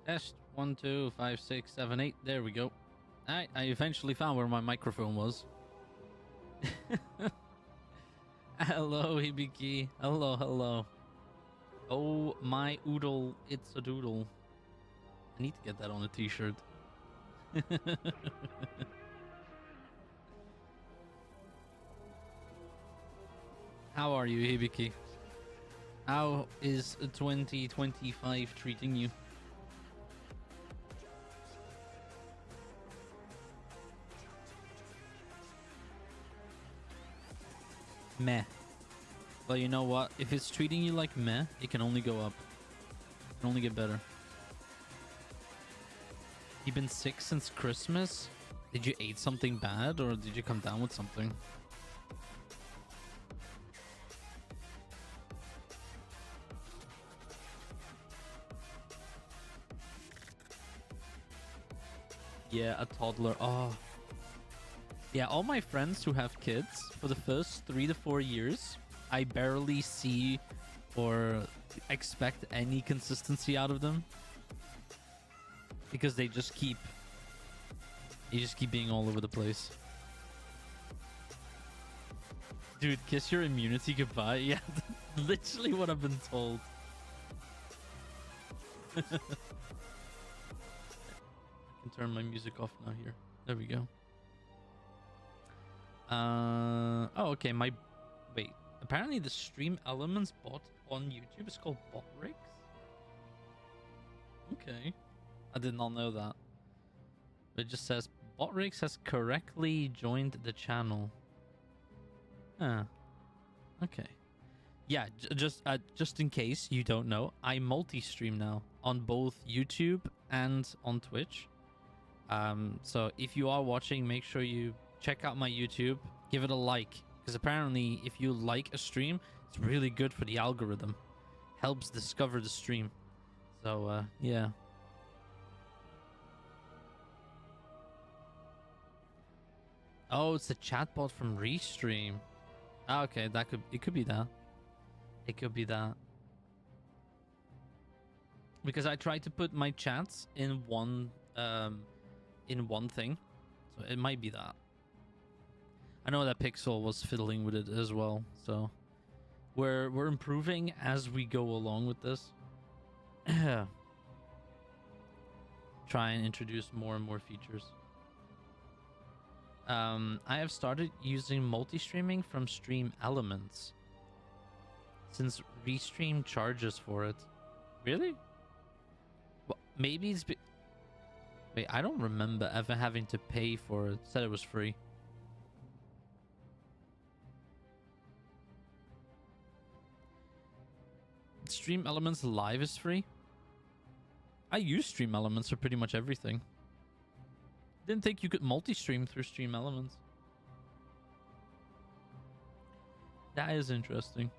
Test 1, 2, 5, 6, 7, 8. There we go. Alright, I eventually found where my microphone was. Hello, Hibiki. Hello, hello. Oh, my oodle. It's a doodle. I need to get that on a t-shirt. How are you, Hibiki? How is 2025 treating you? Meh. But you know what? If it's treating you like meh, it can only go up. It can only get better. You've been sick since Christmas? Did you eat something bad or did you come down with something? Yeah, a toddler. Oh. Yeah, all my friends who have kids, for the first 3 to 4 years, I barely see or expect any consistency out of them. Because they just keep being all over the place. Dude, kiss your immunity goodbye. Yeah, that's literally what I've been told. I can turn my music off now here. There we go. Oh, okay. Wait. Apparently the stream elements bot on YouTube is called bot rigs. Okay. I did not know that. It just says bot rigs has correctly joined the channel. Huh. Okay. Yeah, just in case you don't know, I multi-stream now on both YouTube and on Twitch. So if you are watching, make sure you check out my YouTube, give it a like, because apparently if you like a stream, it's really good for the algorithm. Helps discover the stream. So yeah. Oh, it's a chatbot from Restream. Okay, it could be that. It could be that. Because I tried to put my chats in one thing. So it might be that. I know that Pixel was fiddling with it as well, so we're improving as we go along with this. Try and introduce more and more features. I have started using multi-streaming from Stream Elements since Restream charges for it. Really? Well, maybe it's... Wait, I don't remember ever having to pay for it. It said it was free. Stream Elements Live is free? I use Stream Elements for pretty much everything. Didn't think you could multi-stream through Stream Elements. That is interesting.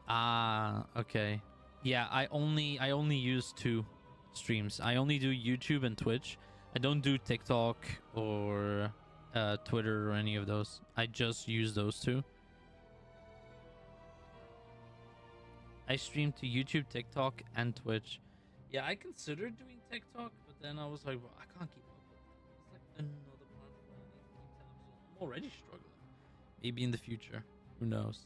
Ah, okay. Yeah, I only use 2 streams. I only do YouTube and Twitch. I don't do TikTok or Twitter or any of those. I just use those 2. I stream to YouTube, TikTok, and Twitch. Yeah, I considered doing TikTok, but then I was like, well, I can't keep up with that. It's like another platform I need to keep tabs on. I'm already struggling. Maybe in the future. Who knows?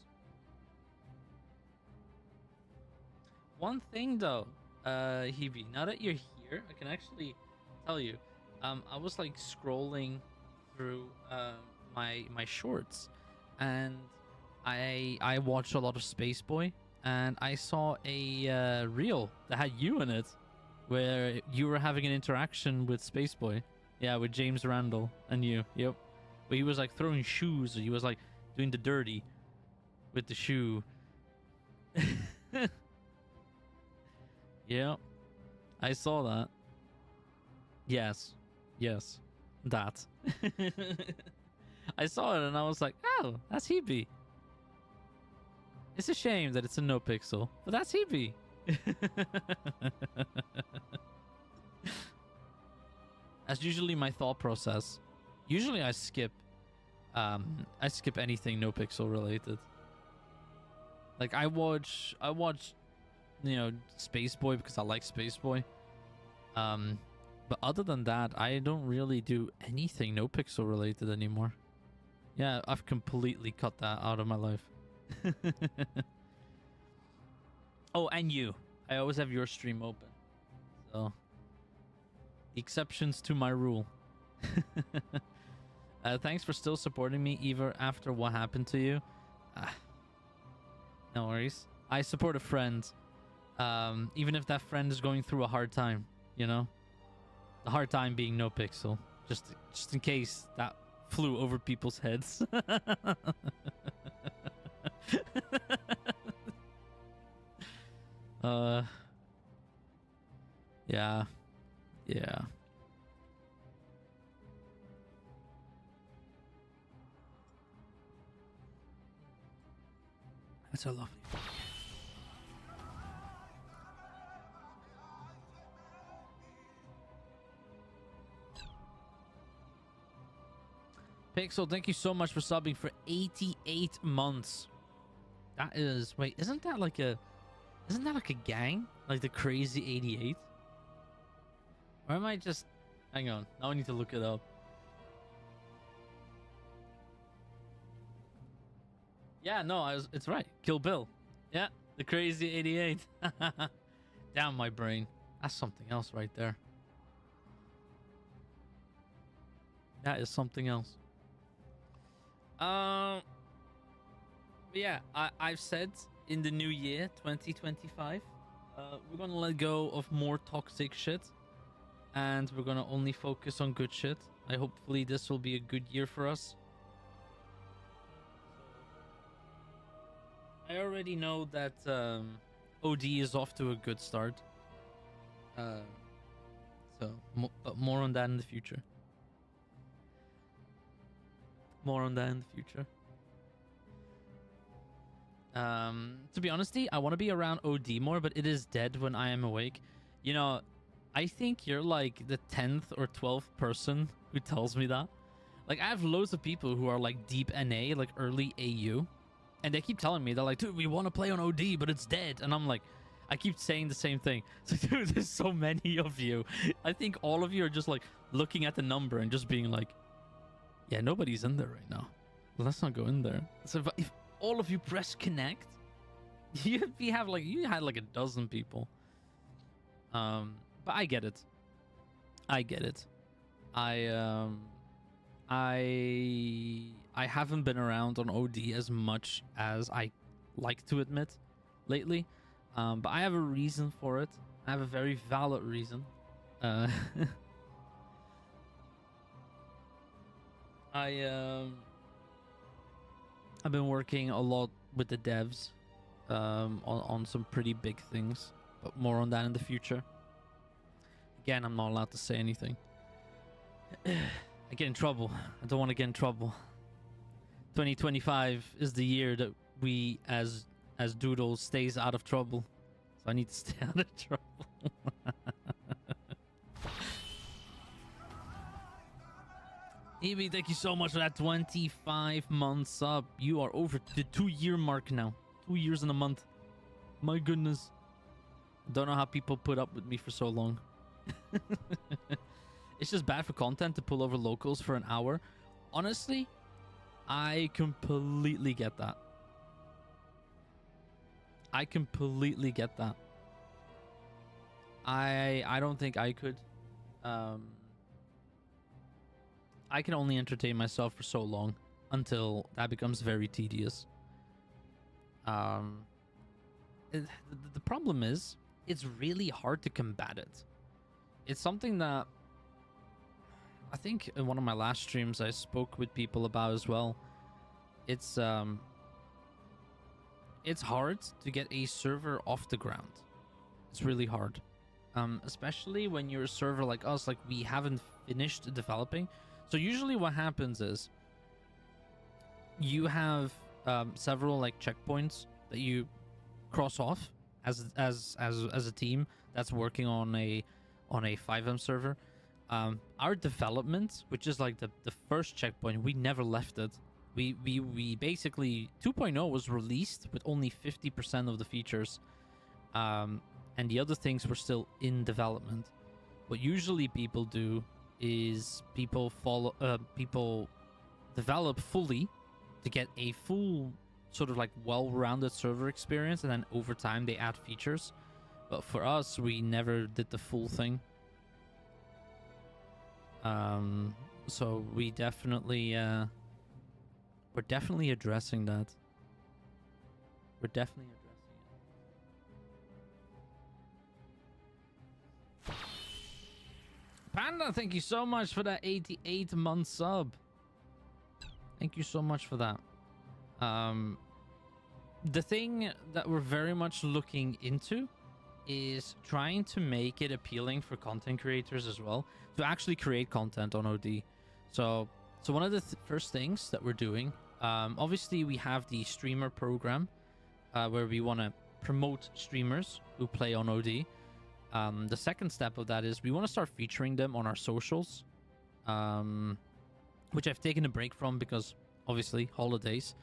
One thing though, Hebe, now that you're here, I can actually tell you. I was like scrolling through my shorts, and I watched a lot of Space Boy, and I saw a reel that had you in it, where you were having an interaction with Space Boy. Yeah, with James Randall and you. Yep. Where he was like throwing shoes, or he was like doing the dirty with the shoe. Yeah, I saw that. Yes, yes, that. I saw it and I was like, oh, that's Hebe. It's a shame that it's a no pixel, but that's Hebe. That's usually my thought process. Usually I skip anything no pixel related. Like I watch you know, Space Boy because I like Space Boy. But other than that, I don't really do anything no pixel related anymore. Yeah, I've completely cut that out of my life. Oh, and you. I always have your stream open. So, the exceptions to my rule. Thanks for still supporting me, even after what happened to you. No worries. I support a friend. Even if that friend is going through a hard time, you know? The hard time being no pixel. Just in case that flew over people's heads. Yeah. Yeah. That's so lovely. Pixel, thank you so much for subbing for 88 months. That is, wait, isn't that like a gang? Like the Crazy 88? Or am I just, hang on, now I need to look it up. Yeah, no, it's right. Kill Bill. Yeah, the Crazy 88. Damn my brain. That's something else right there. That is something else. Yeah, I've said in the new year, 2025, we're gonna let go of more toxic shit, and we're gonna only focus on good shit. Hopefully this will be a good year for us. I already know that OD is off to a good start. But more on that in the future. More on that in the future. To be honest, I want to be around OD more, but it is dead when I am awake. You know, I think you're like the 10th or 12th person who tells me that. Like, I have loads of people who are like deep NA, like early AU, and they keep telling me, they're like, dude, we want to play on OD, but it's dead. And I'm like, I keep saying the same thing. So, dude, there's so many of you. I think all of you are just like looking at the number and just being like, yeah, nobody's in there right now. Let's not go in there. So if all of you press connect, you had like a dozen people. But I get it. I haven't been around on OD as much as I like to admit lately. But I have a reason for it. I have a very valid reason. I've been working a lot with the devs on some pretty big things, but more on that in the future. Again, I'm not allowed to say anything. I get in trouble. I don't want to get in trouble. 2025 is the year that we as Doodle stays out of trouble. So I need to stay out of trouble. Evie, thank you so much for that 25 months up. You are over the 2-year mark now. 2 years and a month. My goodness. Don't know how people put up with me for so long. It's just bad for content to pull over locals for an hour. Honestly, I completely get that. I completely get that. I don't think I could. I can only entertain myself for so long until that becomes very tedious. The problem is, it's really hard to combat it. It's something that I think in one of my last streams I spoke with people about as well. It's hard to get a server off the ground. It's really hard. Especially when you're a server like us, like we haven't finished developing. So usually what happens is you have several like checkpoints that you cross off as a team that's working on a 5M server. Our development, which is like the first checkpoint, we never left it. We basically 2.0 was released with only 50% of the features, And the other things were still in development. What usually people do is people develop fully to get a full sort of like well-rounded server experience, and then over time they add features. But for us, we never did the full thing. So we definitely we're definitely addressing that. We're definitely addressing it. Panda, thank you so much for that 88-month sub. Thank you so much for that. The thing that we're very much looking into is trying to make it appealing for content creators as well to actually create content on OD. So one of the first things that we're doing, obviously we have the streamer program where we want to promote streamers who play on OD. The second step of that is we want to start featuring them on our socials, which I've taken a break from because obviously holidays.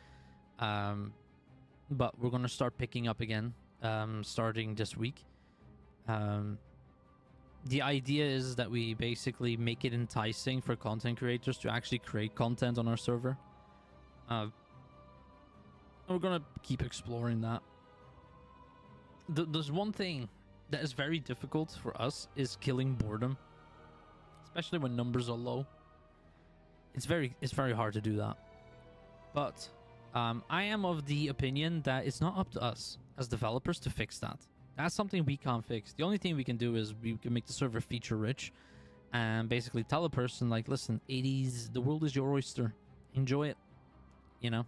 But we're going to start picking up again starting this week. The idea is that we basically make it enticing for content creators to actually create content on our server. We're going to keep exploring that. There's one thing that is very difficult for us is killing boredom, especially when numbers are low. It's very hard to do that. But I am of the opinion that it's not up to us as developers to fix that. That's something we can't fix. The only thing we can do is we can make the server feature rich and basically tell a person like, listen, 80s, the world is your oyster. Enjoy it. You know?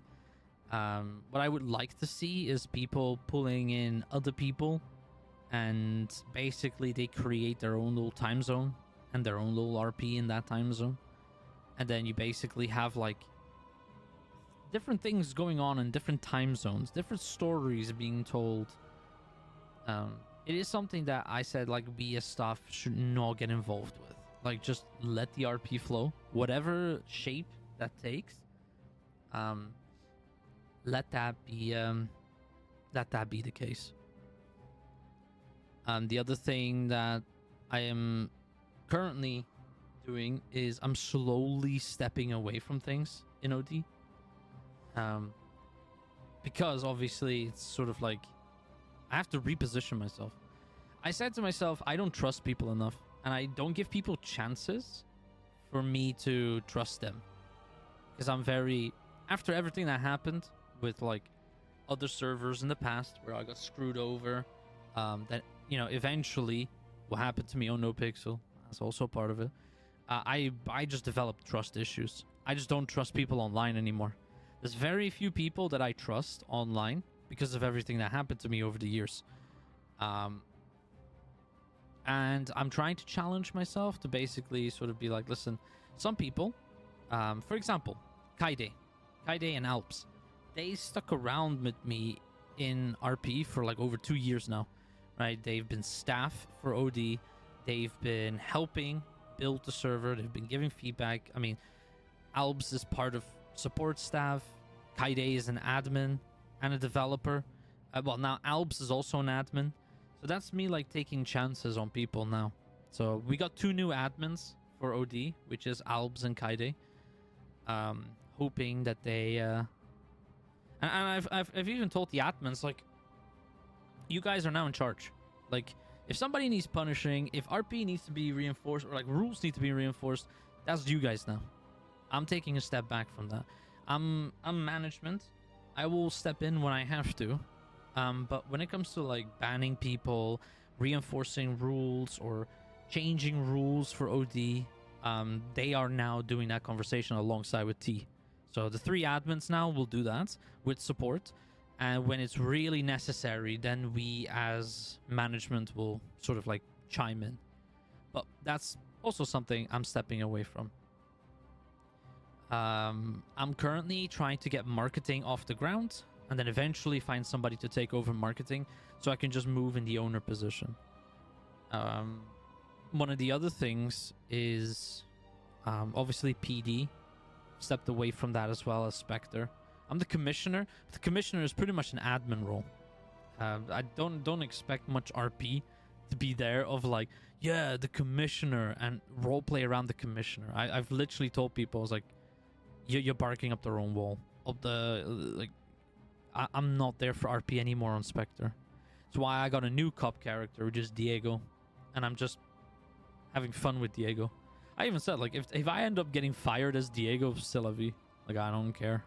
What I would like to see is people pulling in other people and basically they create their own little time zone and their own little RP in that time zone. And then you basically have like different things going on in different time zones, different stories being told. It is something that I said like we as staff should not get involved with. Like just let the RP flow, whatever shape that takes. Let that be the case. The other thing that I am currently doing is I'm slowly stepping away from things in OD. Because obviously it's sort of like I have to reposition myself. I said to myself, I don't trust people enough, and I don't give people chances for me to trust them. Because I'm very, after everything that happened with like other servers in the past where I got screwed over, that, you know, eventually what happened to me on NoPixel, that's also part of it. I just developed trust issues. I just don't trust people online anymore. There's very few people that I trust online because of everything that happened to me over the years. And I'm trying to challenge myself to basically sort of be like, listen, some people, for example, Kaide and Alps, they stuck around with me in RP for like over 2 years now, right? They've been staff for OD. They've been helping build the server. They've been giving feedback. I mean, Alps is part of support staff. Kaide is an admin and a developer. Well, now Alps is also an admin. So that's me like taking chances on people now. So we got 2 new admins for OD, which is Alps and Kaide. Hoping that they and I've even told the admins like, you guys are now in charge. Like if somebody needs punishing, if RP needs to be reinforced, or like rules need to be reinforced, that's you guys now. I'm taking a step back from that. I'm management. I will step in when I have to. But when it comes to like banning people, reinforcing rules, or changing rules for OD, they are now doing that conversation alongside with T. So the 3 admins now will do that with support. And when it's really necessary, then we as management will sort of like chime in. But that's also something I'm stepping away from. I'm currently trying to get marketing off the ground and then eventually find somebody to take over marketing so I can just move in the owner position. One of the other things is obviously PD. Stepped away from that as well as Spectre. I'm the commissioner. The commissioner is pretty much an admin role. I don't expect much RP to be there of like, yeah, the commissioner and roleplay around the commissioner. I've literally told people, I was like, you're barking up their own wall. Up the like, I'm not there for RP anymore on Spectre. That's why I got a new cop character, which is Diego, and I'm just having fun with Diego. I even said, like, if I end up getting fired as Diego, still a V. Like, I don't care.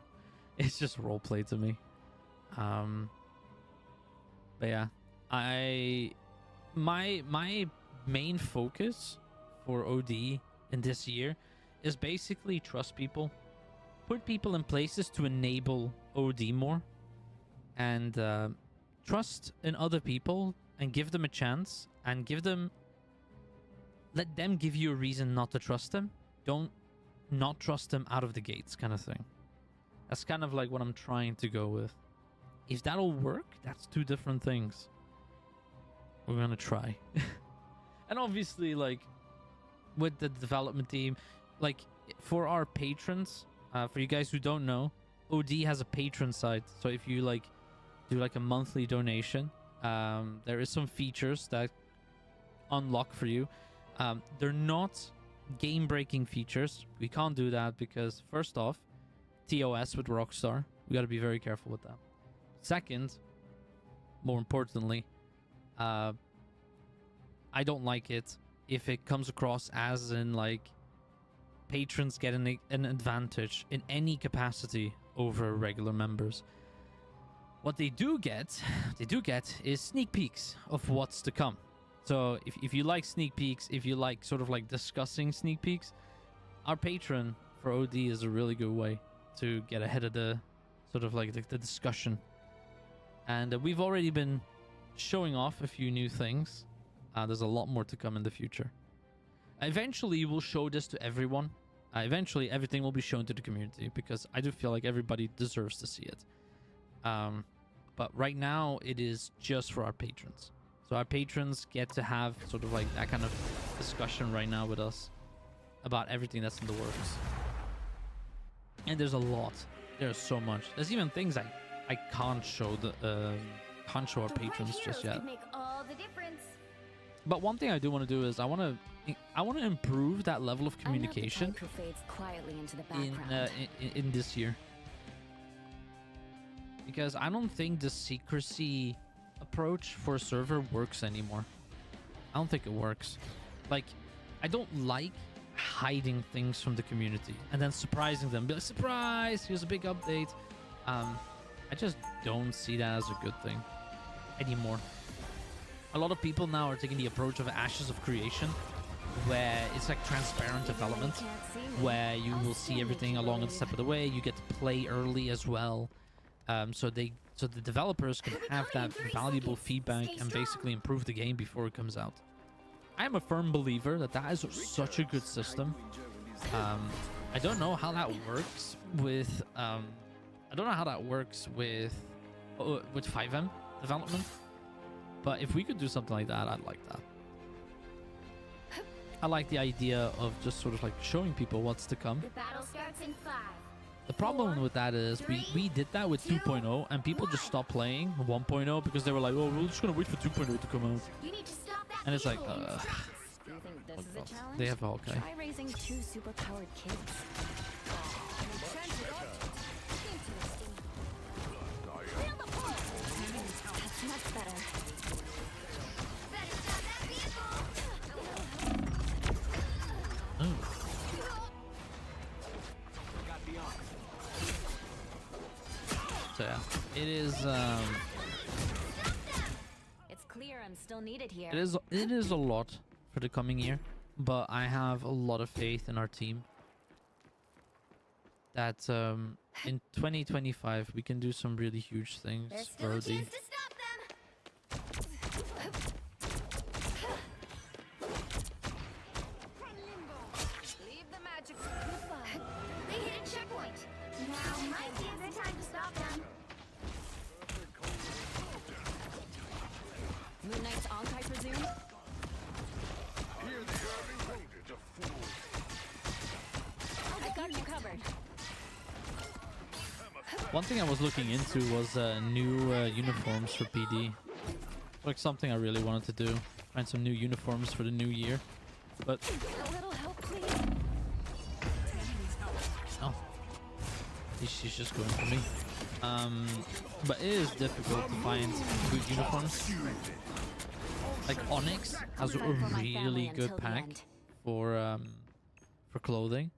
It's just roleplay to me. But yeah, my main focus for OD in this year is basically trust people, put people in places to enable OD more, and trust in other people and give them a chance and let them give you a reason not to trust them. Don't not trust them out of the gates, kind of thing. That's kind of like what I'm trying to go with. If that'll work, that's two different things. We're gonna try. And obviously, like, with the development team, like, for our patrons, for you guys who don't know, OD has a patron site. So if you like do like a monthly donation, there is some features that unlock for you. They're not game-breaking features. We can't do that because, first off, TOS with Rockstar. We got to be very careful with that. Second, more importantly, I don't like it if it comes across as in like patrons get an advantage in any capacity over regular members. What they do get is sneak peeks of what's to come. So if you like sneak peeks, if you like sort of like discussing sneak peeks, our patron for OD is a really good way to get ahead of the sort of like the discussion. And we've already been showing off a few new things. There's a lot more to come in the future. Eventually, we'll show this to everyone. Eventually, everything will be shown to the community because I do feel like everybody deserves to see it. But right now, it is just for our patrons. So our patrons get to have sort of like that kind of discussion right now with us about everything that's in the works. And there's a lot. There's so much. There's even things I can't show our patrons just yet. Make all the difference. But one thing I do want to do is I want to improve that level of communication Quietly into the background. in this year. Because I don't think the secrecy approach for a server works anymore. I don't think it works. Like, I don't like hiding things from the community and then surprising them. Be like, surprise, here's a big update. I just don't see that as a good thing anymore. A lot of people now are taking the approach of Ashes of Creation, where it's like transparent development, where you will see everything along a step of the way. You get to play early as well, so the developers can have that valuable feedback and basically improve the game before it comes out. I am a firm believer that that is such a good system. I don't know how that works with with 5M development, but if we could do something like that, I'd like that. I like the idea of just sort of like showing people what's to come. The battle starts in 5. The problem with that is we did that with 2.0 and people just stopped playing 1.0 because they were like, oh, we're just gonna wait for 2.0 to come out. You need to stop that. And it's like, Do you think this is a challenge? they have Hawkeye. Try raising 2 superpowered kids. That's much better. Oh. So yeah, it is It's clear I'm still needed here. it is a lot for the coming year, but I have a lot of faith in our team that in 2025 we can do some really huge things There's still for a the chance to stop them. Leave the magic. They hit a checkpoint. Now might be a good time to stop them. Moon Knight's on, I presume. I got you covered. One thing I was looking into was new uniforms for PD. Like something I really wanted to do. Find some new uniforms for the new year. But A little help, please. oh, she's just going for me. But it is difficult to find good uniforms. Like Onyx has a really good pack for clothing,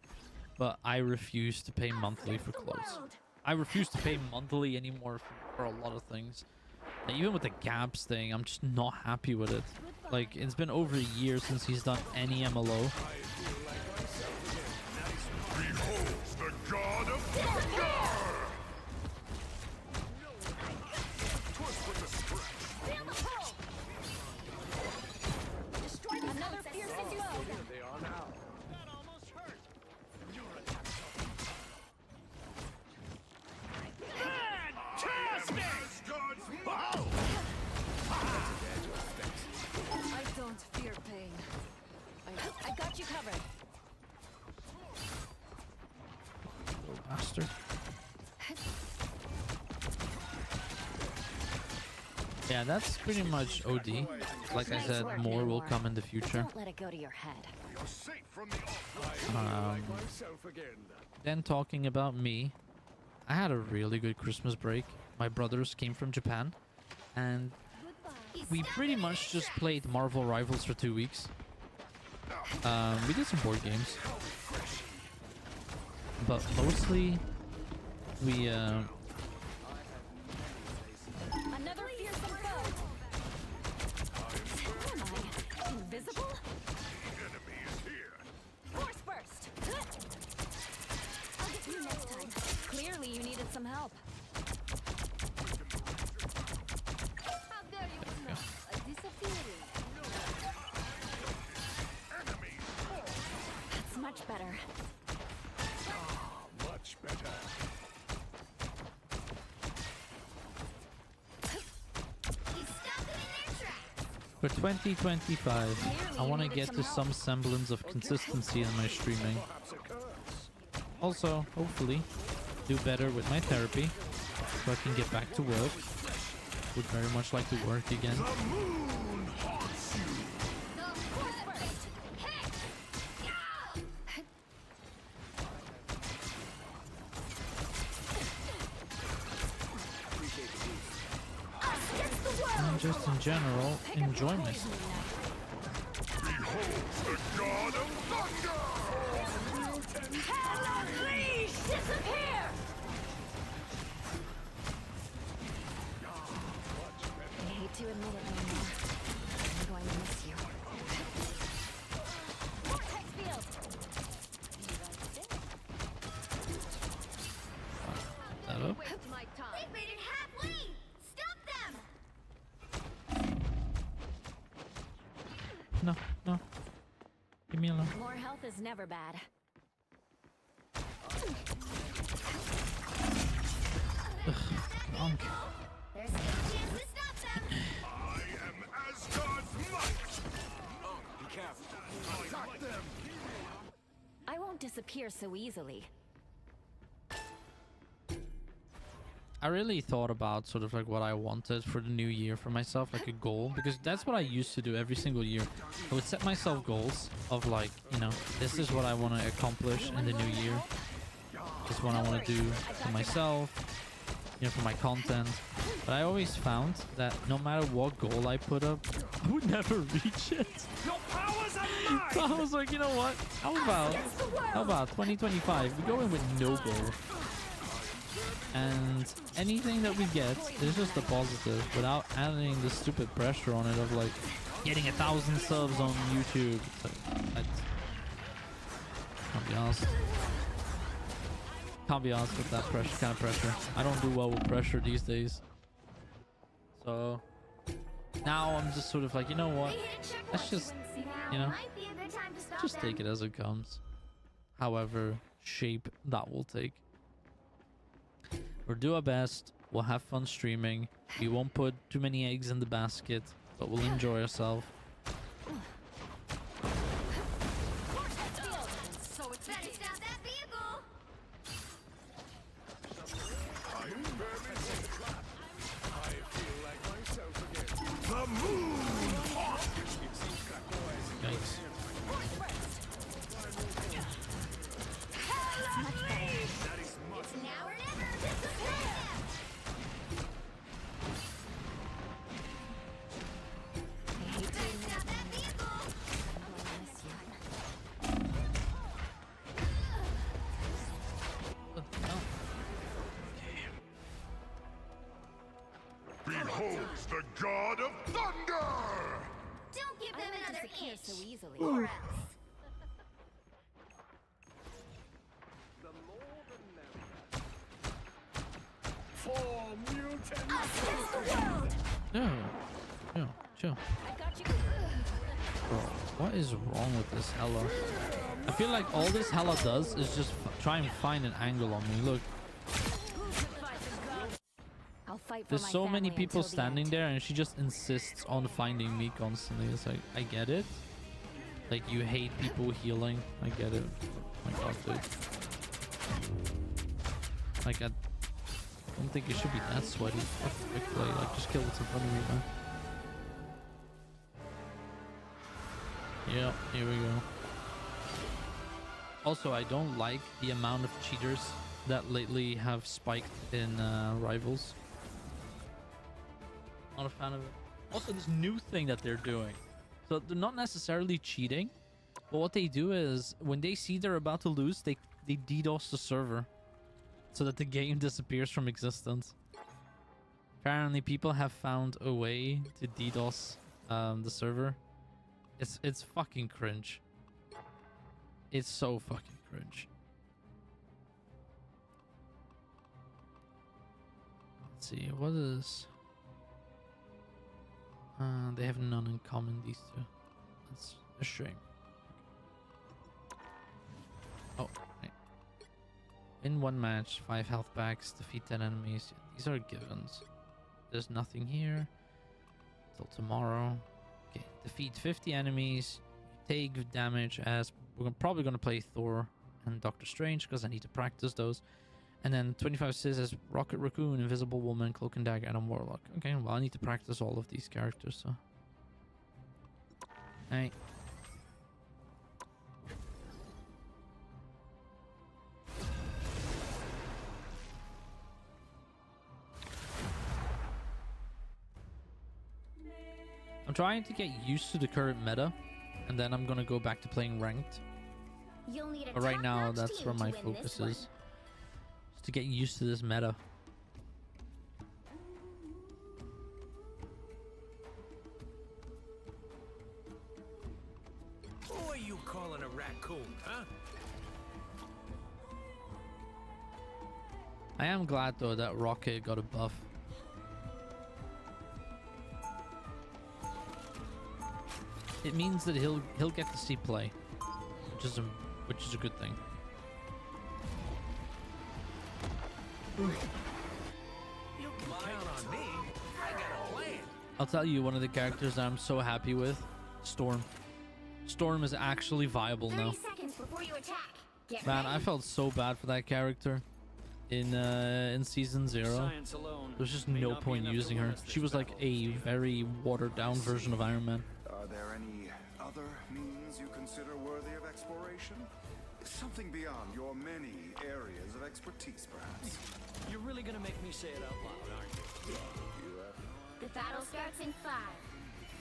but I refuse to pay monthly for clothes. I refuse to pay monthly anymore for a lot of things. Like, even with the Gabs thing, I'm just not happy with it. Like, it's been over a year since he's done any MLO. Behold the god of thunder! Another fearsome blow. They are now. That almost hurt. Your attack. Fantastic! Wow! I don't fear pain. I got you covered. Little bastard. Yeah, that's pretty much OD. Like I said, more will come in the future. Don't let it go to your head. You're safe from the onslaught. Myself again. Then talking about me, I had a really good Christmas break. My brothers came from Japan, and we pretty much just played Marvel Rivals for 2 weeks. We did some board games, but mostly we Another fearsome foe. Am I invisible? Enemy is here. Force burst. I'll get you next time. Clearly, you needed some help. How dare you smell a disappearing? Enemy. That's much better. Much better. for 2025, I want to get to some semblance of consistency in my streaming. Perhaps a curse. Also, hopefully, do better with my therapy so I can get back to work. Would very much like to work again. The moon haunts you. And just in general, enjoy myself. Behold the god of thunder. Please disappear! I hate to admit it, Mama. I'm going to miss you. Vortex field! That up. My time. They've made it halfway! Stop them! No, no. Leave me alone. More health is never bad. Bonk. There's no chance to stop them! I am Asgard's might. Be careful. Attack them. I won't disappear so easily. I really thought about sort of like what I wanted for the new year for myself, like a goal, because that's what I used to do every single year. I would set myself goals of like, you know, this is what I want to accomplish in the new year. This is what I want to do for myself, you know, for my content. But I always found that no matter what goal I put up, I would never reach it. Your powers are mine. So I was like, you know what? How about 2025? We go in with no goal. And anything that we get is just a positive without adding the stupid pressure on it of like getting 1,000 subs on YouTube. So can't be honest. Can't be honest with that pressure, kind of pressure. I don't do well with pressure these days. So now I'm just sort of like, you know what? Let's just, you know, just take it as it comes. However shape that will take. We'll do our best. We'll have fun streaming. We won't put too many eggs in the basket, but we'll enjoy ourselves. So it's better stop that vehicle! I am beholds the god of thunder! Don't give them another inch. So easily. Or else. For mutant. Against the world! No. Chill. Chill. I got you. Bro, what is wrong with this Hella? I feel like all this Hella does is just try and find an angle on me. Look, I'll fight for there's my so many family people until the standing end. there and she just insists on finding me constantly. It's like, I get it. Like, you hate people healing. I get it. Oh my god, dude. Like, I don't think it should be that sweaty. Fuck the quick play. Like, just kill what's in front of me, man. Yeah, here we go. Also, I don't like the amount of cheaters that lately have spiked in Rivals. Not a fan of it. Also, this new thing that they're doing. So they're not necessarily cheating, but what they do is when they see they're about to lose, they DDoS the server so that the game disappears from existence. Apparently, people have found a way to DDoS the server. It's fucking cringe. It's so fucking cringe. Let's see, what is... they have none in common, these two. That's a shame. Oh, right. In one match, 5 health packs, defeat 10 enemies. These are givens. There's nothing here. Till tomorrow. Okay, defeat 50 enemies. You take damage as... We're probably going to play Thor and Doctor Strange because I need to practice those. And then 25 scissors, Rocket Raccoon, Invisible Woman, Cloak and Dagger, and a Warlock. Okay, well, I need to practice all of these characters, so... Hey. I'm trying to get used to the current meta, and then I'm gonna go back to playing ranked. You'll need a But right now, top-notch that's team where my to win this focus one. is. Just to get used to this meta. Who are you calling a raccoon, huh? I am glad though that Rocket got a buff. It means that he'll get to see play, which is a good thing. You can count on me. I got a plan. I'll tell you one of the characters that I'm so happy with, Storm. Storm is actually viable 30 now. seconds before you attack. Get Man, ready. I felt so bad for that character in season 0. Science alone There's just may no not be point enough to using win her. us She this was like battle, a Steve. very watered down version of Iron Man. Are there any other means you consider worthy of exploration? Something beyond your many areas of expertise, perhaps. You're really gonna make me say it out loud, aren't you? The battle starts in 5,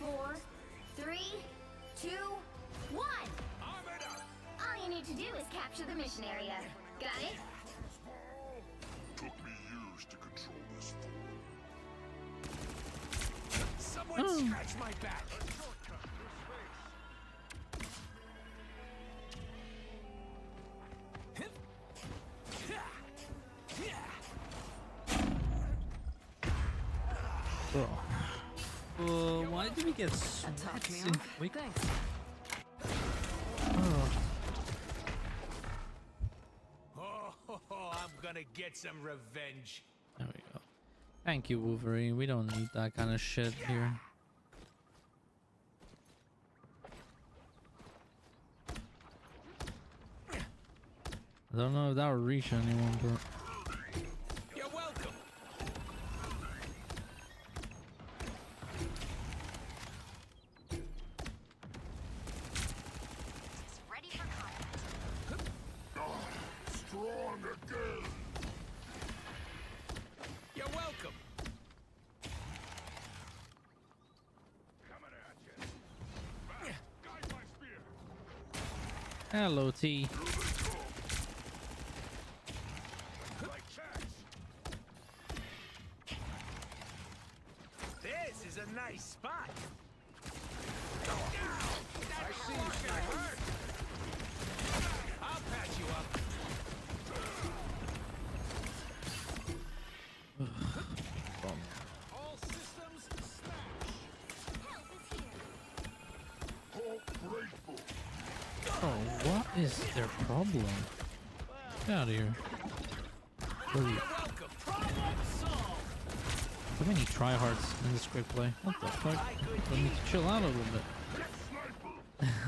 4, 3, 2, 1. Armored up! All you need to do is capture the mission area. Got it? Took me years to control this Someone scratch my back! Bro. Why did we get sweats in quick? Thanks. Oh, I'm gonna get some revenge. There we go. Thank you, Wolverine. We don't need that kind of shit here. I don't know if that will reach anyone, but... You're welcome. Ready for combat. strong again! You're welcome. Coming at you. Back, guide my spear. Hello, T. Like chance. is a nice spot. That spark gonna hurt. I'll patch you up. All systems smash. Help is here. Oh, what is their problem? Get out of here. Really, Welcome. Problem solved. too many tryhards in this quick play. What the fuck? I need to chill out a little bit.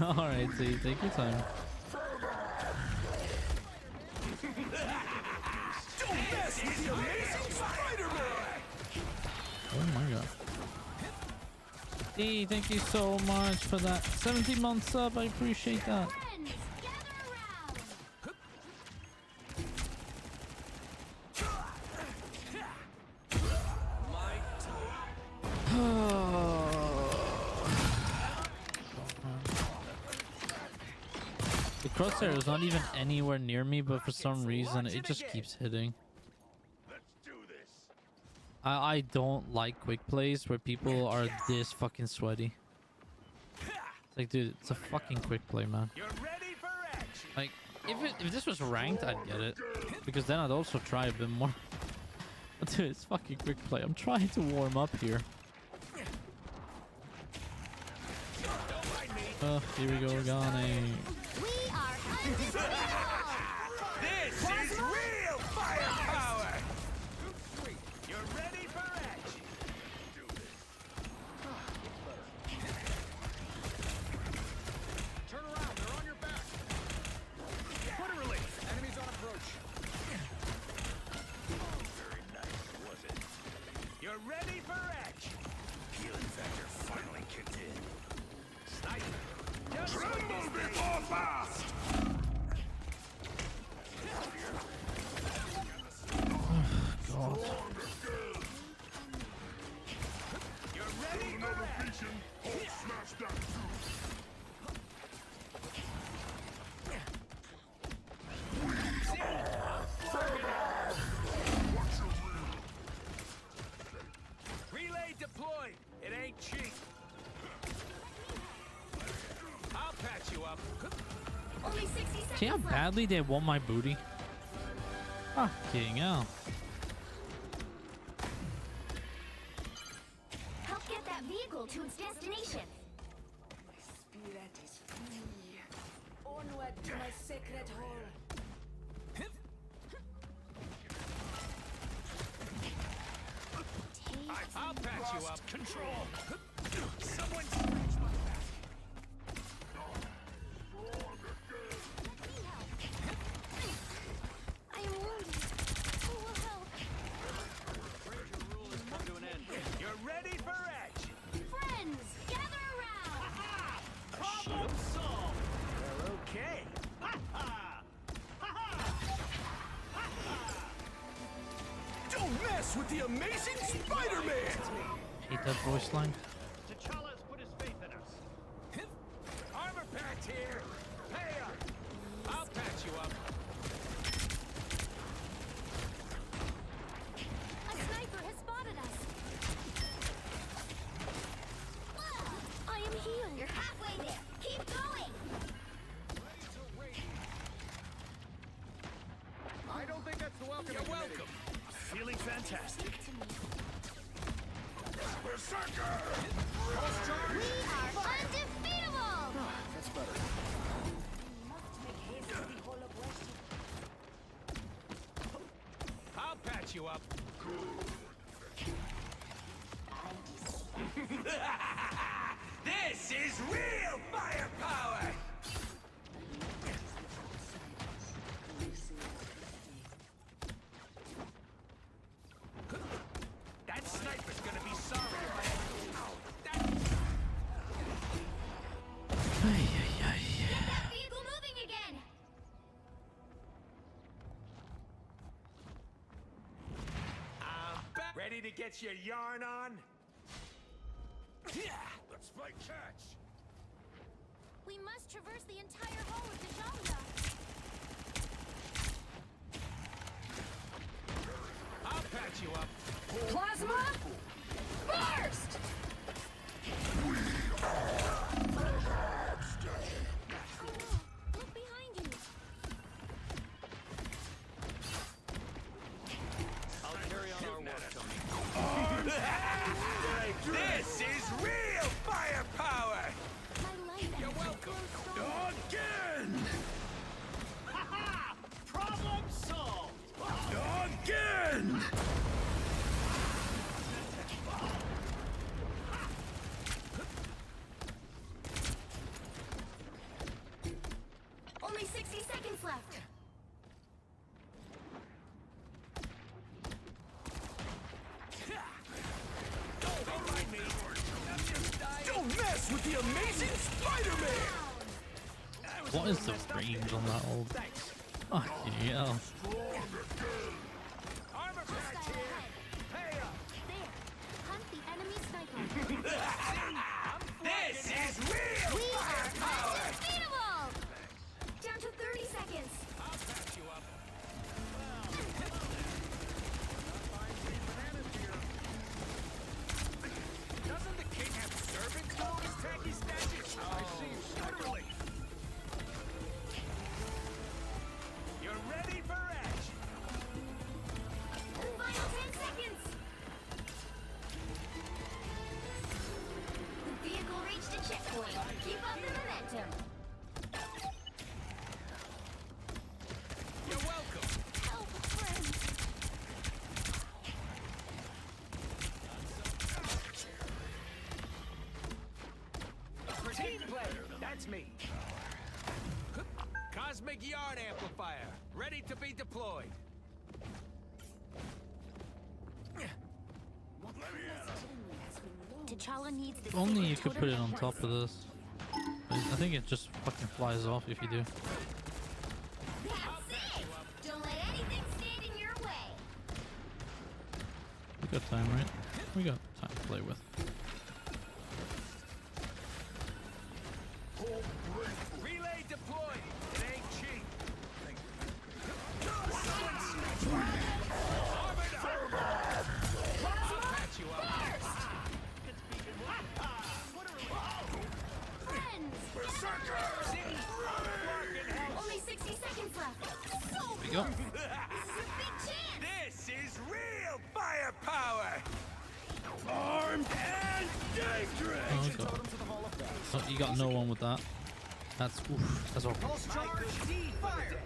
Alright, see, take your time. Don't mess with the amazing Spider-Man. Oh my god. D, thank you so much for that 17 month sub. I appreciate that. Friends, gather around. The crosshair is not even anywhere near me, but for some reason it just keeps hitting. Let's do this. I don't like quick plays where people are this fucking sweaty. It's like, dude, it's a fucking quick play, man. You're ready for action. Like, if this was ranked, I'd get it, because then I'd also try a bit more. But dude, it's fucking quick play. I'm trying to warm up here. Oh, here we go, Gane. We are undefeatable. This is real firepower. You're ready for action. Turn around. They're on your back. Put a relief. Enemies on approach. Very nice, was it? You're ready for action. Healing factor finally kicked in. Sniper. Tremble before blast! God. You're ready for action. Relay deployed. It ain't cheap. I'll patch you up. Only 60 seconds See how left. badly they want my booty? Fucking hell. Help get that vehicle to its destination. My spirit is free. Onward to my sacred hole. I'll patch you up. Control. Someone scratch my back. I am wounded. Who will help? You're ready for action. Friends, gather around. Problem solved. Well, okay. Ha ha. Ha ha. Don't mess with the amazing Spider-Man. Hate that voice line. T'Challa's put his faith in us. Armor patch here. Pay up. I'll patch you up. A sniper has spotted us. I am healed. You're halfway there. Keep going. I don't think that's the welcome. You're welcome. Feeling fantastic. Berserker! We are undefeatable. That's better. Must make haste to the hole of worship. I'll patch you up. This is real firepower! That sniper's gonna be sorry if I... Ay, ay, ay. That vehicle moving again. I'm back. Ready to get your yarn on? Yeah, let's play catch. We must traverse the entire hall of the genre. I'll patch you up. Plasma! Burst! What is the range on that old? Thanks. Fucking hell. Armor patch here. Pay up. There. Hunt the enemy sniper. This is real We are firepower. unbeatable! Down to 30 seconds. I'll patch you up. Doesn't the king have servants to all his tacky statues? I see. Literally. You're ready for edge. Final 10 seconds. The vehicle reached a checkpoint. Keep up the momentum. You're welcome. Help, friends. Team play. That's me. Cosmic Yard Amplifier. Ready to be deployed. T'Challa needs the If only sacred you could totem put it on first. top of this. I think it just fucking flies off if you do. That's it! Don't let anything stand in your way. We got time, right? We got time to play with. Relay deployed. It ain't cheap. I'll patch you up. Friends! See? Working help. Only 60 seconds left. So There we go. this is a big chance. This is real firepower. Armed and dangerous. Oh, God. Oh, you got no one with that. That's oof. That's awkward.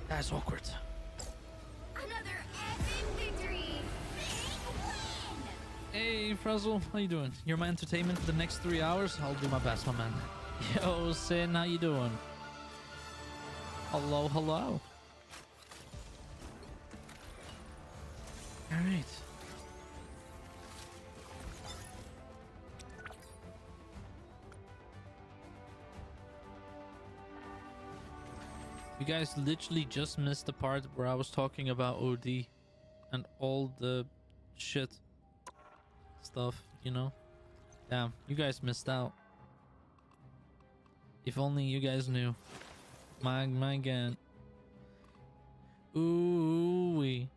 That's awkward. Another epic victory. Big win. Hey, Frizzle, how you doing? You're my entertainment for the next 3 hours. I'll do my best, my man. Yo, Sin, how you doing? Hello, hello. All right. You guys literally just missed the part where I was talking about OD and all the shit stuff, you know? Damn, you guys missed out. If only you guys knew. My god. Ooh wee.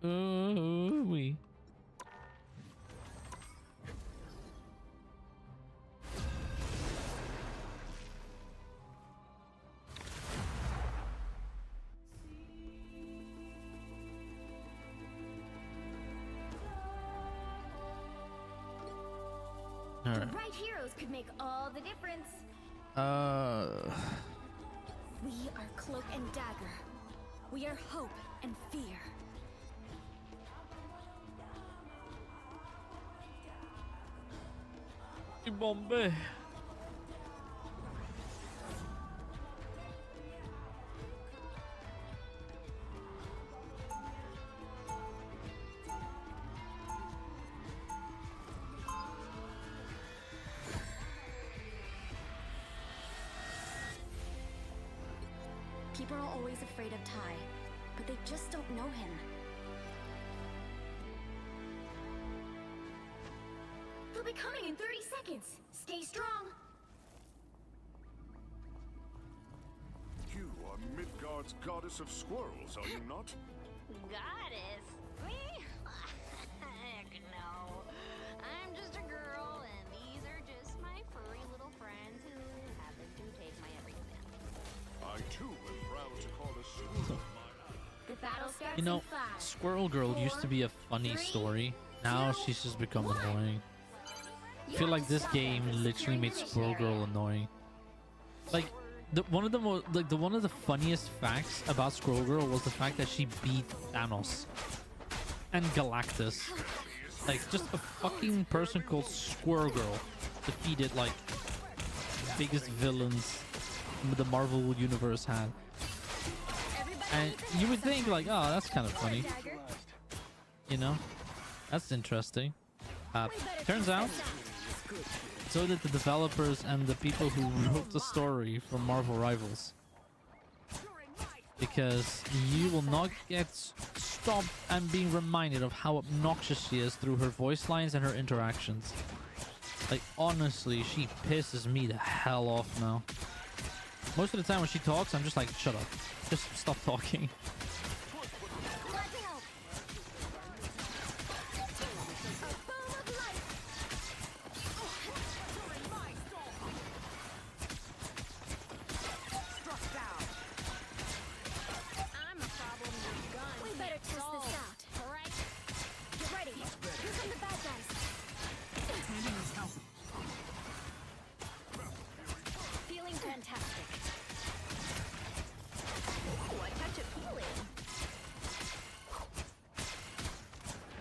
Ooh wee. All The right. right heroes could make all the difference. We are Cloak and Dagger. We are hope and fear. Bombay. People are always afraid of Ty, but they just don't know him. He'll be coming in 30 seconds. Stay strong. You are Midgard's goddess of squirrels, are you not? Goddess? Me? Heck no. I'm just a girl, and these are just my furry little friends who happen to take my everything. I too am proud to call a squirrel my The battle starts You know, in 5. Squirrel Girl used to be a funny story. Now she's just become annoying. I feel like this game literally made Squirrel Girl annoying. Like one of the funniest facts about Squirrel Girl was the fact that she beat Thanos and Galactus. Like just a fucking person called Squirrel Girl defeated like the biggest villains the Marvel universe had. And you would think like, oh, that's kind of funny, you know? That's interesting. Turns out it's so did the developers and the people who wrote the story for Marvel Rivals. Because you will not get stopped and being reminded of how obnoxious she is through her voice lines and her interactions. Like, honestly, she pisses me the hell off now. Most of the time when she talks, I'm just like, shut up. Just stop talking. I'm a problem with guns. We better test this Solved. out. Alright? Get ready. Here come the bad guys. Feeling fantastic. Ooh, a touch of healing.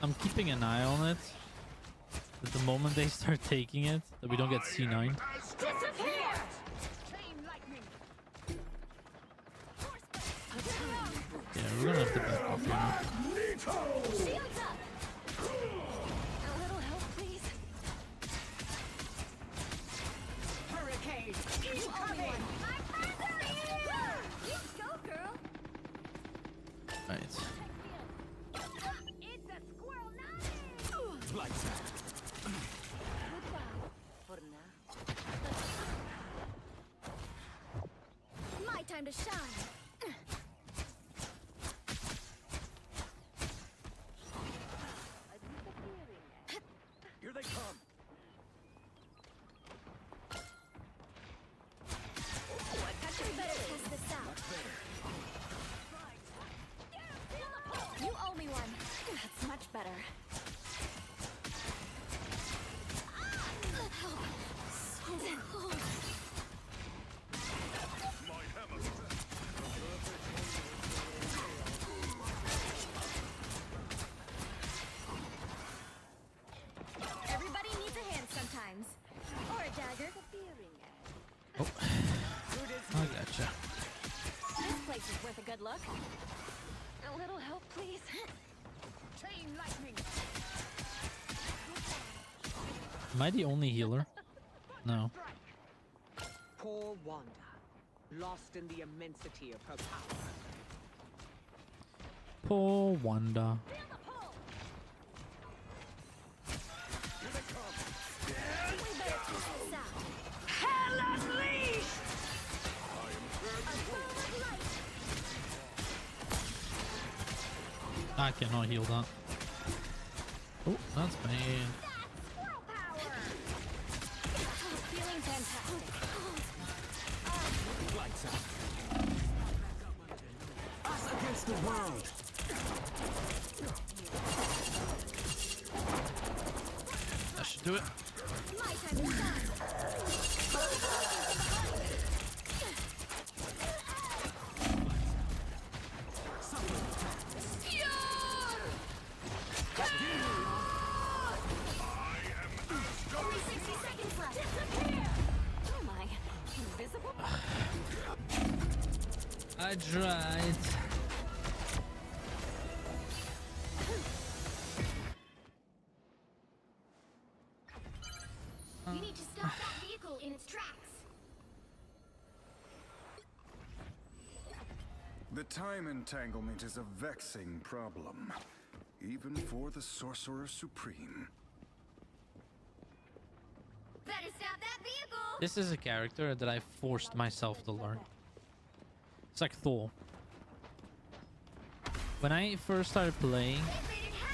I'm keeping an eye on it. At the moment they start taking it, that we don't get C9. Disappear! Yeah, we're gonna have to back off here. Shields up. A little help, please. Hurricane You owe me incoming. one. My friends are here. You go, girl. Right. It's a squirrel night! Lights out. For now. My time to shine. Here they come. Ooh, a touch We of better healing. test this out. You owe me one. That's much better. So cold. Everybody needs a hand sometimes. Or a dagger. Oh, I gotcha. This place is worth a good look. A little help, please. Chain lightning. Am I the only healer? No. Poor Wanda, lost in the immensity of her power. Poor Wanda. We better test this out. Hell unleashed! A boom of light. I cannot heal that. Oh, that's bad. Squirrel power. Feeling fantastic. Lights out. Us against the world. That should do it. My time to shine. Only 60 seconds left. Disappear! Oh my. Invisible? I tried. You need to stop that vehicle in its tracks. The time entanglement is a vexing problem, even for the Sorcerer Supreme. Better stop that vehicle! This is a character that I forced myself to learn. It's like Thor. When I first started playing,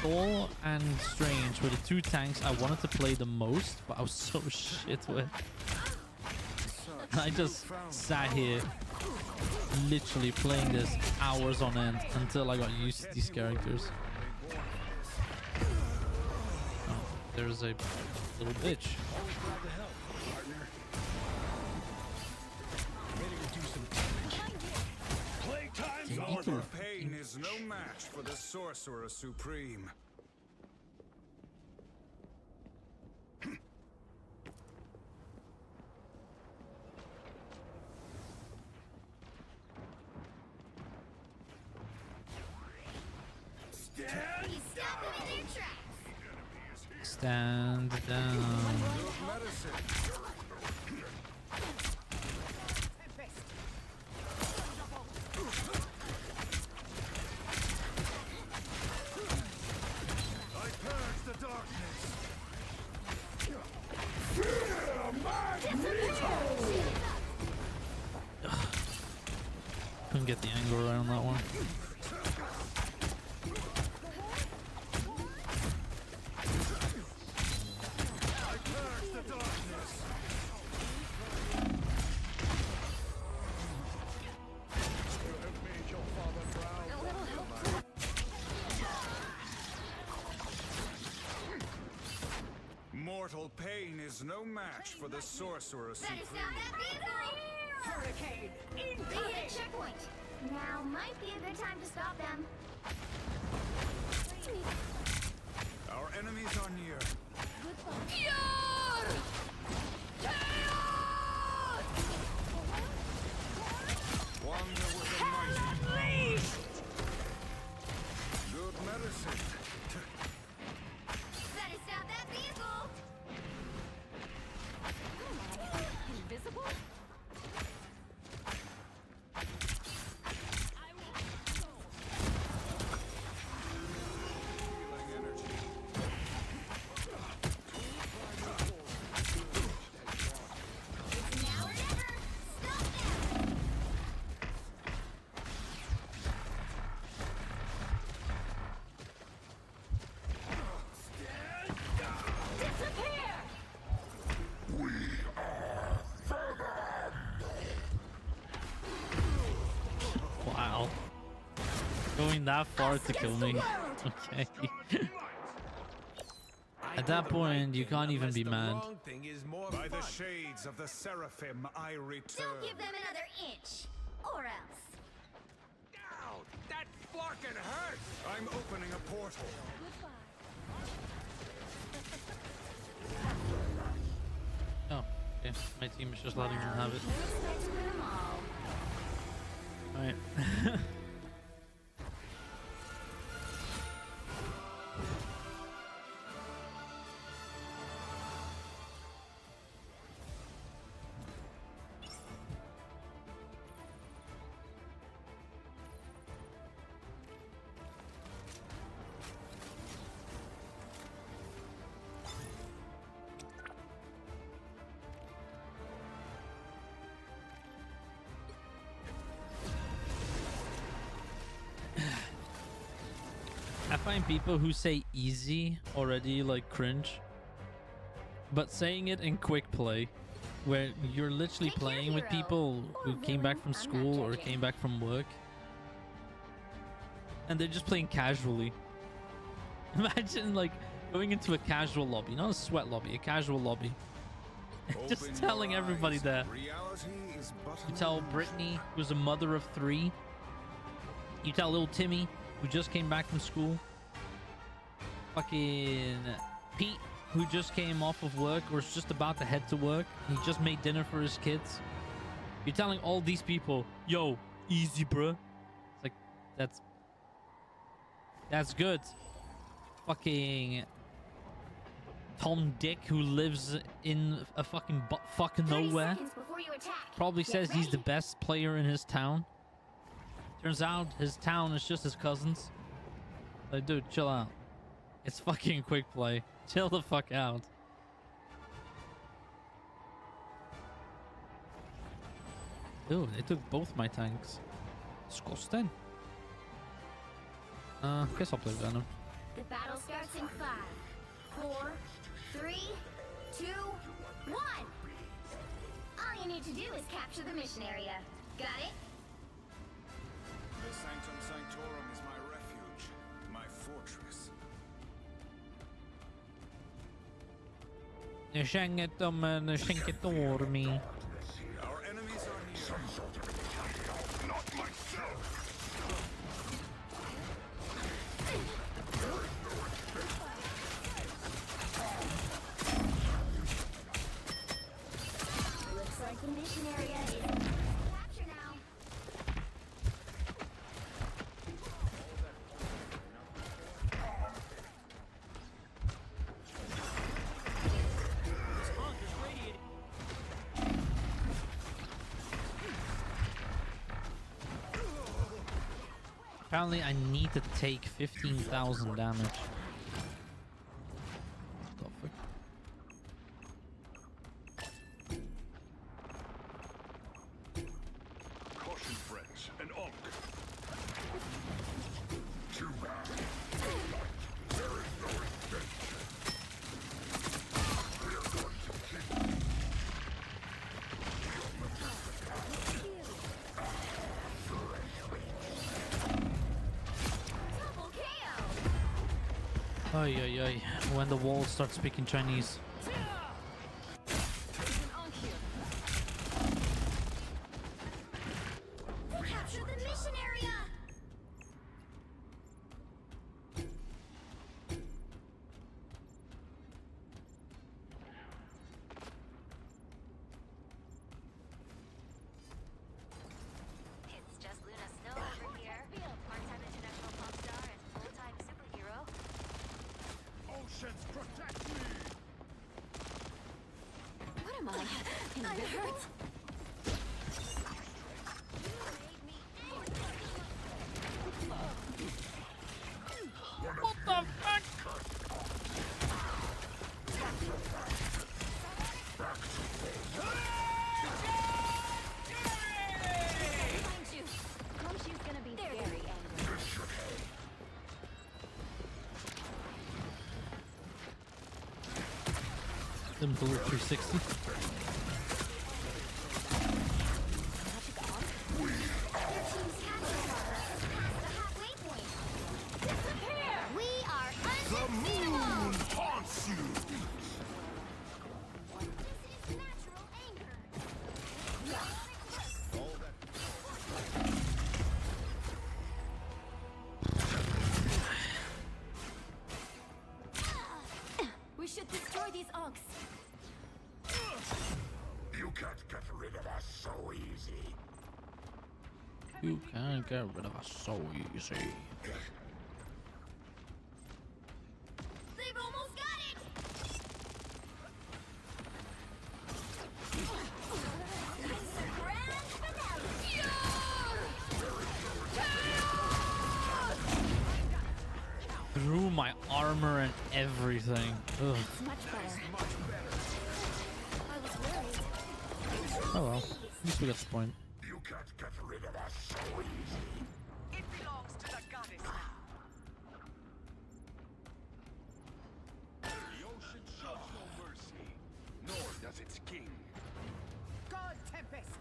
Thor and Strange were the two tanks I wanted to play the most, but I was so shit with. I just sat here literally playing this hours on end until I got used to these characters. Oh, there's a little bitch. Playtime's Can over. equal- Your pain is no match for the Sorcerer Supreme. Stand down. Medicine. I purge the darkness. Couldn't get the angle right on that one. I purge the darkness. You have made your father proud. Mortal pain is no match for the sorcerer Better supreme. stop that vehicle! Hurricane They hit incoming! a checkpoint. Now might be a good time to stop them. Our enemies are near. Wander with the mighty. Good medicine. Better stop that vehicle! Invisible? Healing energy. It's now or never! Stop them! Disappear! Wow. Going that far to kill me. Okay. At that point, you can't even be mad. By the shades of the seraphim, I return. Don't give them another inch! Or else. Ow, that flarkin' hurts! I'm opening a portal. Oh, okay. My team is just letting him have it. Respect to them all. Alright. I find people who say easy already like cringe, but saying it in quick play, where you're literally Pick your playing with hero. people who Or came back villain, from I'm not school or judging. came back from work, and they're just playing casually. Imagine like going into a casual lobby, not a sweat lobby, a casual lobby. Just Open telling your everybody eyes. there. Reality is but You an tell illusion. Brittany, who's a mother of 3. You tell little Timmy, who just came back from school. Fucking Pete, who just came off of work or is just about to head to work. He just made dinner for his kids. You're telling all these people, yo, easy, bruh. It's like, that's good. Fucking Tom Dick, who lives in a fucking buttfuck 30 nowhere. seconds before you attack. Probably Get says he's the ready. best player in his town. Turns out his town is just his cousins. Like, dude, chill out. It's fucking quick play. Chill the fuck out. Dude, they took both my tanks. Disgusting. Guess I'll play Venom. The battle starts in 5, 4, 3, 2, 1. All you need to do is capture the mission area. Got it? The Sanctum Sanctorum is my refuge, my fortress. Nu skänket dem, nu skänket ormi. Our enemies are near. Not myself. Looks like the mission area is capture now. Apparently, I need to take 15,000 damage. What the fuck? Caution, friends. An Onk. Double KO. Ay, ay, ay. When the walls start speaking Chinese. Capture the mission area. It's just Luna Snow over here. Part-time international pop star and full-time superhero. Oceans protect me! What am I? I'm hurt. What the fuck? Behind you. Crumshoe's gonna be very angry. Them bullet 360. Your team's captured past the halfway point. Disappear. We are undefeatable. Haunts you! This is natural anger. We should destroy these Onks. You can't get rid of us so easy. You can't get rid of us so easy. They've almost got it. It's the grand finale. Through my armor and everything. Ugh. Much better. I was worried. Oh well. At least we got the point. You can't get rid of us so easy. It belongs to the goddess now. The ocean shows no mercy, nor does its king. God Tempest.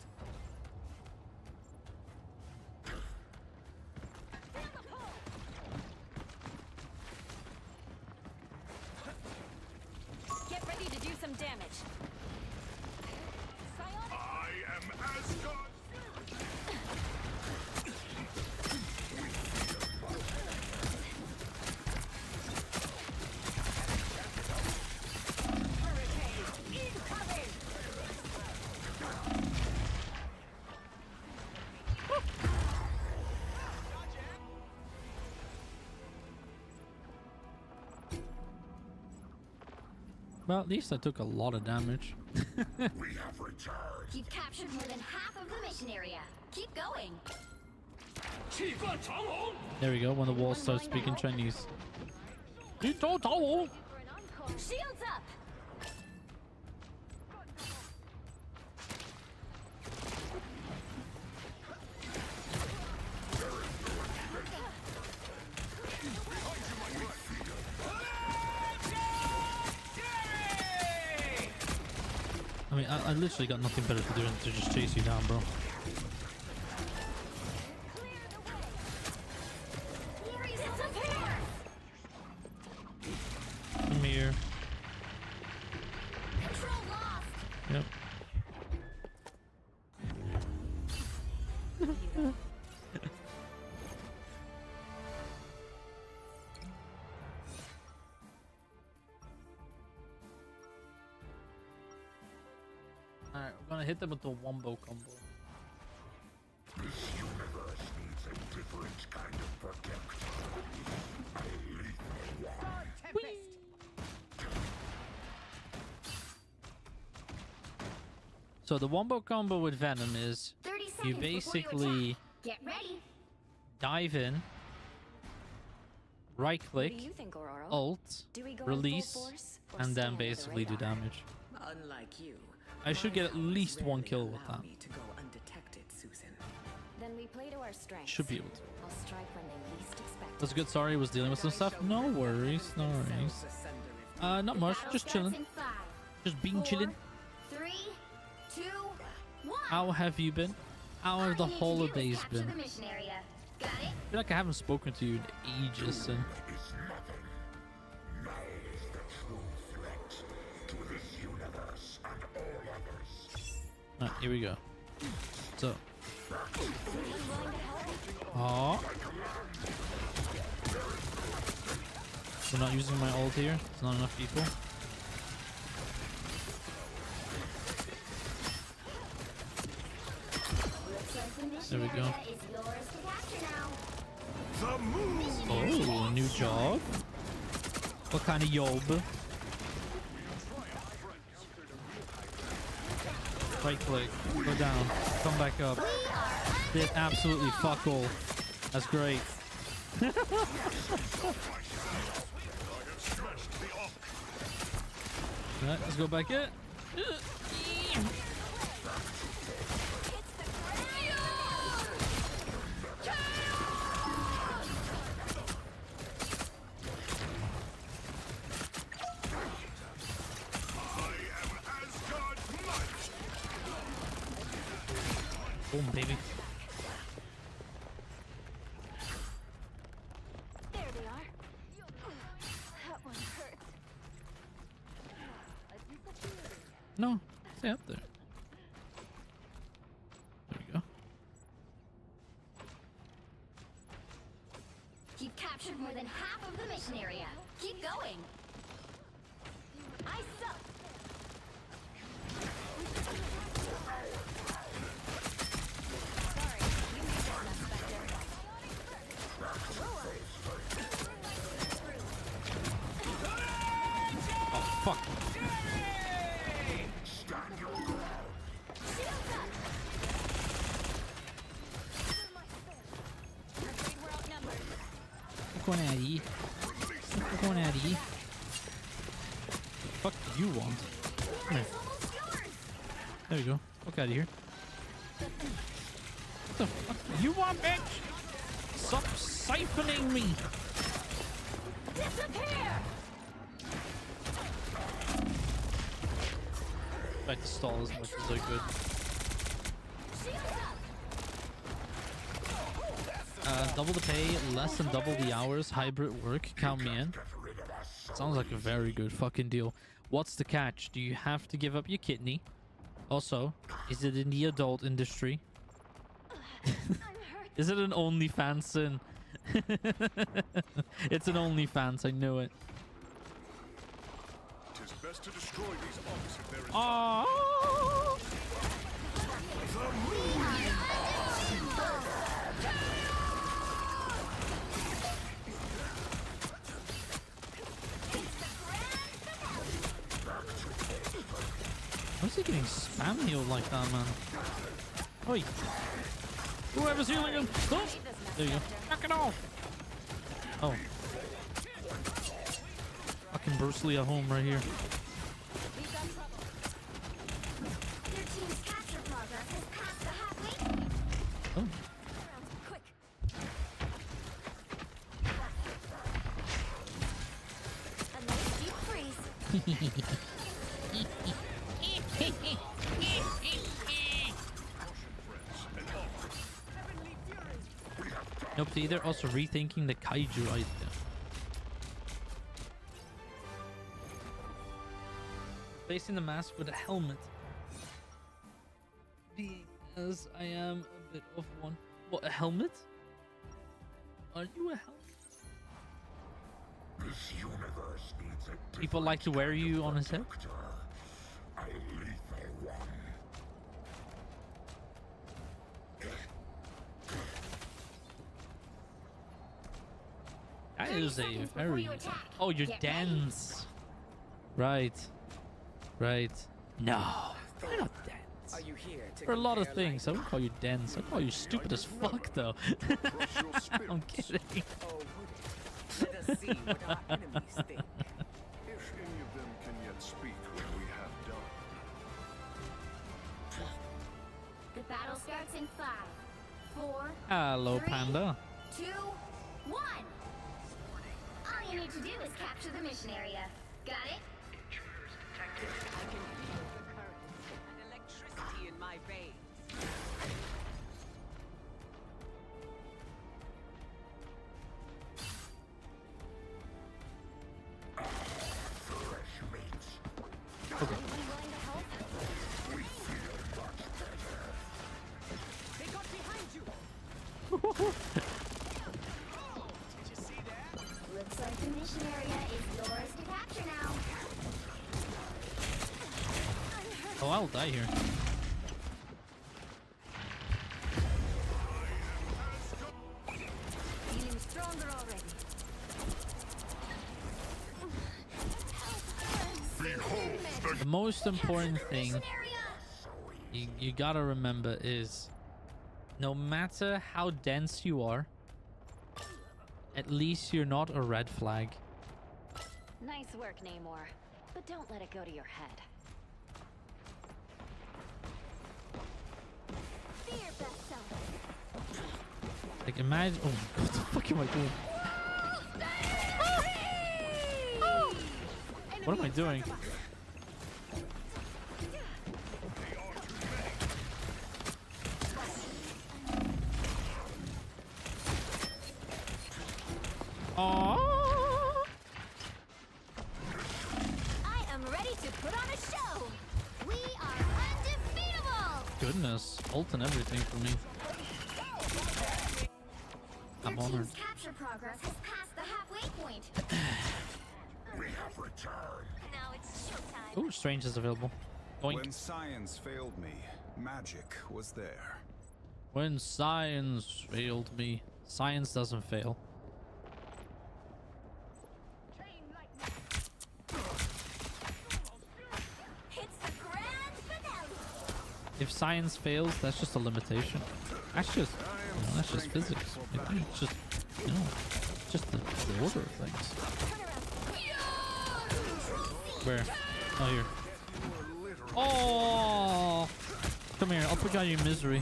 Get ready to do some damage. I am Asgard. Well, at least I took a lot of damage. We have returned. You've captured more than half of the mission area. Keep going. There we go, when the walls start speaking Chinese. Shields up. I mean, I literally got nothing better to do than to just chase you down, bro. Disappear. Come here. Control lost. Yep. Alright, we're gonna hit them with the wombo combo. This universe needs a different kind of protector. A lethal one. God Tempest. So the wombo combo with Venom is 30 seconds you before basically Get ready. dive in, right What click, do you think, Aurora? alt, Do we go release, in full force, or and then scan under the basically do radar? damage. Unlike you, I should my get at powers least one rarely kill with allow that. me to go undetected, Susan. Then we play to our strengths. Should be able to. I'll strike when they least expect. That's good. Sorry, I was dealing with some stuff. No worries, no worries. Not much. Battle Just starts chilling. in 5, Just being 4, chilling. 3, 2, 1. How have you been? How All have the you need to do is holidays capture been? the mission area. Got it? I feel like I haven't spoken to you in ages. And... Alright, here we go. So. Oh. We're not using my ult here. It's not enough people. There we go. Is yours to capture now. The move! Oh, a new job. What kind of job? Right click, go down, come back up. Did absolutely fuck all. That's great. Alright, let's go back in. Boom, baby. There they are. That one hurt. No, stay up there. There we go. You've captured more than half of the mission area. Keep going. I suck. Oh, fuck. Look on Addy. Look on Addy. Fuck do you want? Come here. There you go. Fuck out of here. What the fuck do you want, bitch? Stop siphoning me. Try to stall as much as I could. Double the pay, less than double the hours, hybrid work, count me in. Sounds like a very good fucking deal. What's the catch? Do you have to give up your kidney? Also, is it in the adult industry? Is it an OnlyFans sin? It's an OnlyFans, I know it. Tis best to destroy these ops if there is Oh! Why is he getting spam healed like that, man? Oi! Whoever's healing him! Stop! There you go. Knock it off! Oh. Fucking Bruce Lee at home right here. Your team's capture progress has passed the halfway. Oh. Quick. A nice deep freeze. Nope, either. Also rethinking the kaiju idea. Placing the mask with a helmet. Because I am a bit of one. What, a helmet? Are you a helmet? This universe needs a People like to wear you on his head? doctor. A lethal one. That 30 is a seconds before very... you attack. Oh, you're Get ready. dense. Right. Right. No. You're not dense. Are you here to For a lot of compare things. I wouldn't call you dense. I'd call you stupid as fuck, though. Crush your I'm spirits. kidding. Oh, would it? Let us see what our enemies think. If any of them can yet speak when we have done. The battle starts in 5, 4, Hello, 3, Panda. 2, 1. All you need to do is capture the mission area. Got it? I can feel the current and electricity in my veins. Fresh meats. Anyone willing to help? We feel much better. They got behind you. Did you see that? Looks like the mission area is yours to capture now. Oh, I'll die here. Feeling stronger already. Behold The most important thing Area! you gotta remember is no matter how dense you are, at least you're not a red flag. Nice work, Namor. But don't let it go to your head. Be your best self. Like imagine, oh, what the fuck am I doing? What am I doing? Oh, I am ready to put on a show. We are undefeatable. goodness, ult and everything for me. I'm Your honored. team's capture progress has passed the halfway point. we have returned. Now it's showtime. Oh, strange is available. When Boink. science failed me, magic was there. When science failed me, science doesn't fail. It's the grand finale. If science fails, that's just a limitation. That's just, that's just physics. It's just, just the order of things. Where? Oh, here. Oh! Come here, I'll put you out of your misery.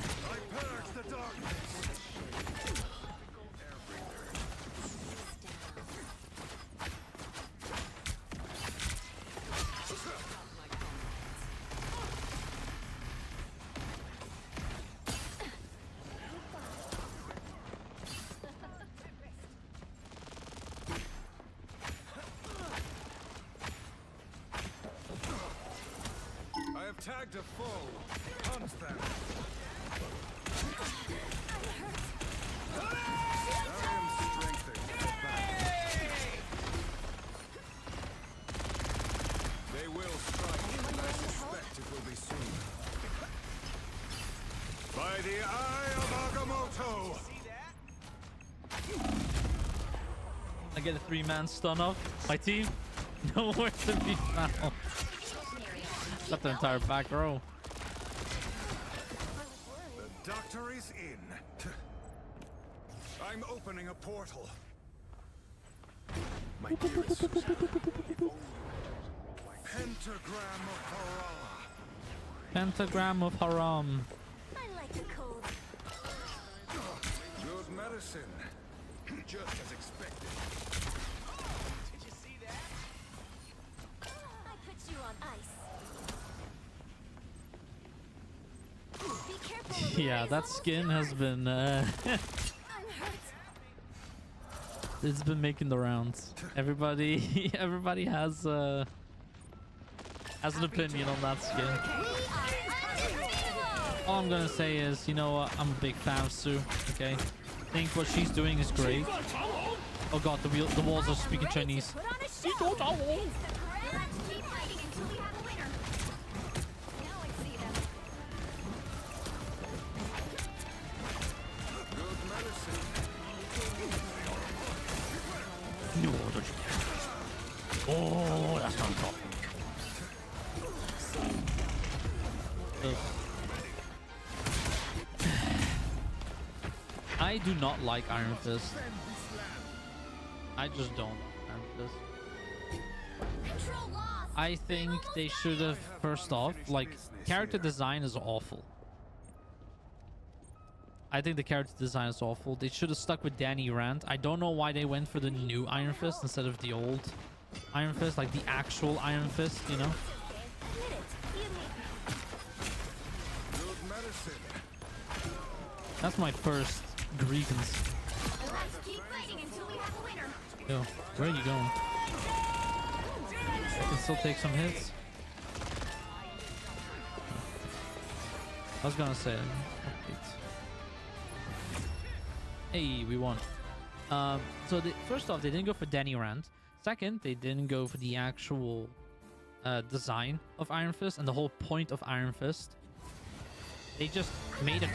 I have tagged a foe. Hunt them. I am strengthened for battle. They will strike, and I suspect it will be soon. By the eye of Agamotto! I get a 3-man stun off. My team, nowhere to be found. Got the entire back row. The doctor is in. I'm opening a portal. My dearest Susanna, pentagram of Harala. Pentagram of Haram. I like the cold. Good medicine. Just as expected. Did you see that? I put you on ice. Be careful of the Yeah, rays, that almost skin has yours. been, I'm hurt. it's been making the rounds. Everybody, everybody has an opinion on that skin. We are undefeatable. All I'm gonna say is, you know what? I'm a big fan of Sue. Okay, think what she's doing is great. Oh god, the walls are speaking Ready to Chinese. put on a show. It's the grand. Keep fighting until we have a winner. Now I see them. Good medicine. No, don't you? Oh, that's on top. Ugh. I do not like Iron Fist. I just don't like this. Control lost. I think they should have, first off, like, character design is awful. I think the character design is awful. They should have stuck with Danny Rand. I don't know why they went for the new Iron Fist instead of the old Iron Fist, like the actual Iron Fist, you know? Good medicine. That's my first grievance. Let's keep fighting until we have a winner. Yo, where are you going? I can still take some hits. I was gonna say, hey, we won. So first off, they didn't go for Danny Rand. Second, they didn't go for the actual design of Iron Fist and the whole point of Iron Fist. They just made a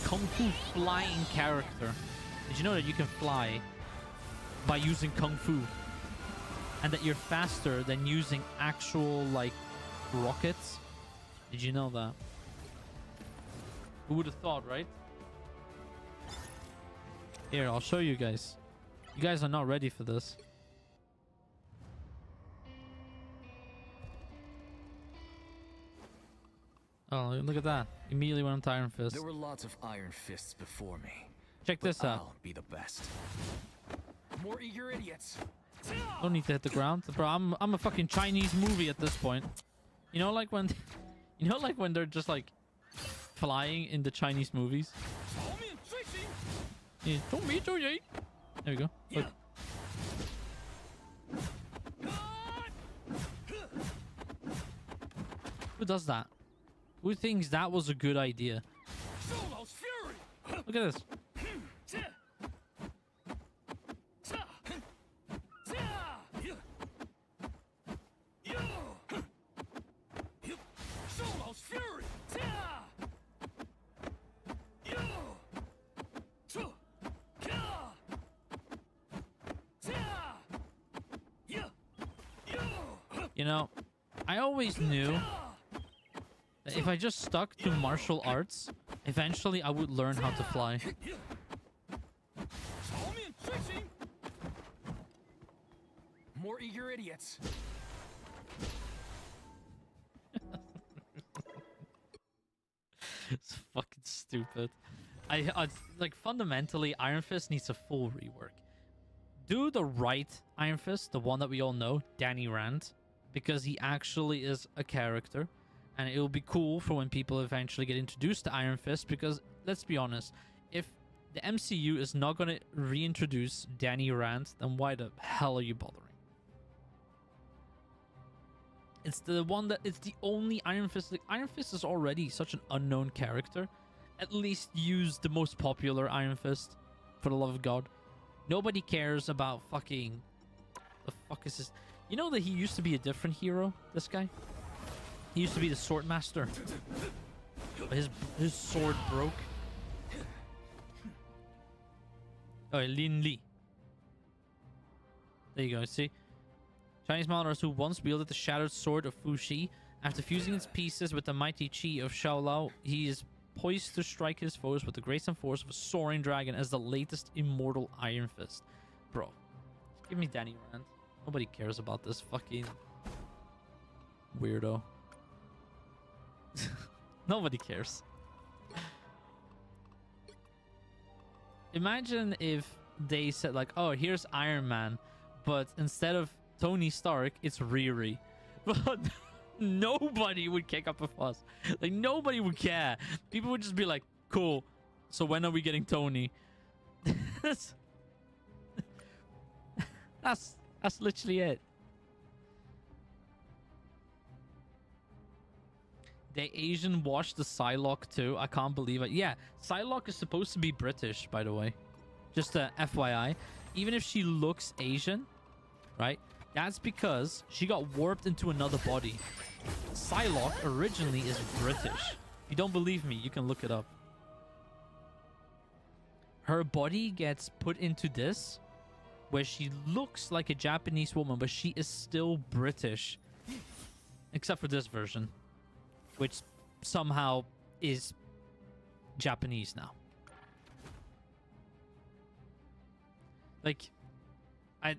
kung fu flying character. Did you know that you can fly by using kung fu, and that you're faster than using actual like rockets? Did you know that? Who would have thought, right? Here, I'll show you guys. You guys are not ready for this. Oh, look at that. Immediately went into Iron Fist. There were lots of Iron Fists before me. Check But this out. I'll be the best. More eager idiots. Don't need to hit the ground. Bro, I'm a fucking Chinese movie at this point. You know, like when... You know, like when they're just like flying in the Chinese movies? Yeah, don't me, don't you? There we go. Look. Who does that? Who thinks that was a good idea? Look at this. You know, I always knew that if I just stuck to martial arts, eventually I would learn how to fly. More eager idiots. It's fucking stupid. I like fundamentally Iron Fist needs a full rework. Do the right Iron Fist, the one that we all know, Danny Rand, because he actually is a character, and it will be cool for when people eventually get introduced to Iron Fist. Because let's be honest, if the MCU is not going to reintroduce Danny Rand, then why the hell are you bothering? It's the one that it's the only Iron Fist. Like, Iron Fist is already such an unknown character. At least use the most popular Iron Fist, for the love of God. Nobody cares about fucking... The fuck is this? You know that he used to be a different hero, this guy? He used to be the sword master. But his sword broke. Oh, Lin Li. There you go, see? Chinese monarch who once wielded the shattered sword of Fu Xi. After fusing its pieces with the mighty chi of Xiao Lao, he is poised to strike his foes with the grace and force of a soaring dragon as the latest immortal Iron Fist. Bro, just give me Danny Rand. Nobody cares about this fucking weirdo. Nobody cares. Imagine if they said like, oh, here's Iron Man, but instead of Tony Stark, it's Riri. But nobody would kick up a fuss. Like, nobody would care. People would just be like, cool, so when are we getting Tony? that's literally it. They Asian washed the Psylocke too. I can't believe it. Yeah, Psylocke is supposed to be British, by the way. Just a FYI. Even if she looks Asian, right? That's because she got warped into another body. Psylocke originally is British. If you don't believe me, you can look it up. Her body gets put into this, where she looks like a Japanese woman, but she is still British. Except for this version, which somehow is Japanese now. Like, I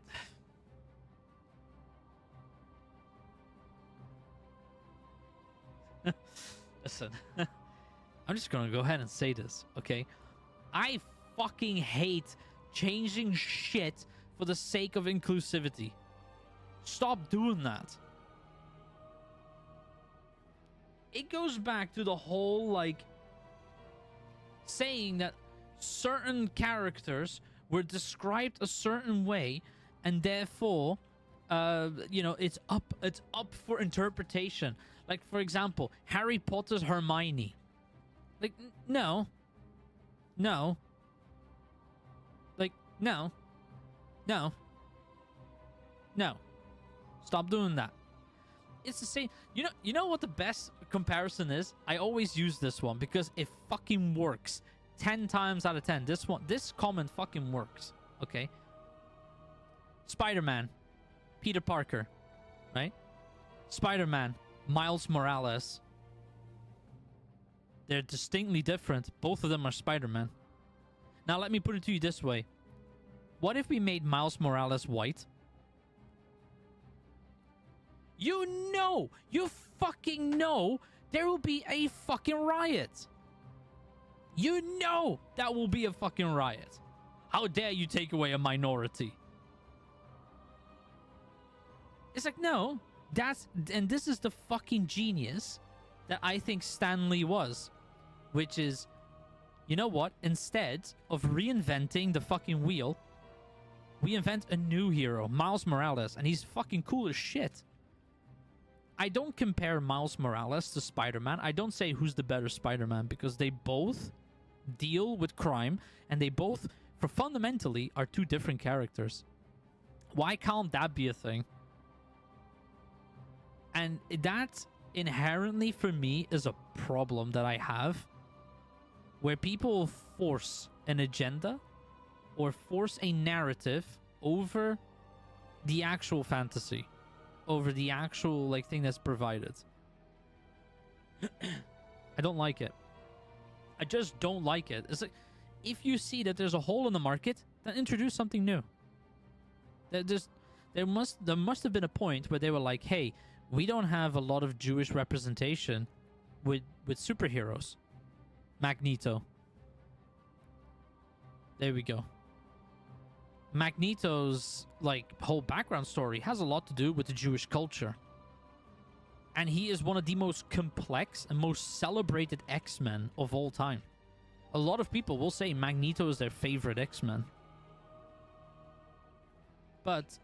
listen. I'm just gonna go ahead and say this, okay? I fucking hate changing shit for the sake of inclusivity. Stop doing that. It goes back to the whole, like, saying that certain characters were described a certain way, and therefore, you know, it's up for interpretation. Like, for example, Harry Potter's Hermione. Like, no. Like, no. Stop doing that. It's the same. You know what the best comparison is? I always use this one because it fucking works 10 times out of 10. This comment fucking works. Okay. Spider-Man, Peter Parker, right? Spider-Man, Miles Morales. They're distinctly different. Both of them are Spider-Man. Now let me put it to you this way. What if we made Miles Morales white? You fucking know there will be a fucking riot. You know that will be a fucking riot. How dare you take away a minority? It's like, no, and this is the fucking genius that I think Stan Lee was, which is, you know what? Instead of reinventing the fucking wheel, we invent a new hero, Miles Morales, and he's fucking cool as shit. I don't compare Miles Morales to Spider-Man. I don't say who's the better Spider-Man because they both deal with crime and they both, for fundamentally, are two different characters. Why can't that be a thing? And that inherently, for me, is a problem that I have where people force an agenda or force a narrative over the actual fantasy, over the actual, like, thing that's provided. I don't like it. I just don't like it. It's like, if you see that there's a hole in the market, then introduce something new. There must have been a point where they were like, hey, we don't have a lot of Jewish representation with superheroes. Magneto. There we go. Magneto's, like, whole background story has a lot to do with the Jewish culture. And he is one of the most complex and most celebrated X-Men of all time. A lot of people will say Magneto is their favorite X-Men. But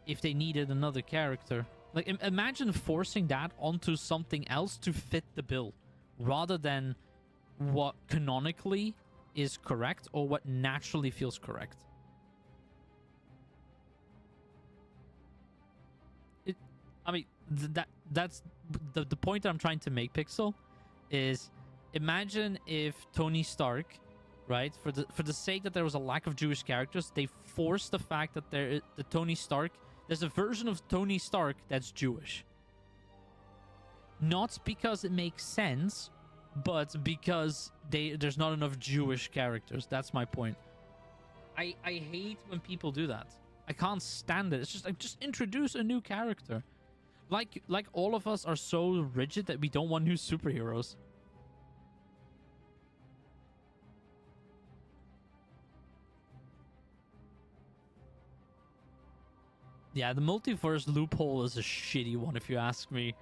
if they needed another character, like, imagine forcing that onto something else to fit the bill rather than what canonically is correct or what naturally feels correct. I mean, that's the point that I'm trying to make, Pixel, is imagine if Tony Stark, right, for the sake that there was a lack of Jewish characters, they forced the fact that there's a version of Tony Stark that's Jewish. Not because it makes sense, but because there's not enough Jewish characters. That's my point. I hate when people do that. I can't stand it. It's just like, just introduce a new character. Like all of us are so rigid that we don't want new superheroes. Yeah, the multiverse loophole is a shitty one, if you ask me.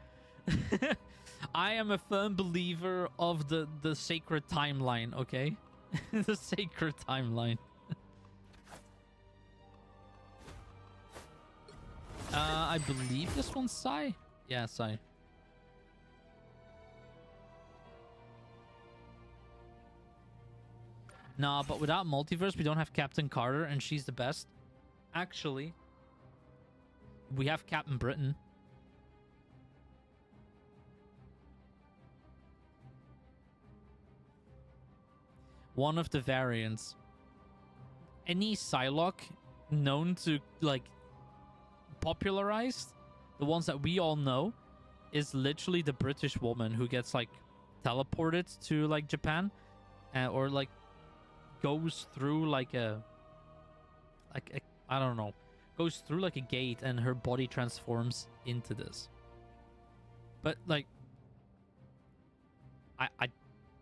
I am a firm believer of the sacred timeline, okay? The sacred timeline. I believe this one's Sai. Yeah, Sai. Nah, but without multiverse, we don't have Captain Carter, and she's the best. Actually, we have Captain Britain. One of the variants. Any Psylocke known to, like, popularized, the ones that we all know, is literally the British woman who gets, like, teleported to, like, Japan, or, like, goes through, like, I don't know, goes through like a gate and her body transforms into this. But like, I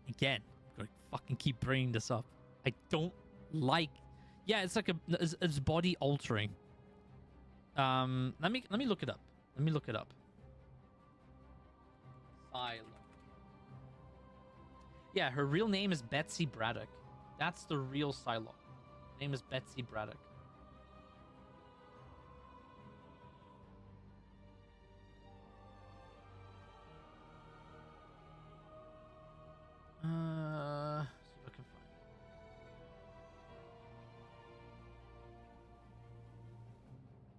again, I'm gonna fucking keep bringing this up. I don't like. Yeah, it's like it's body altering. Let me look it up. Let me look it up. Psylocke. Yeah, her real name is Betsy Braddock. That's the real Psylocke. Her name is Betsy Braddock. See if I can find it.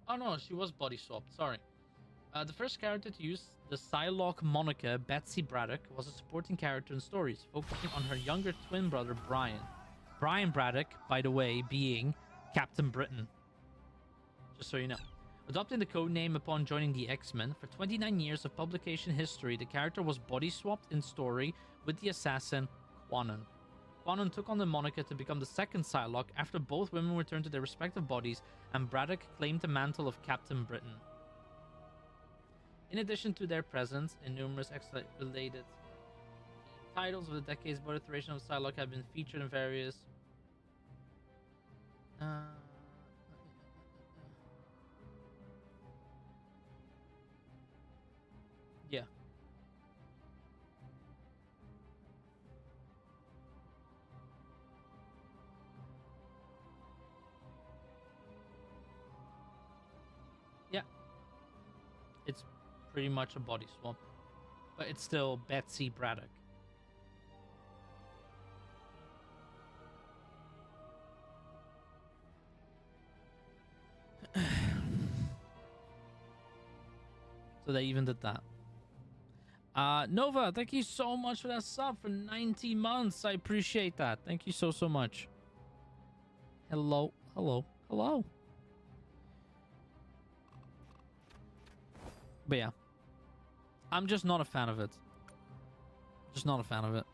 Oh no, she was body swapped. Sorry. The first character to use the Psylocke moniker, Betsy Braddock, was a supporting character in stories, focusing on her younger twin brother, Brian. Brian Braddock, by the way, being Captain Britain. Just so you know. Adopting the code name upon joining the X-Men, for 29 years of publication history, the character was body swapped in story with the assassin, Quanon. Quanon took on the moniker to become the second Psylocke after both women returned to their respective bodies, and Braddock claimed the mantle of Captain Britain. In addition to their presence in numerous X-related titles of the decades, both iteration of Psylocke have been featured in various... Yeah. Yeah. It's pretty much a body swap. But it's still Betsy Braddock. So they even did that. Nova, thank you so much for that sub for 90 months. I appreciate that. Thank you so much. Hello, hello, hello. But yeah, I'm just not a fan of it. Just not a fan of it.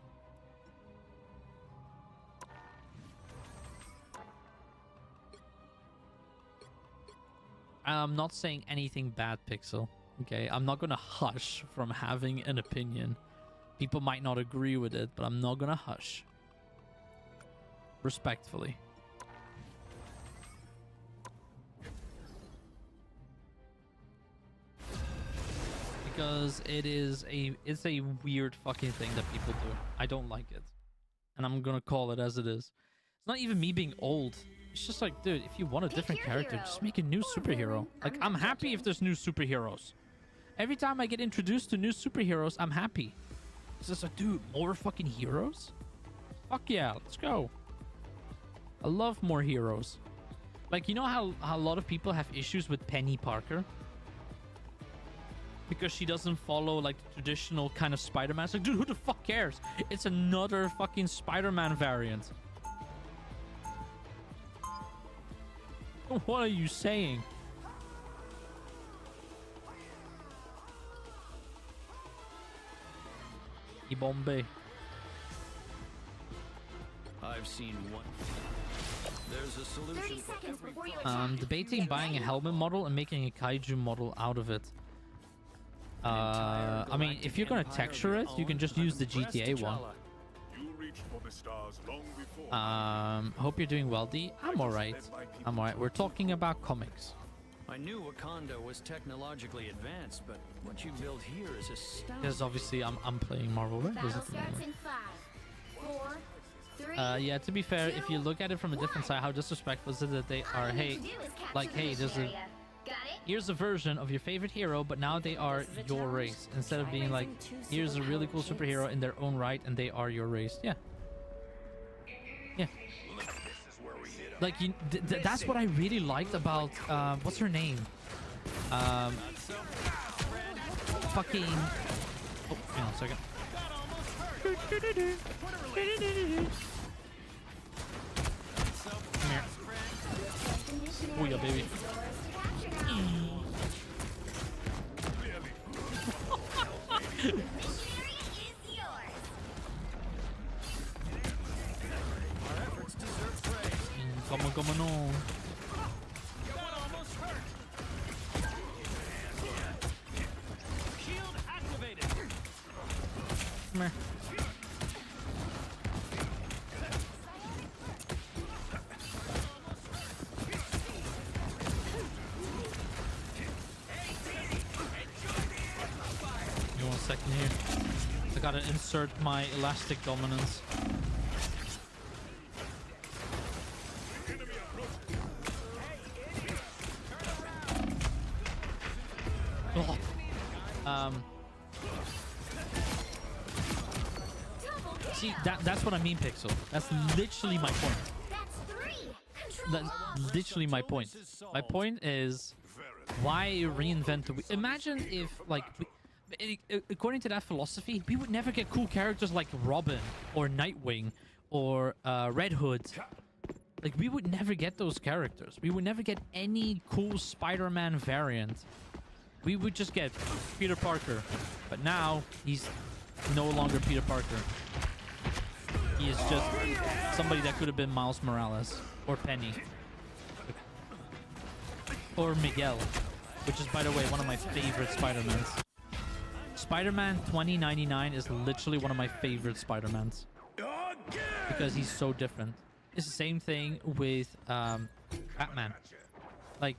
I'm not saying anything bad, Pixel. Okay, I'm not gonna hush from having an opinion. People might not agree with it, but I'm not gonna hush. Respectfully. Because it's a weird fucking thing that people do. I don't like it. And I'm gonna call it as it is. It's not even me being old. It's just like, dude, if you want a different character, just make a new superhero. Like, I'm happy if there's new superheroes. Every time I get introduced to new superheroes, I'm happy. It's just like, dude, more fucking heroes? Fuck yeah, let's go. I love more heroes. Like, you know how a lot of people have issues with Penny Parker? Because she doesn't follow, like, the traditional kind of Spider-Man. It's like, dude, who the fuck cares? It's another fucking Spider-Man variant. What are you saying? Bombay. I've seen one. There's a solution for every problem. Debating buying a helmet model and making a kaiju model out of it. I mean, if you're gonna texture it, you can just use the GTA one. You reached for the stars long before. Hope you're doing well, D. I'm alright. I'm alright. We're talking about comics. I knew Wakanda was technologically advanced, but what you build here is astounding. Because obviously I'm playing Marvel Rivals Battle at the starts moment. in 5, 4, 3. Yeah, to be fair, if you look at it from a different side, how disrespectful is it that they are, hey, like, hey, there's a, here's a version of your favorite hero, but now they are your race, instead of being like, here's a really cool superhero in their own right, and they are your race. Yeah. Yeah. Like, that's what I really liked about, what's her name? Fucking, oh, hang on a second. Come here. Oh yeah, baby. Come on, come on. come here. Give me 1 second here. I gotta insert my elastic dominance. Oh. See, that's what I mean, Pixel. That's literally my point. That's 3. Control. That's literally my point. My point is, why reinvent the wheel? Imagine if, like, according to that philosophy, we would never get cool characters like Robin or Nightwing or Red Hood. Like, we would never get those characters. We would never get any cool Spider-Man variant. We would just get Peter Parker. But now, he's no longer Peter Parker. He is just somebody that could have been Miles Morales or Penny. Or Miguel, which is, by the way, one of my favorite Spider-Mans. Spider-Man 2099 is literally one of my favorite Spider-Mans. Because he's so different. It's the same thing with Batman. Like,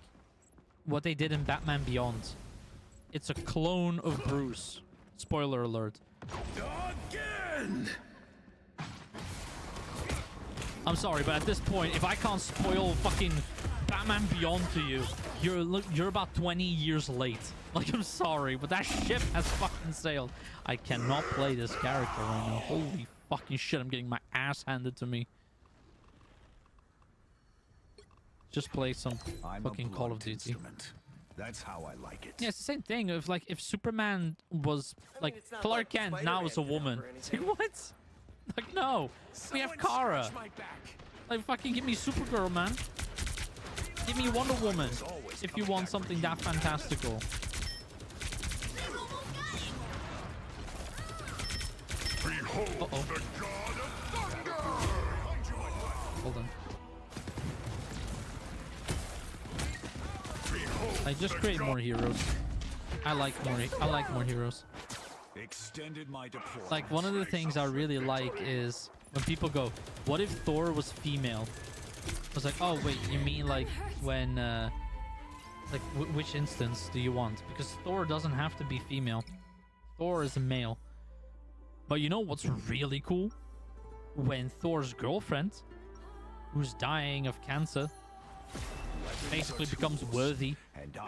what they did in Batman Beyond. It's a clone of Bruce. Spoiler alert. Again! I'm sorry, but at this point, if I can't spoil fucking Batman Beyond to you, you're about 20 years late. Like, I'm sorry, but that ship has fucking sailed. I cannot play this character right now. Holy fucking shit, I'm getting my ass handed to me. Just play some fucking Call of Duty. Instrument. That's how I like it. Yeah, it's the same thing. If Superman was like Clark Kent now is a woman. It's like, what? Like, no. We have Kara. Like, fucking give me Supergirl, man. Give me Wonder Woman if you want something that fantastical. Uh-oh. Hold on. I just create more heroes. I like more heroes. Extended my deployment. Like, one of the things I really like is when people go, what if Thor was female? I was like, oh wait, you mean like when like which instance do you want? Because Thor doesn't have to be female. Thor is a male. But you know what's really cool? When Thor's girlfriend, who's dying of cancer, basically becomes worthy,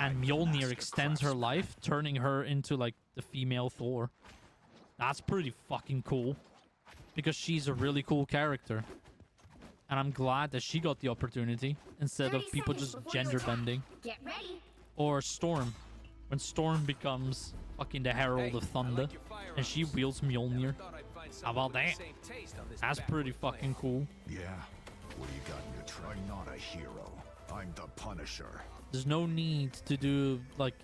and Mjolnir extends her life, turning her into like the female Thor. That's pretty fucking cool, because she's a really cool character, and I'm glad that she got the opportunity instead of people just gender bending. Get ready. Or Storm, when Storm becomes fucking the Herald of Thunder, and she wields Mjolnir. How about that? That's pretty fucking cool. Yeah. What do you got in your tray? I'm not a hero. I'm the Punisher. There's no need to do, like,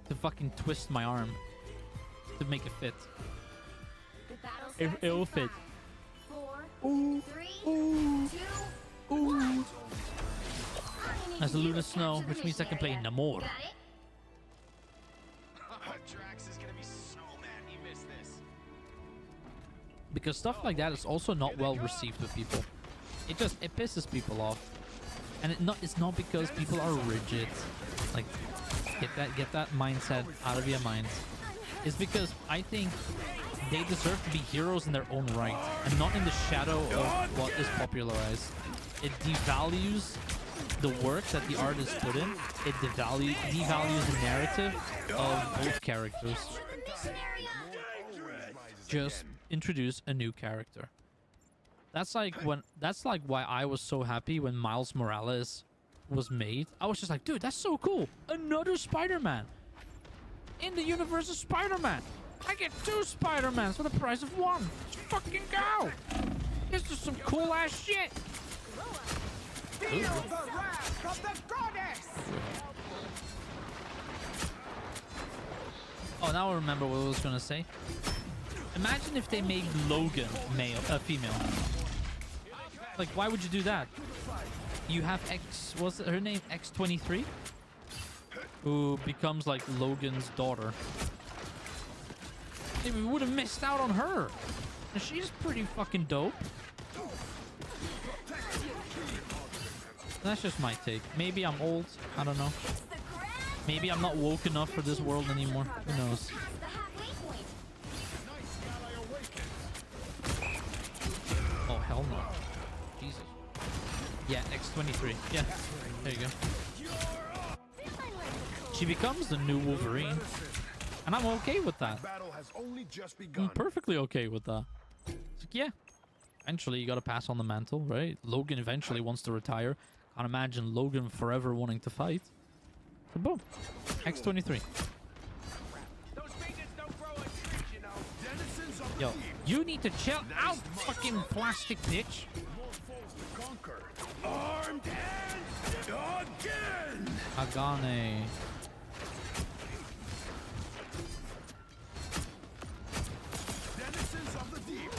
to fucking twist my arm to make it fit. The battle It'll fit. 4, 3, 2, 1. As a Luna Snow, which means I can play Namor. Got it? Drax is gonna be so mad he missed this. Because stuff like that is also not well received with people. It pisses people off. And it's not because people are rigid. Like, get that mindset out of your minds. It's because I think they deserve to be heroes in their own right, and not in the shadow of what is popularized. It devalues the work that the artist put in. It devalues the narrative of both characters. Just introduce a new character. That's like why I was so happy when Miles Morales was made. I was just like, dude, that's so cool. Another Spider-Man in the universe of Spider-Man. I get 2 Spider-Mans for the price of 1. Let's fucking go. This is some cool ass shit. Feel the wrath of the goddess! Oh, now I remember what I was gonna say. Imagine if they made Logan female. Like, why would you do that? You have what's her name? X-23? Who becomes like Logan's daughter. Maybe we would have missed out on her. And she's pretty fucking dope. That's just my take. Maybe I'm old. I don't know. Maybe I'm not woke enough for this world anymore. Who knows? Oh, hell no. Jesus. Yeah, X23. Yeah. There you go. She becomes the new Wolverine. And I'm okay with that. Battle has only just I'm begun. perfectly okay with that. It's like, yeah. Eventually, you gotta pass on the mantle, right? Logan eventually wants to retire. Can't imagine Logan forever wanting to fight. So boom. X23. Those fingers don't grow on trees, you know. Denizens of Yo, the deep. you need to chill out, fucking plastic bitch. More foes to conquer. Armed and again. Agane. Denizens of the deep.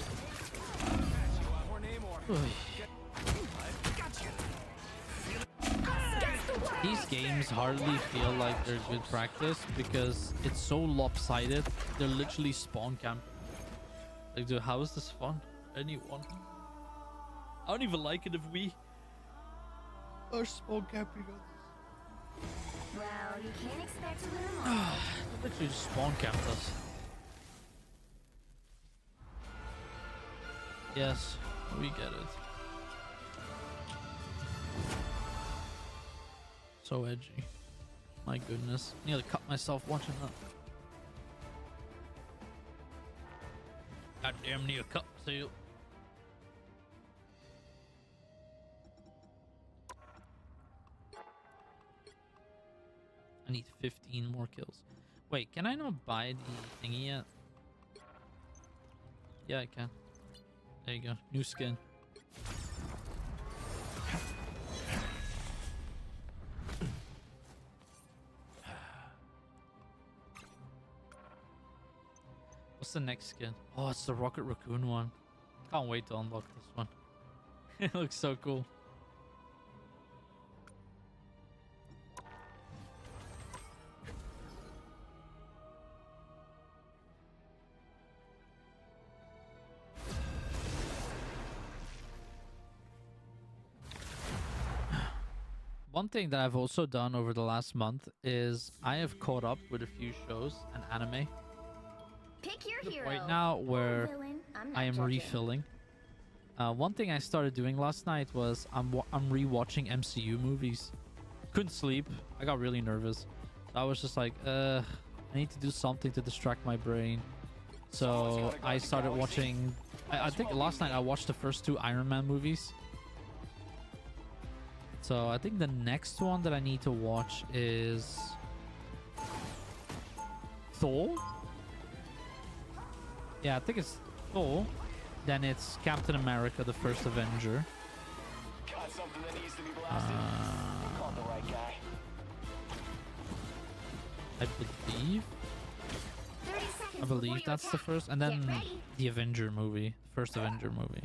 More name or. These games hardly feel like they're good practice because it's so lopsided. They're literally spawn camp. Like, dude, how is this fun? Anyone? I don't even like it if we are spawn camping on this. Well, you can't expect to win them all. Literally just spawn camped us. Yes, we get it. So edgy. My goodness. Nearly cut myself watching that. Goddamn near cut seal. I need 15 more kills. Wait, can I not buy the thingy yet? Yeah, I can. There you go. New skin. What's the next skin? Oh, it's the Rocket Raccoon one. Can't wait to unlock this one. It looks so cool. One thing that I've also done over the last month is I have caught up with a few shows and anime. Pick your hero. Right now, where Villain, I'm not I am judging. refilling. One thing I started doing last night was I'm rewatching MCU movies. Couldn't sleep. I got really nervous. So I was just like, I need to do something to distract my brain. So I started watching. I think last night I watched the first two Iron Man movies. So I think the next one that I need to watch is Thor. Yeah, I think it's Thor. Then it's Captain America, the first Avenger. Got something that needs to be blasted. Called the right guy. I believe. 30 seconds I believe before you that's the attack. first, and then Get ready. the Avenger movie, first Avenger movie.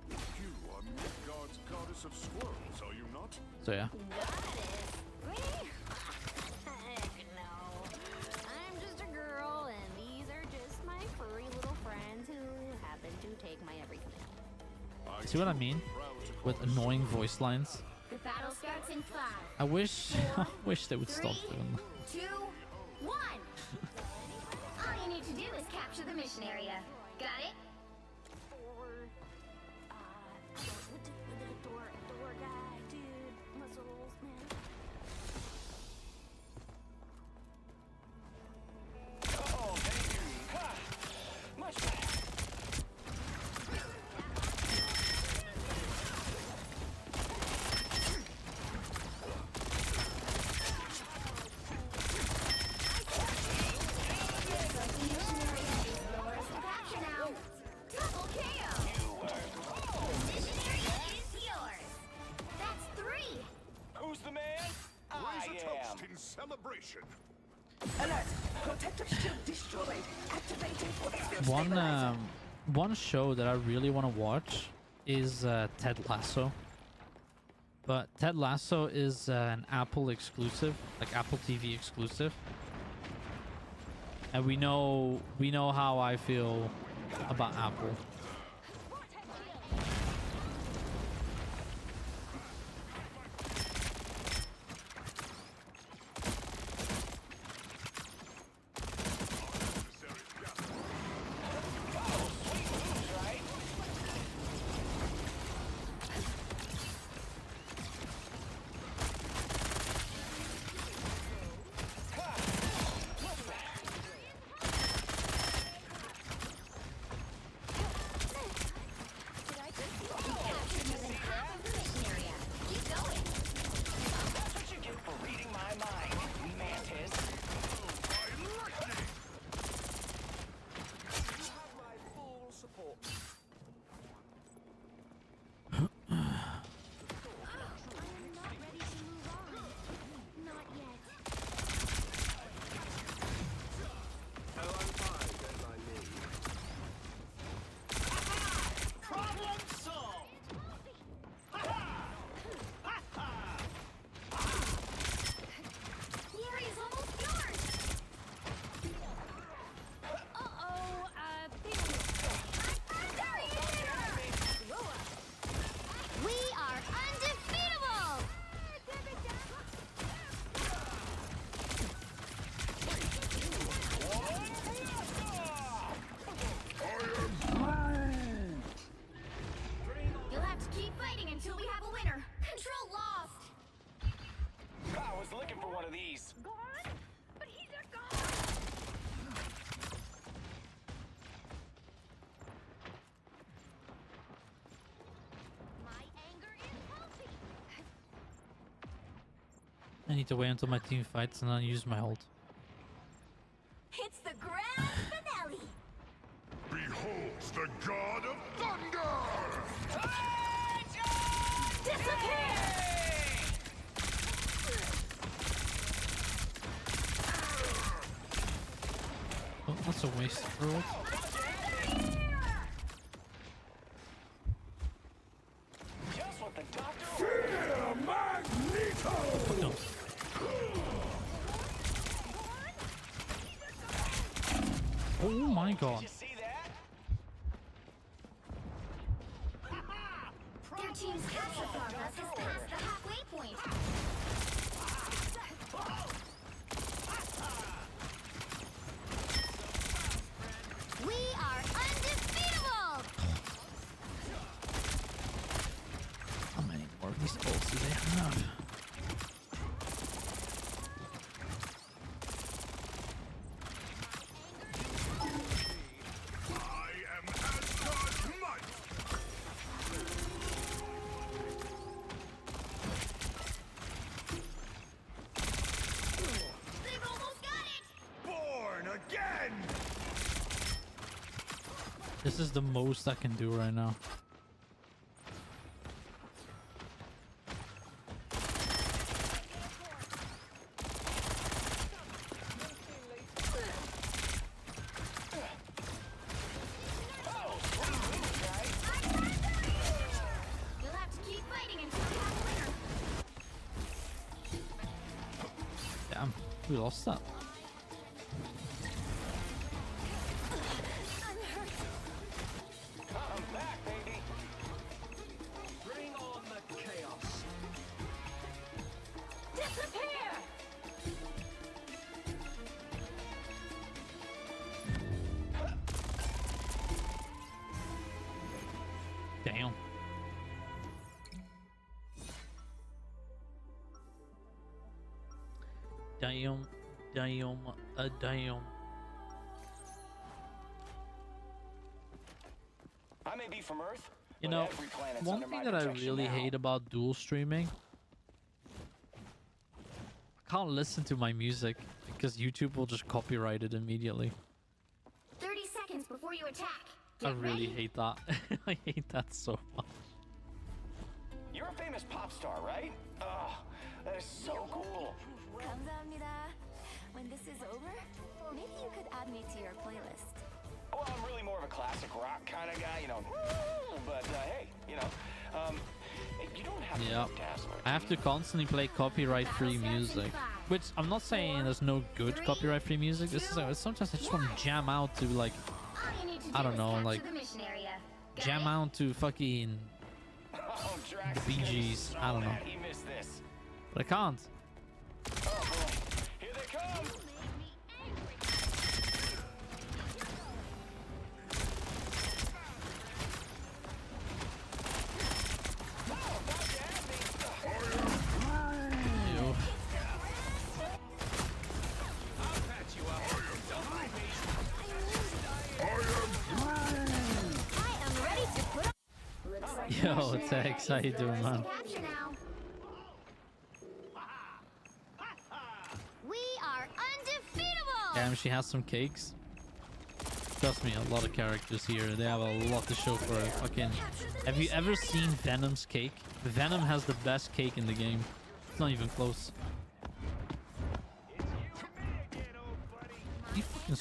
You are Midgard's goddess of squirrels, are you not? So yeah. Me? Heck no. I'm just a girl, and these are just my furry little friends who happen to take my everything. See what I mean? With annoying voice lines. The battle starts in 5, I wish they would stop doing that. 2, 1. All you need to do is capture the mission area. Got it? Or, what did a door guy, dude, muscles, man. Oh, thank you. Ha! Much better. Capture now. Double KO. The mission area is yours. That's 3. Who's the man? I Raise a am. toast in celebration. Alert! Protective shield destroyed. Activating force field One show that I really want to watch is Ted Lasso. But Ted Lasso is an Apple exclusive, like Apple TV exclusive. And we know how I feel about Apple. Captured more than half of the mission area. Keep going. That's what you get for reading my mind, Mantis. By lightning! You have my full support. I am not ready to move on. Not yet. Oh, I'm fine, don't mind me. Problem solved! The area's almost yours. We are undefeatable! You'll have to keep fighting until we have a winner. Control lost. I was looking for one of these. Gone? But he's a gone! My anger is healthy! I need to wait until my team fights and then use my ult. It's the grand finale. Beholds the god of thunder! Disappear! Oh, that's a waste for ult. Just what the doctor Fear Magneto! No. Oh my god. Did you see that? Their team's capture progress is past the halfway point. We are undefeatable! How many more of these ults do they have? I am Asgard's might! They've almost got it! Born again! This is the most I can do right now. You'll have to keep fighting until we have a winner. Damn, we lost that. I'm back, baby. Bring on the chaos! Disappear! Damn. Damn. Damn. I may be from Earth, You but know, every planet's one under thing my that I protection really now. hate about dual streaming, I can't listen to my music because YouTube will just copyright it immediately. 30 seconds before you attack. I Get really ready. hate that. I hate that so much. You're a famous pop star, right? Oh, that is so cool. 감사합니다. When this is over, maybe you could add me to your playlist. Well, I'm really more of a classic rock kind of guy, you know. But hey, you know, you don't have to Yeah. be a dazzler. I have to constantly play copyright-free Battle starts in music. 5, Which I'm not saying there's no good copyright-free music. This is sometimes I just want to jam out to like, All you need to do I don't is know, capture like the mission area. Got jam it? out to fucking Oh, Drax is Bee gonna be Gees. so I don't know. mad he missed this. But I can't. Oh boy, here they come. Ew. I'll patch you up. Don't mind me. I am ready to put on. Looks like Yo, it's X. How you doing, man? capture now. We are undefeatable. Damn, she has some cakes. Trust me, a lot of characters here. They have a lot to show for it. Fucking. Have you ever seen Venom's cake? Venom has the best cake in the game. It's not even close. It's you and me again, old buddy. You fucking.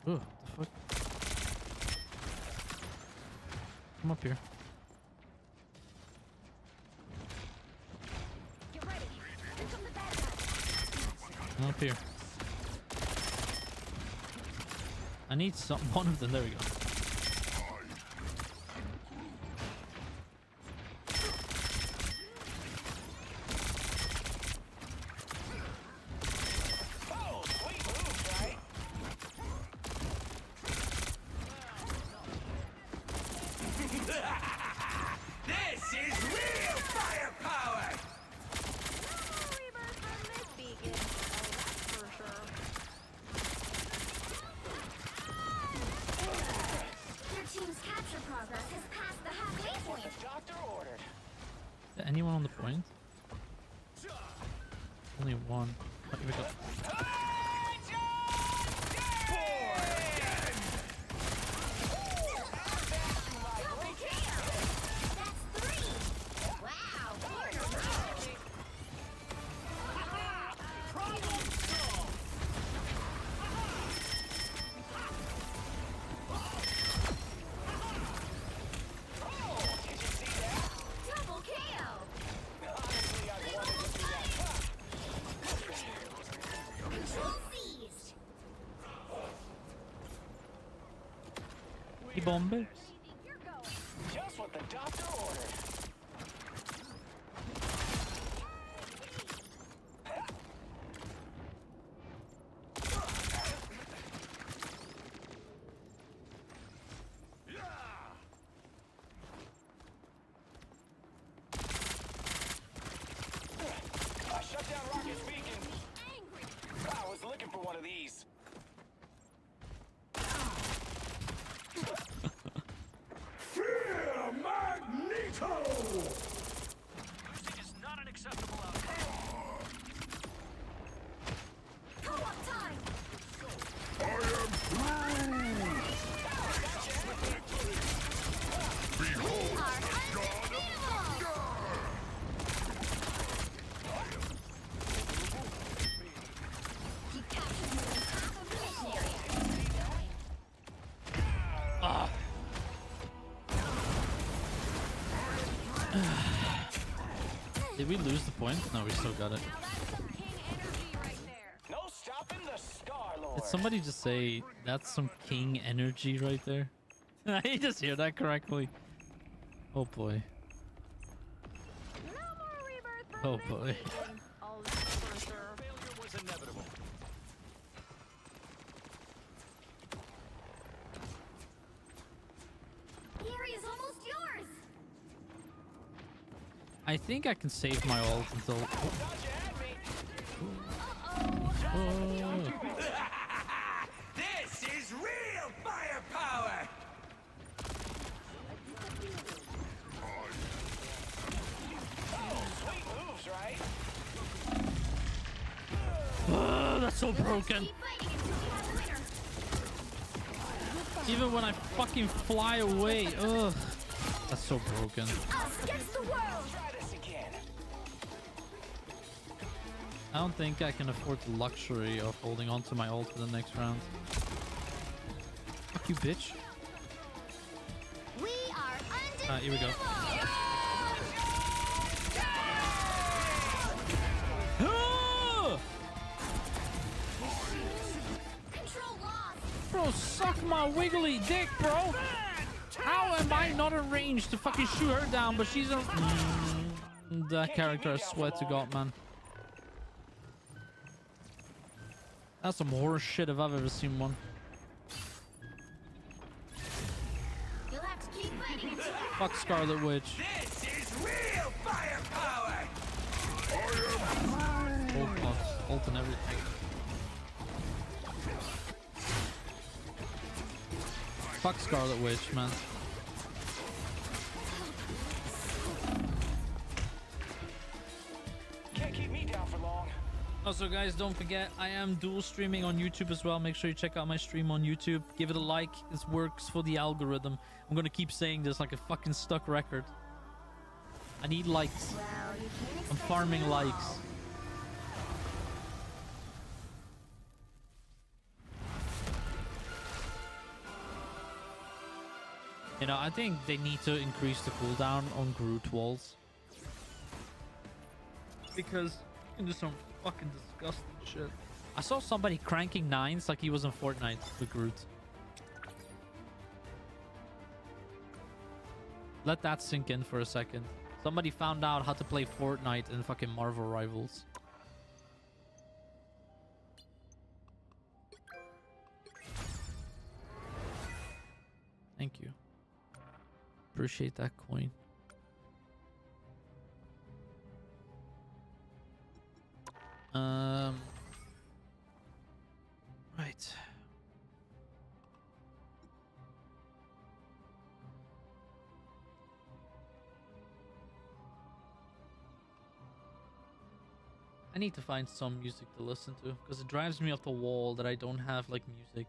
Ugh, what the fuck? Come up here. Get ready. Here come the bad guys. Come up here. I need some. One of them. There we go. Oh, sweet move, right? This is real firepower. Rebirth from this beacon. Oh, that's for sure. Your team's capture progress has passed the halfway point. The doctor ordered. Is there anyone on the point? Only one. Oh, here we go. Double kill. That's 3. Wow. Double kill. Honestly, I wanted to see that. Control seized. Hey, bombers. Just what the doctor ordered. I shut down Rocket's beacon. I was looking for one of these. Fear Magneto. Losing is not an acceptable outcome. Co-op time. We are unbeatable. You captured more than half of the mission area. Ah. Did we lose the point? No, we still got it. Now that's some king energy right there. No stopping the Star-Lord. Did somebody just say that's some king energy right there? Did I just hear that correctly? Oh boy. No more rebirth from Oh this boy. beacon. Oh, that's for sure. Failure was inevitable. The area's almost yours. I think I can save my ult until. Thought you had me. Oh. This is real firepower. Sweet moves, right? Oh, that's so broken. Keep fighting until we have the winner. Even when I fucking fly away. Ugh. That's so broken. Us against the world. Try this again. I don't think I can afford the luxury of holding on to my ult for the next round. Fuck you, bitch. We are undefeatable. Here we go. Bro, suck my wiggly dick, bro. How am I not in range to fucking shoot her down, but she's a... that character, I swear to God, man. That's some horse shit if I've ever seen one. You'll have to keep fighting. Fuck Scarlet Witch. This is real firepower! Ult plus, ult and everything. Fuck Scarlet Witch, man. Can't keep me down for long. Also, guys, don't forget, I am dual streaming on YouTube as well. Make sure you check out my stream on YouTube. Give it a like. It works for the algorithm. I'm going to keep saying this like a fucking stuck record. I need likes. Well, you can't I'm expect farming them all. likes. You know, I think they need to increase the cooldown on Groot walls. Because you can do some fucking disgusting shit. I saw somebody cranking 9s like he was in Fortnite with Groot. Let that sink in for a second. Somebody found out how to play Fortnite in fucking Marvel Rivals. Thank you. Appreciate that coin. Right. I need to find some music to listen to because it drives me off the wall that I don't have like music.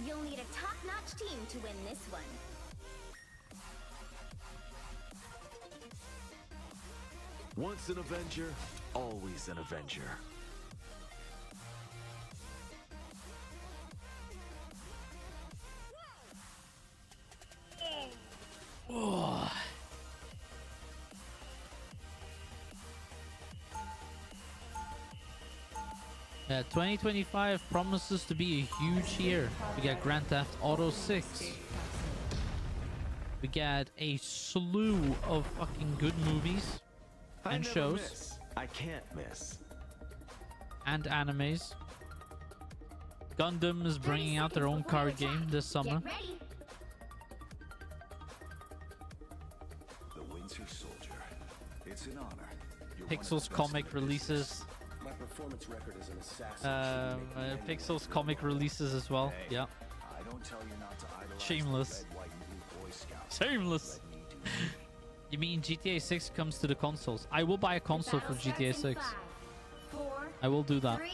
You'll need a top-notch team to win this one. Once an Avenger, always an Avenger. Oh. Yeah, 2025 promises to be a huge year. We got Grand Theft Auto 6. We got a slew of fucking good movies and shows. Miss. I can't miss. And animes. Gundam is bringing out their own card game this summer. Get ready. The Winter Soldier. It's an honor. You're one of Pixels the comic best in the business. releases. My performance record as an assassin. Pixels comic releases as well. Hey, Yeah. I don't tell you not to idolize Shameless. the red, white, and blue Boy Scouts. Shameless. Let me do it. You mean GTA 6 comes to the consoles? I will buy a console for Battle GTA starts in 6. 5, 4, I will do that. 3,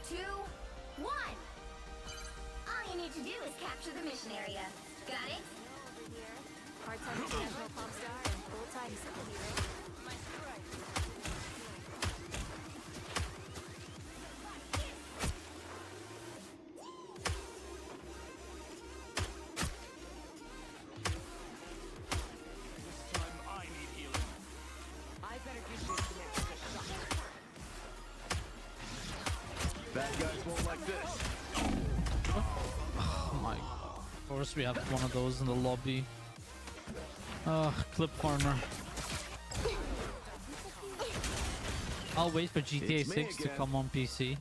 2, 1. All you need to do is capture the mission area. Got it? Part-time international pop star and full-time school hero. This time I need healing. I better give this an extra shot. Bad guys won't like this. Oh my god. Of course we have one of those in the lobby. Clip farmer. I'll wait for GTA It's me 6 to again. come on PC.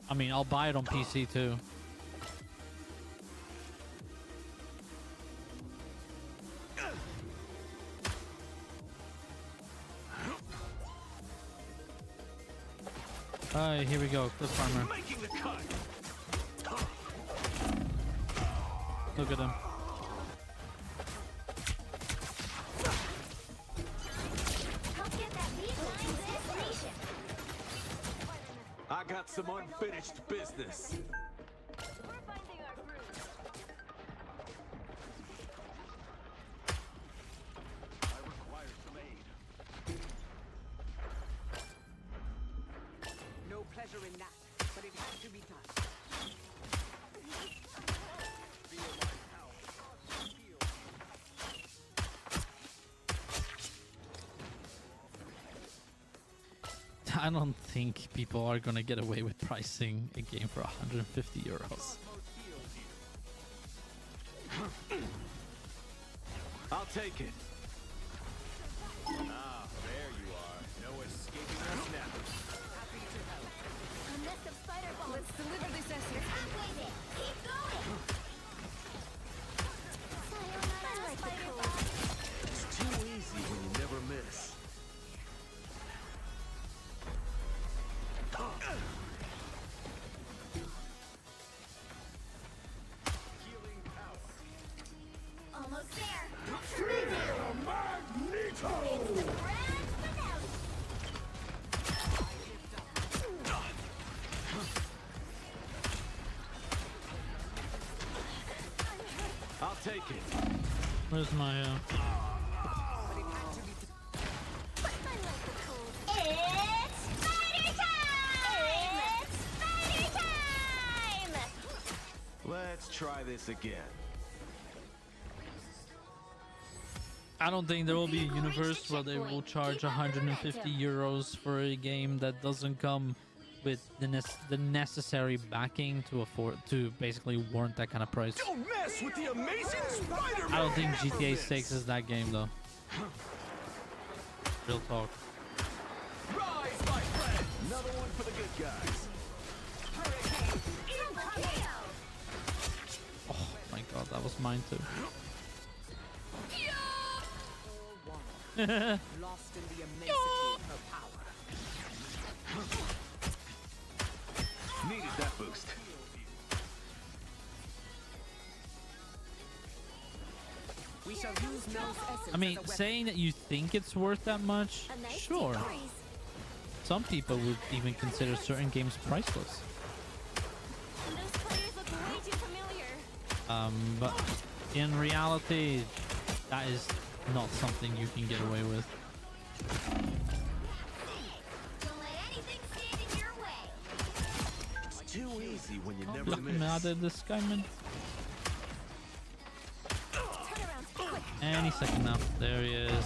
I mean, I'll buy it on PC too. Alright, here we go. Clip farmer. Making the cut. Look at him. Help get that beat line destination. got some unfinished business. We're finding our groove. I require some aid. No pleasure in that, but it had to be done. Feel my power. Feel. I don't think people are gonna get away with pricing a game for 150 euros. I'll take it. Ah, there you are. No escaping us now. Happy to help. A nest of spider balls. Let's deliver this essence. Halfway there. Keep going. Sayonara, I like the spider cold. ball. It's too easy when you never miss. Healing power. Almost there. It's the grand finale. I'll take it. Where's my But it had to be done. I like the cold. It's spider time! It's spider time! Let's try this again. I don't think there will be a universe where they will charge 150 euros for a game that doesn't come with the necessary backing to basically warrant that kind of price. Don't mess with the amazing Spider-Man! I don't think GTA 6 is that game though. Real talk. Rise, my friend! Another one for the good guys. Oh my god, that was mine too. Lost in the immensity of her power. Needed that boost. We shall use Mel's essence I mean, as a weapon. saying that you think it's worth that much, A nice sure. deep breeze. Some people would even consider certain games priceless. Those players look way too familiar. But in reality, that is not something you can get away with. Don't let anything stand in your way. It's too easy when you never Look miss. mad at this guy, man. Turn around, quick. Any second now. There he is.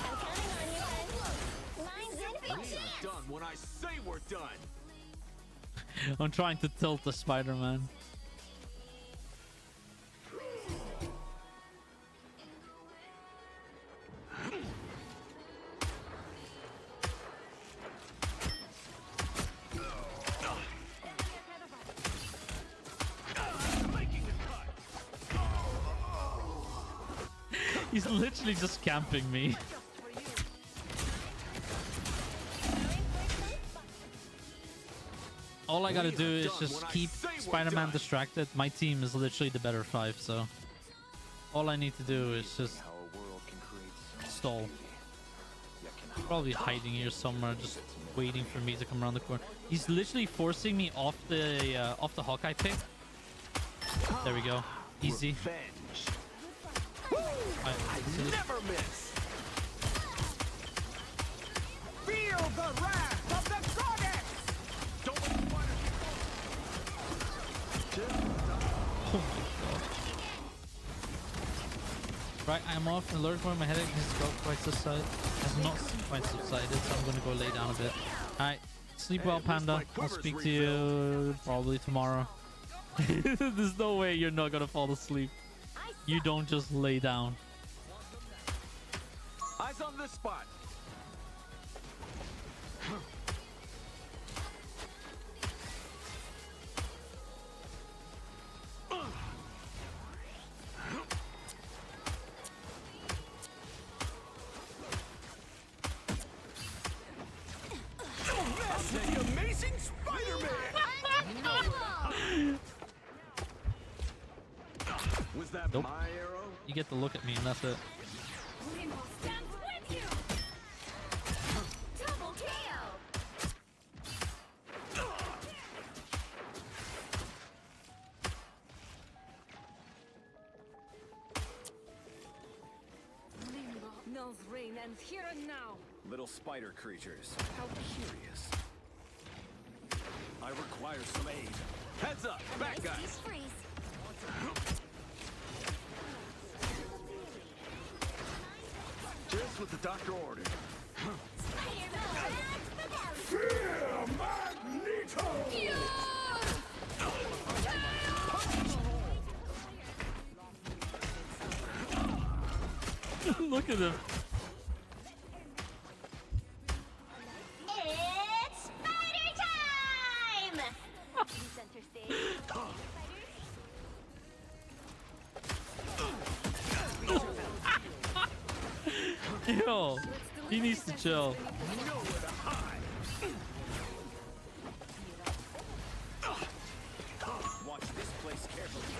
I'm counting on you, bud. Mine's in for We are done when I say we're done. I'm trying to tilt the Spider-Man. He's literally just camping me. All I gotta do is just keep Spider-Man distracted. My team is literally the better 5, so all I need to do is just How a world can create so stall. Probably hiding here somewhere, just waiting for me to come around the corner. He's literally forcing me off the Hawkeye pick. There we go. Easy. Revenge. I- Never miss. Feel the wrath of the goddess! Don't let the fire Oh my god. Right, I'm off alert mode. My headache has got quite subsided. Has not quite subsided, so I'm gonna go lay down a bit. Alright, sleep well, Panda. I'll speak to you probably tomorrow. There's no way you're not gonna fall asleep. You don't just lay down. Eyes on this spot. The amazing Spider-Man! Was that Nope. my arrow? You get to look at me and that's it. Limbo stands with you! Double kill! Limbo. Null's reign ends here and now. Little spider creatures. How curious. I require some aid. Heads up, back Nice guys. piece freeze. Just what the doctor ordered. Look at him. It's spider time! Center stage. Yo, he needs to chill. Watch this place carefully.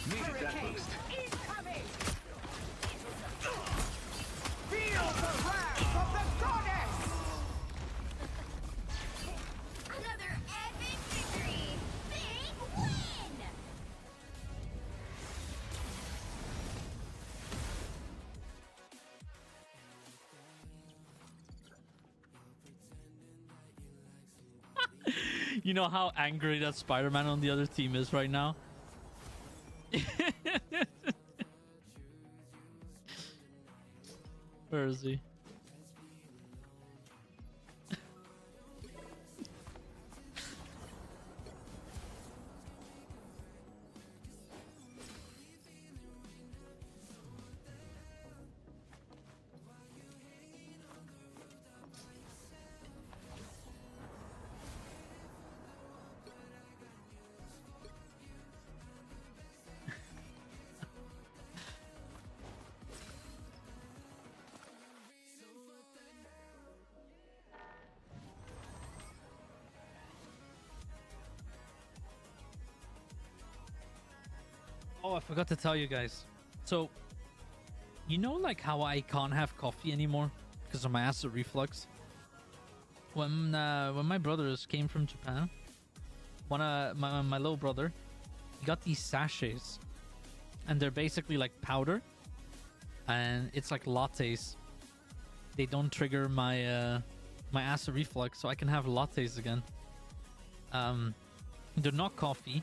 Needed that boost. Incoming! Feel the wrath of the goddess! Another epic victory! Big win! You know how angry that Spider-Man on the other team is right now? Where is he? Oh, I forgot to tell you guys. So, you know, like how I can't have coffee anymore because of my acid reflux. When my brothers came from Japan, my little brother, he got these sachets, and they're basically like powder, and it's like lattes. They don't trigger my my acid reflux, so I can have lattes again. They're not coffee.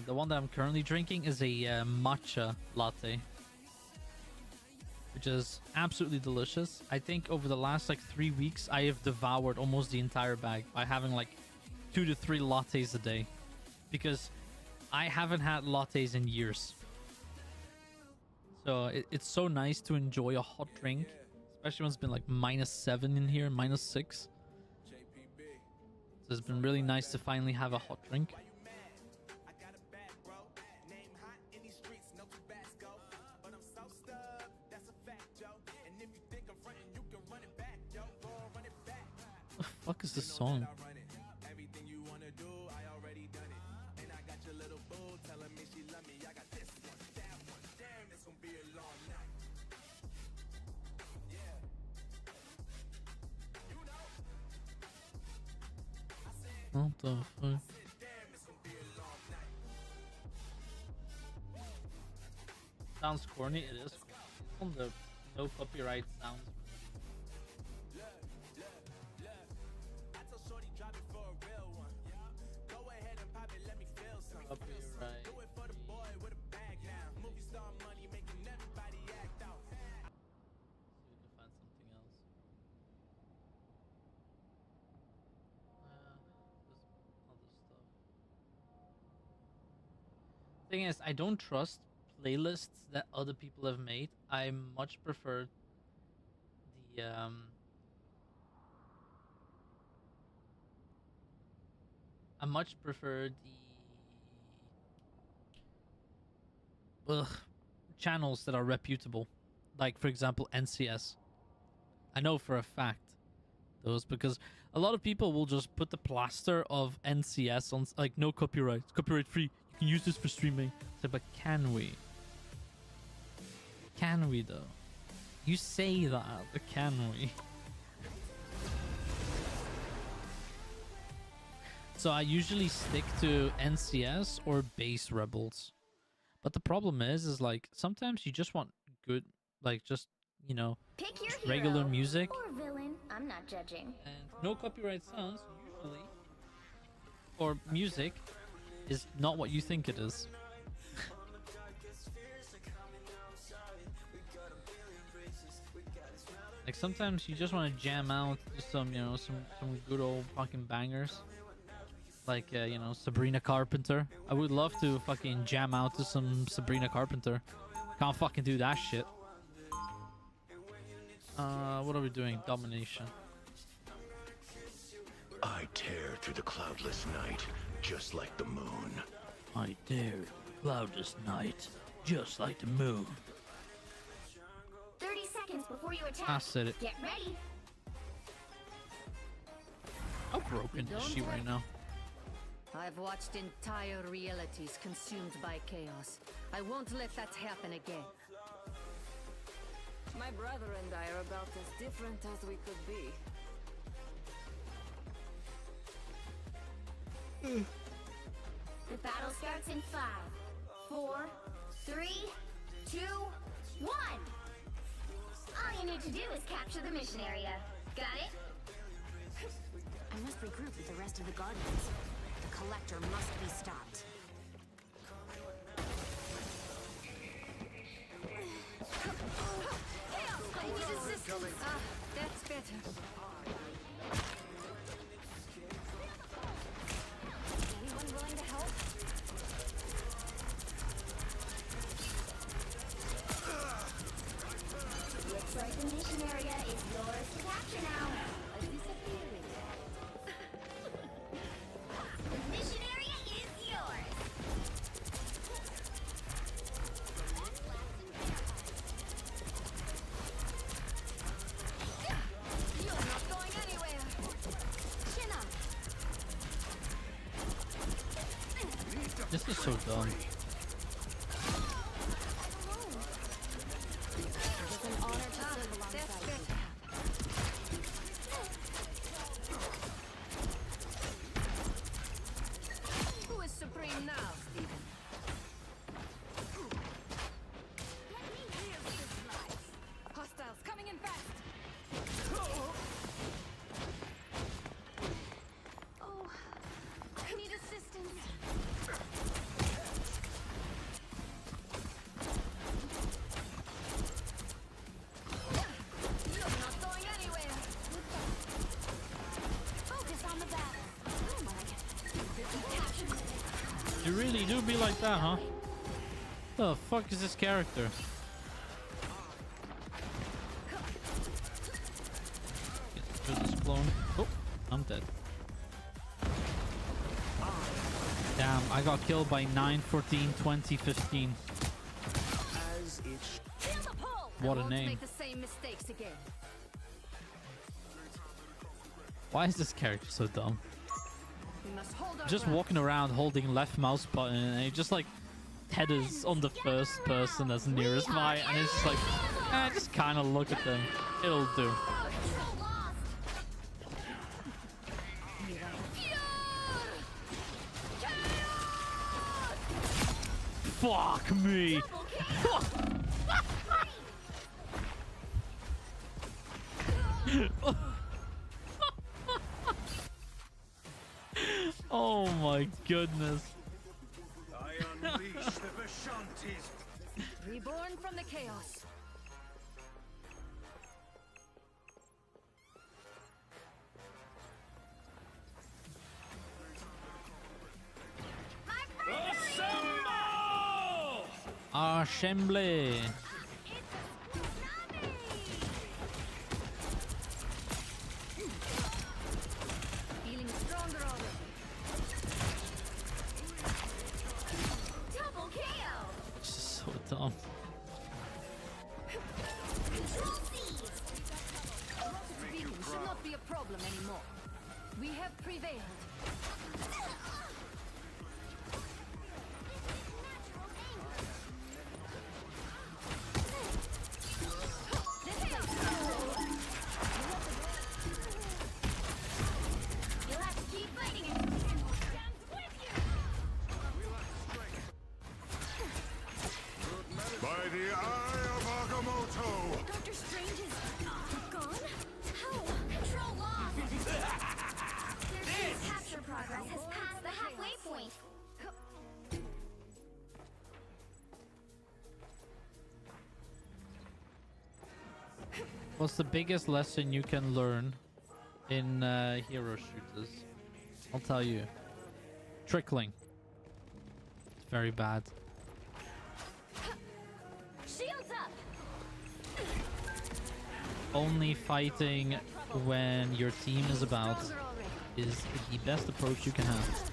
The one that I'm currently drinking is a matcha latte, which is absolutely delicious. I think over the last like 3 weeks, I have devoured almost the entire bag by having like 2 to 3 lattes a day, because I haven't had lattes in years. So it's so nice to enjoy a hot drink, especially when it's been like -7 in here, -6. So it's been really nice to finally have a hot drink. What the fuck is this song? What the fuck? Sounds corny, it is corny. It's on the no copyright sounds. Copyright. Thing is, I don't trust playlists that other people have made. I much prefer the I much prefer the channels that are reputable, like for example NCS. I know for a fact those, because a lot of people will just put the plaster of NCS on, like, no copyright, it's copyright free, you can use this for streaming. I said, but can we? Can we though? You say that, but can we? So I usually stick to NCS or base Rebels. But the problem is like sometimes you just want good, like just, you know, Pick your just regular hero music. or villain. I'm not judging. And no copyright sounds usually, or music, is not what you think it is. Like sometimes you just want to jam out to some, you know, some good old fucking bangers. Like, you know, Sabrina Carpenter. I would love to fucking jam out to some Sabrina Carpenter. Can't fucking do that shit. What are we doing? Domination. I tear through the cloudless night, just like the moon. I dare cloudless night, just like the moon. 30 seconds before you attack. I said it. Get ready. How broken is she right now? I've watched entire realities consumed by chaos. I won't let that happen again. My brother and I are about as different as we could be. The battle starts in 5, 4, 3, 2, 1. All you need to do is capture the mission area. Got it? I must regroup with the rest of the Guardians. The Collector must be stopped. I need assistance. Ah, that's better. Anyone willing to help? Looks like the mission area is yours to capture now. The mission area is yours. You're not going anywhere. Chin up. This is so dumb. It is an honor to serve That's alongside better. you. Who is supreme now, Stephen? Hostiles coming in fast. Oh, I need assistance. You're not going anywhere. Focus on the battle. Oh my. You really do be like that, huh? The fuck is this character? Get this clone. Oh, I'm dead. Damn, I got killed by 9/14/2015. As it Feel the pull. What I a won't name. make the same mistakes again. Why is this character so dumb? We must hold our Just ground. walking around holding left mouse button and he just like tethers on the first person that's nearest by, and it's just like, just kind of look at them. It'll do. Fuck me. Oh my goodness. I unleash the Vishantis. Reborn from the chaos. Assemble! Assembly. Feeling stronger already. Double KO. This is so dumb. Control C's. Speaking should not be a problem anymore. We have prevailed. By the eye of Agamotto! Doctor Strange is gone? How? Control lost! Their team's capture progress has passed the halfway point. What's the biggest lesson you can learn in hero shooters? I'll tell you. Trickling. It's very bad. Shields up! Only fighting when your team is about is the best approach you can have.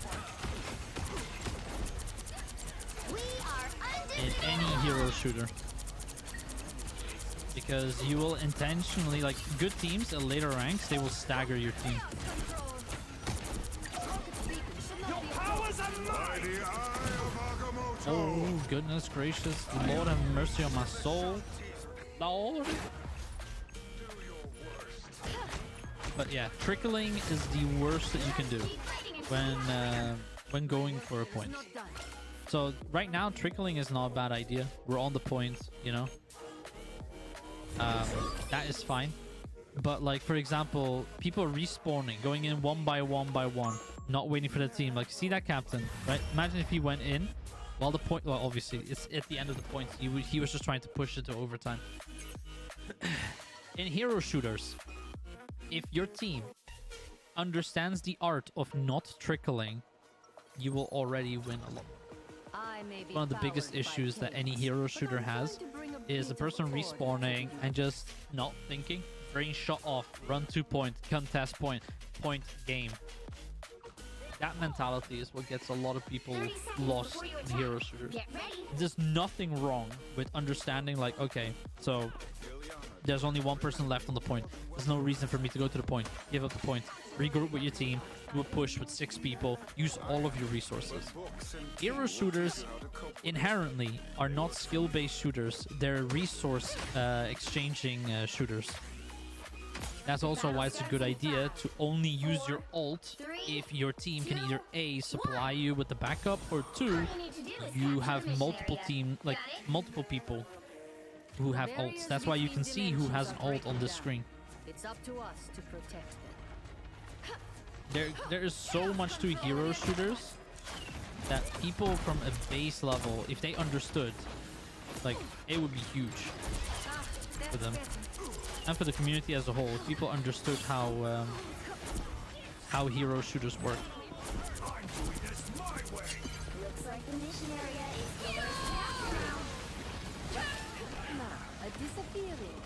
We are In any hero shooter. Because you will intentionally, like, good teams at later ranks, they will stagger your team. Oh, goodness gracious. Lord have mercy on my soul. Lord. But yeah, trickling is the worst that you can do when going for a point. So right now, trickling is not a bad idea. We're on the point, you know. That is fine. But like, for example, people respawning, going in one by one, not waiting for the team. Like, see that captain, right? Imagine if he went in while the point, well, obviously it's at the end of the point. He was just trying to push it to overtime. In hero shooters, if your team understands the art of not trickling, you will already win a lot. One of the biggest issues that any hero shooter has is a person respawning and just not thinking. Brain shot off, run 2 point, contest point, game. That mentality is what gets a lot of people lost in hero shooters. There's nothing wrong with understanding, like, okay, so there's only one person left on the point. There's no reason for me to go to the point. Give up the point. Regroup with your team. Do a push with 6 people. Use all of your resources. Hero shooters inherently are not skill-based shooters. They're resource exchanging shooters. That's also why it's a good idea to only use your ult if your team can either A, supply you with the backup, or 2, you have multiple people who have ults. That's why you can see who has an ult on this screen. It's up to us to protect them. There is so much to hero shooters that people from a base level, if they understood, like, it would be huge for them and for the community as a whole. If people understood how hero shooters work. Looks like the mission area is yours. Disappearing.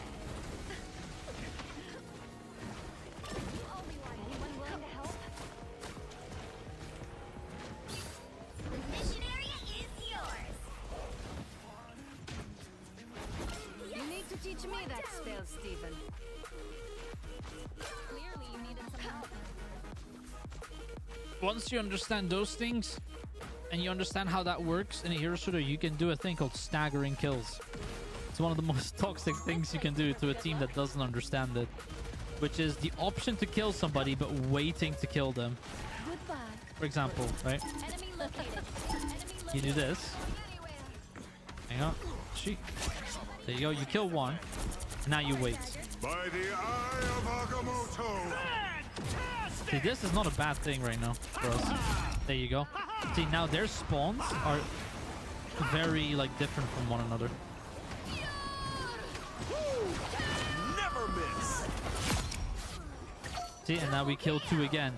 Anyone willing to help? The mission area is yours. You need to teach me that spell, Stephen. Clearly, you needed some help. Once you understand those things and you understand how that works in a hero shooter, you can do a thing called staggering kills. It's one of the most toxic things you can do to a team that doesn't understand it, which is the option to kill somebody but waiting to kill them. Goodbye. For example, right? Enemy located. You do this. Hang on. Shoot. There you go. You kill one. Now you wait. By the eye of Agamotto! See, this is not a bad thing right now for us. There you go. See, now their spawns are very, like, different from one another. Never miss. See, and now we kill 2 again.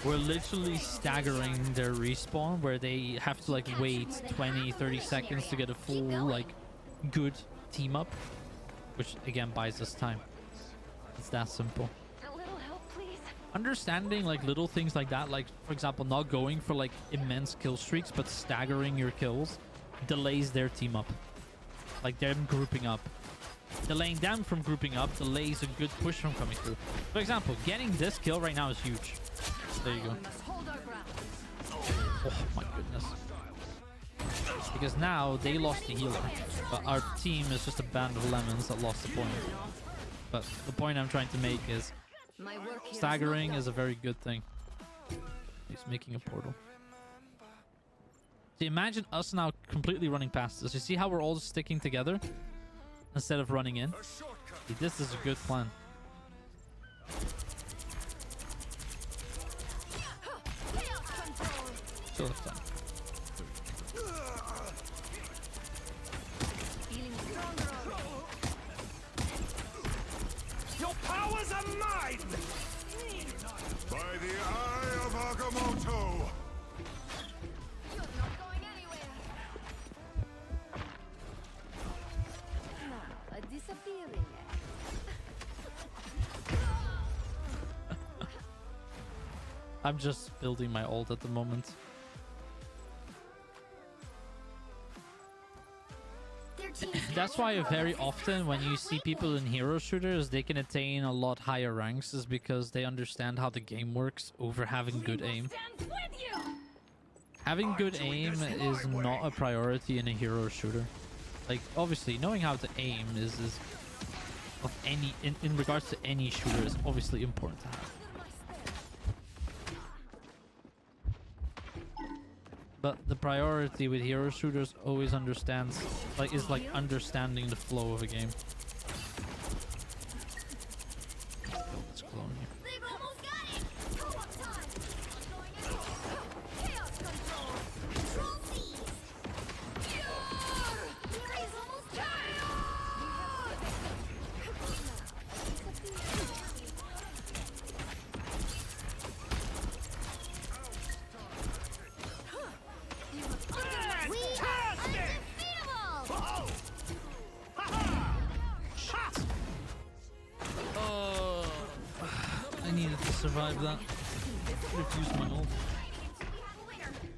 We're literally staggering their respawn, where they have to, like, wait 20-30 seconds to get a full, like, good team up, which again buys us time. It's that simple. A little help, please. Understanding, like, little things like that, like, for example, not going for, like, immense kill streaks but staggering your kills, delays their team up, like them grouping up. Delaying them from grouping up delays a good push from coming through. For example, getting this kill right now is huge. There you go. Oh my goodness. Because now they lost the healer, but our team is just a band of lemons that lost the point. But the point I'm trying to make is staggering is a very good thing. He's making a portal. So imagine us now completely running past this. You see how we're all sticking together instead of running in? See, this is a good plan. So it's done. Your powers are mine! By the eye of Agamotto! You're not going anywhere. Now, a disappearing I'm just building my ult at the moment. That's why very often when you see people in hero shooters, they can attain a lot higher ranks is because they understand how the game works over having good aim. Having good aim is not a priority in a hero shooter. Like, obviously, knowing how to aim is of any in regards to any shooter is obviously important to have. But the priority with hero shooters always understands, like, is like understanding the flow of a game. Let's clone here. They've almost got it. Co-op time. Chaos control. Control C's. He's almost Oh, I needed to survive that. Should have used my ult.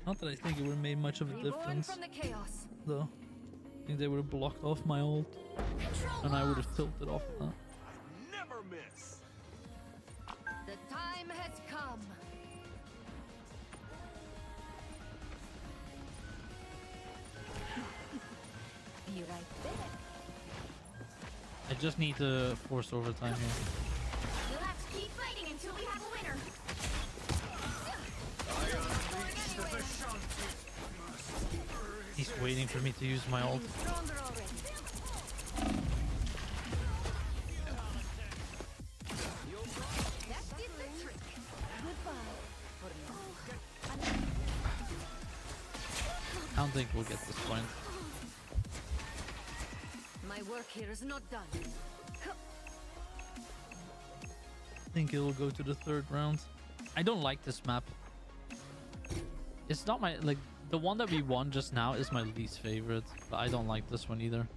Not that I think it would have made much of a difference, from the chaos. though. I think they would have blocked off my ult, and I would have tilted off of that. Never miss! The time has come. Be right back. I just need to force overtime here. We'll have to keep fighting until we have a winner. He's waiting for me to use my ult. Stronger already. That did the trick. Goodbye. For now. I don't think we'll get this point. My work here is not done. I think it will go to the third round. I don't like this map. It's not my, like, the one that we won just now is my least favorite, but I don't like this one either.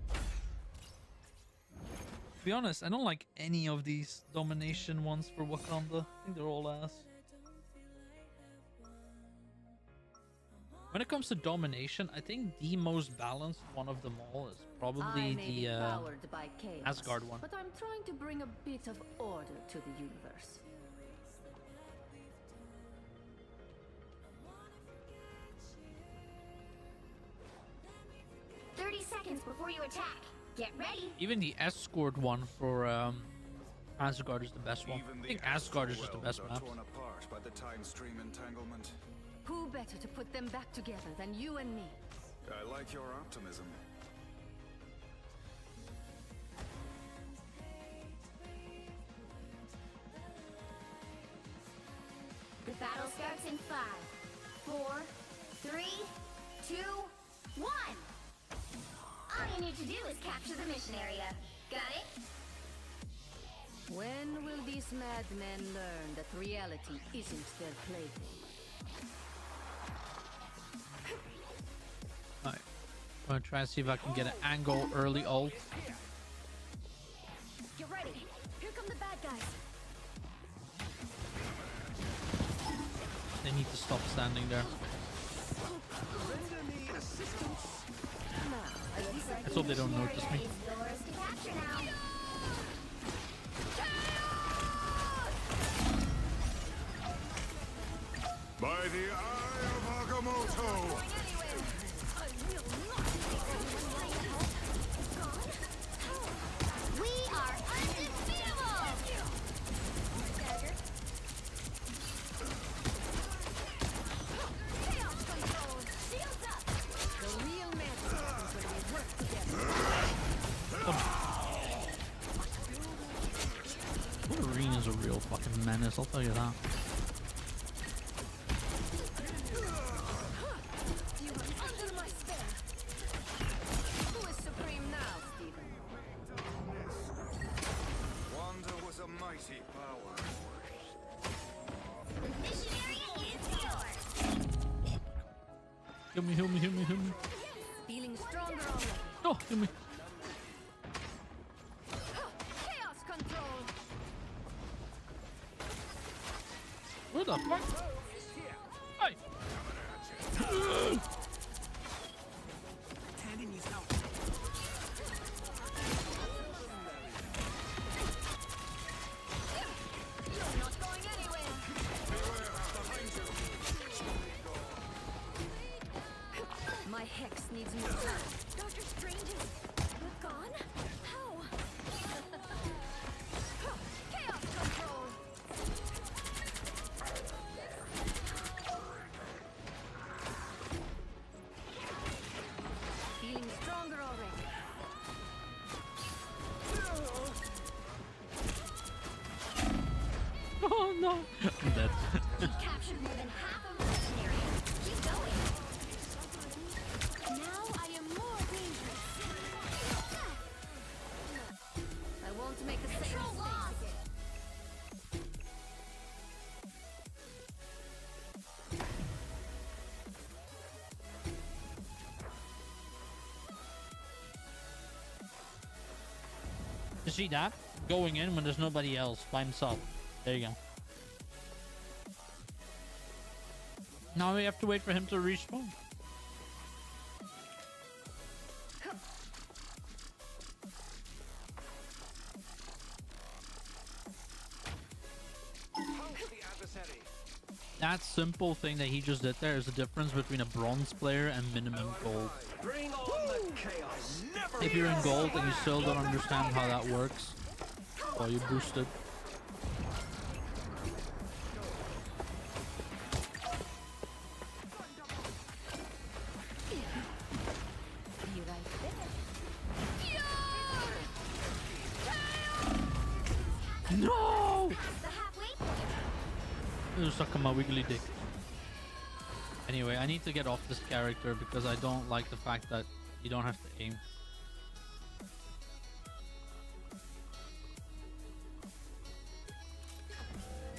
To be honest, I don't like any of these domination ones for Wakanda. I think they're all ass. When it comes to domination, I think the most balanced one of them all is probably I may be the powered by chaos, Asgard one. but I'm trying to bring a bit of order to the universe. Seconds before you attack. Get ready. Even the Escort one for Asgard is the best one. I think Asgard is just the best map. Torn apart by the time stream entanglement. Who better to put them back together than you and me? I like your optimism. The battle starts in 5, 4, 3, 2, 1. All you need to do is capture the mission area. Got it? When will these madmen learn that reality isn't their plaything? Alright. I'm gonna try and see if I can get an angle early ult. Get ready. Here come the bad guys. They need to stop standing there. Let's hope they don't notice me. Yours to capture now. By the eye of Agamotto! We are undefeatable! menace, I'll tell you that. You are under my spell. Who is supreme now, Stephen? Wanda was a mighty power. The mission area is yours. Heal me, heal me, heal me, heal me. Feeling stronger already. Oh, heal me. Chaos control. What the fuck? Hey! You're not going anywhere. My hex needs more time. Doctor Strange is gone? How? Chaos control. Feeling stronger already. Oh no! I'm dead. You captured more than half of the mission area. Keep going. Now I am more dangerous. I won't make the same Control mistake lost. again. You see that? Going in when there's nobody else by himself. There you go. Now we have to wait for him to respawn. That simple thing that he just did there is the difference between a bronze player and minimum gold. Bring on the chaos. If you're in gold and you still don't understand how that works, well, you boosted. Be right there. No! Past the halfway point. You're stuck on my wiggly dick. Anyway, I need to get off this character because I don't like the fact that you don't have to aim.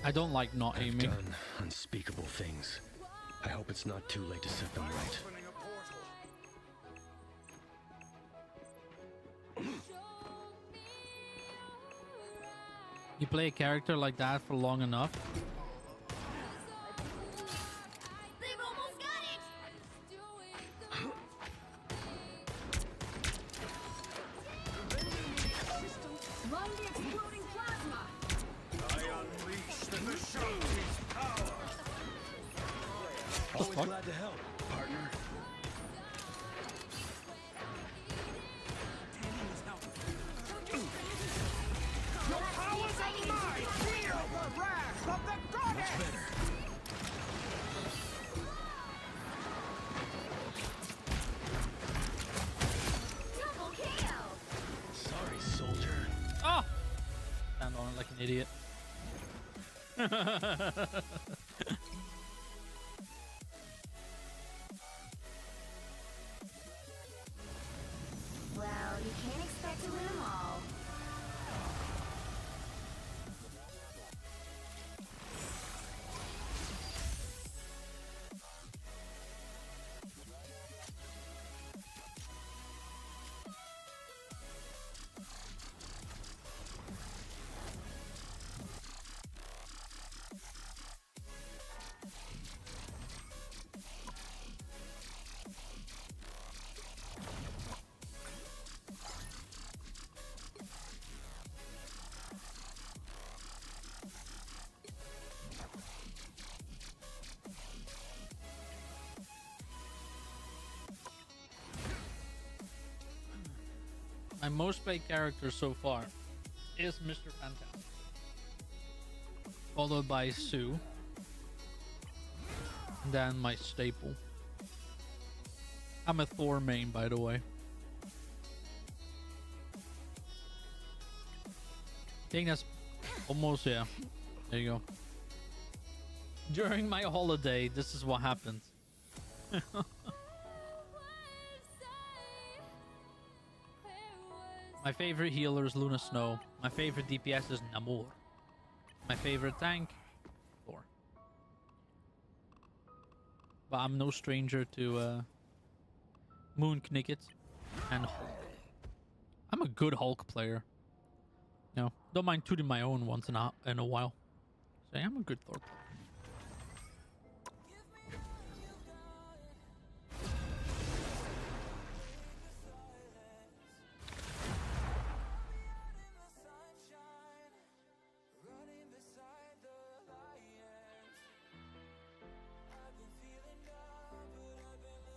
I don't like not I've aiming. done unspeakable things. I hope it's not too late to set them right. Opening a portal. You play a character like that for long enough, They've almost got it. Run the exploding plasma. I unleash the Vishanti's power. Always glad to help, partner. Feel the wrath of the goddess! Double KO. Sorry, soldier. oh! Stand on it like an idiot. Well, you can't expect to win them all. My most played character so far is Mr. Fantastic, followed by Sue, and then my staple. I'm a Thor main, by the way. I think that's almost, yeah. There you go. During my holiday, this is what happens. My favorite healer is Luna Snow. My favorite DPS is Namor. My favorite tank, Thor. But I'm no stranger to Moon Knicket and Hulk. I'm a good Hulk player. You know, don't mind tooting my own once in a while. So I'm a good Thor player.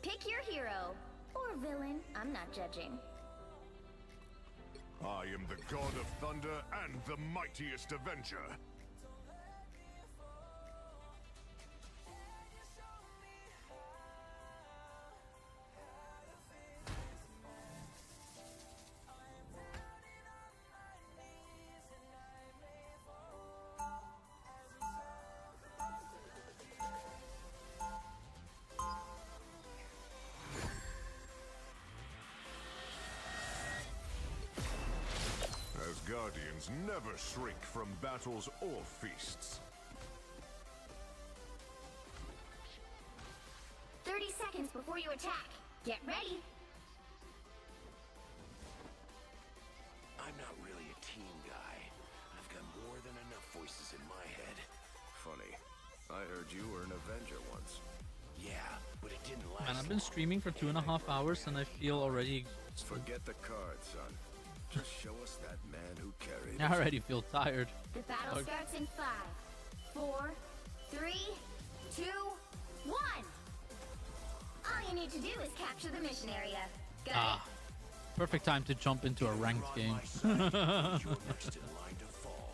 Pick your hero. Or villain. I'm not judging. I am the god of thunder and the mightiest avenger. Guardians never shrink from battles or feasts. 30 seconds before you attack. Get ready. I'm not really a team guy. I've got more than enough voices in my head. Funny. I heard you were an Avenger once. Yeah, but it didn't last. Man, I've been streaming for 2.5 hours and I feel already exhausted. Forget the card, son. Just show us that man who carried I already feel tired. The battle starts in 5, 4, 3, 2, 1. All you need to do is capture the mission area. Got it? Perfect time to jump into a ranked game. You're next in line to fall.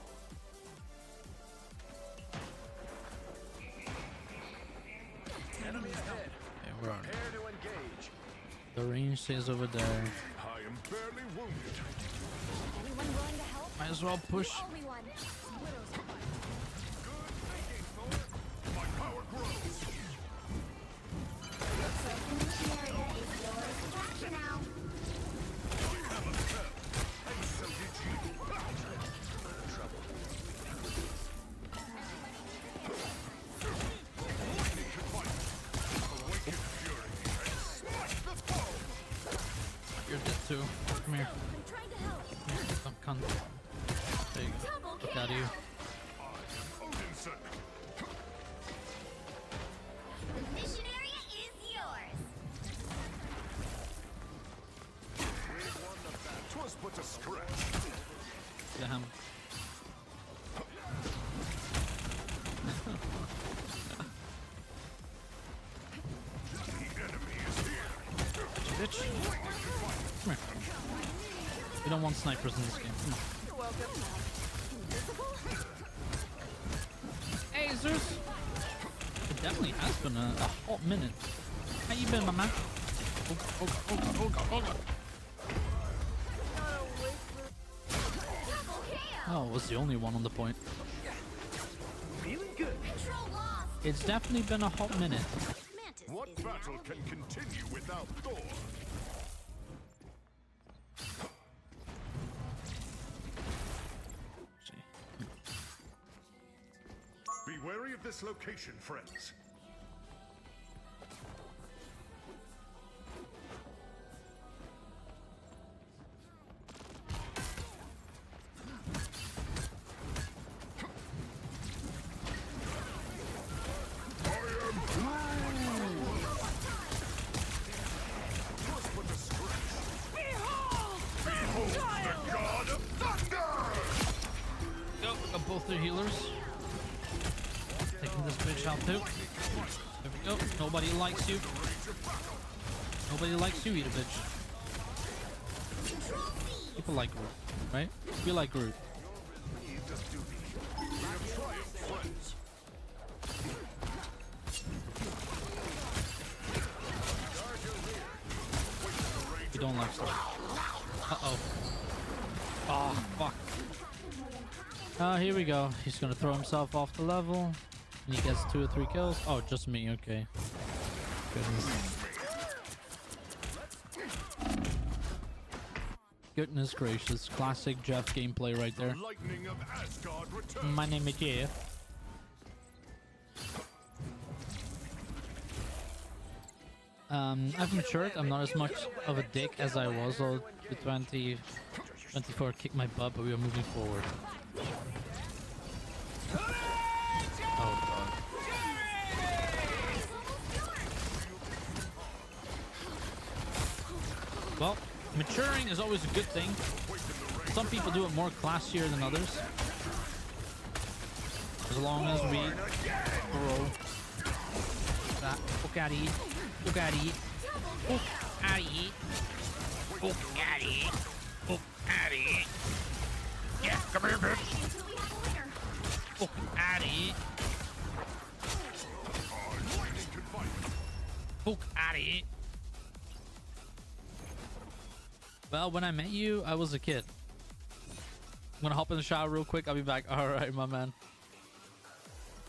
Enemy ahead. Okay, we're on. Prepare to engage. The range stays over there. I am barely wounded. Anyone willing to help? Might as well push. Only one. Good thinking, Thor. My power grows. Looks like the mission area is yours to capture now. I have a spell. And so did you. Trouble. Lightning can fight. Awaken fury and smash the foe. You're dead too. Come here. I'm trying to help. Come here, some cunt. There you go. Look out of you. I am Odinson. The mission area is yours. We won the battle. 'Twas but a scratch. Damn. The enemy is here. Bitch. Come here. We don't want snipers in this game. Come on. You're welcome. Hey, Zeus. It definitely has been a hot minute. How you been, my man? Oh, oh, oh, oh, oh, oh. Oh, it was the only one on the point. Feeling good. Control lost. It's definitely been a hot minute. Mantis What is battle now can continue without Thor? Be wary of this location, friends. Go, got both their healers. Taking this bitch out too. There we go. Nobody likes you. Nobody likes you, eat a bitch. People like Groot, right? We like Groot. You don't like stuff. Uh-oh. Oh, fuck. Here we go. He's gonna throw himself off the level. And he gets 2 or 3 kills. Oh, just me. Okay. Goodness. Goodness gracious. Classic Jeff gameplay right there. Lightning of Asgard returns. My name is Jeff. I've matured. I'm not as much of a dick as I was. So the 24 kicked my butt, but we are moving forward. Oh god. Well, maturing is always a good thing. Some people do it more classier than others. As long as we grow. Look at it. Look at it. Look at it. Look at it. Look at it. Yeah, come here, bitch. Look at it. Look at it. Well, when I met you, I was a kid. I'm gonna hop in the shower real quick. I'll be back. Alright, my man.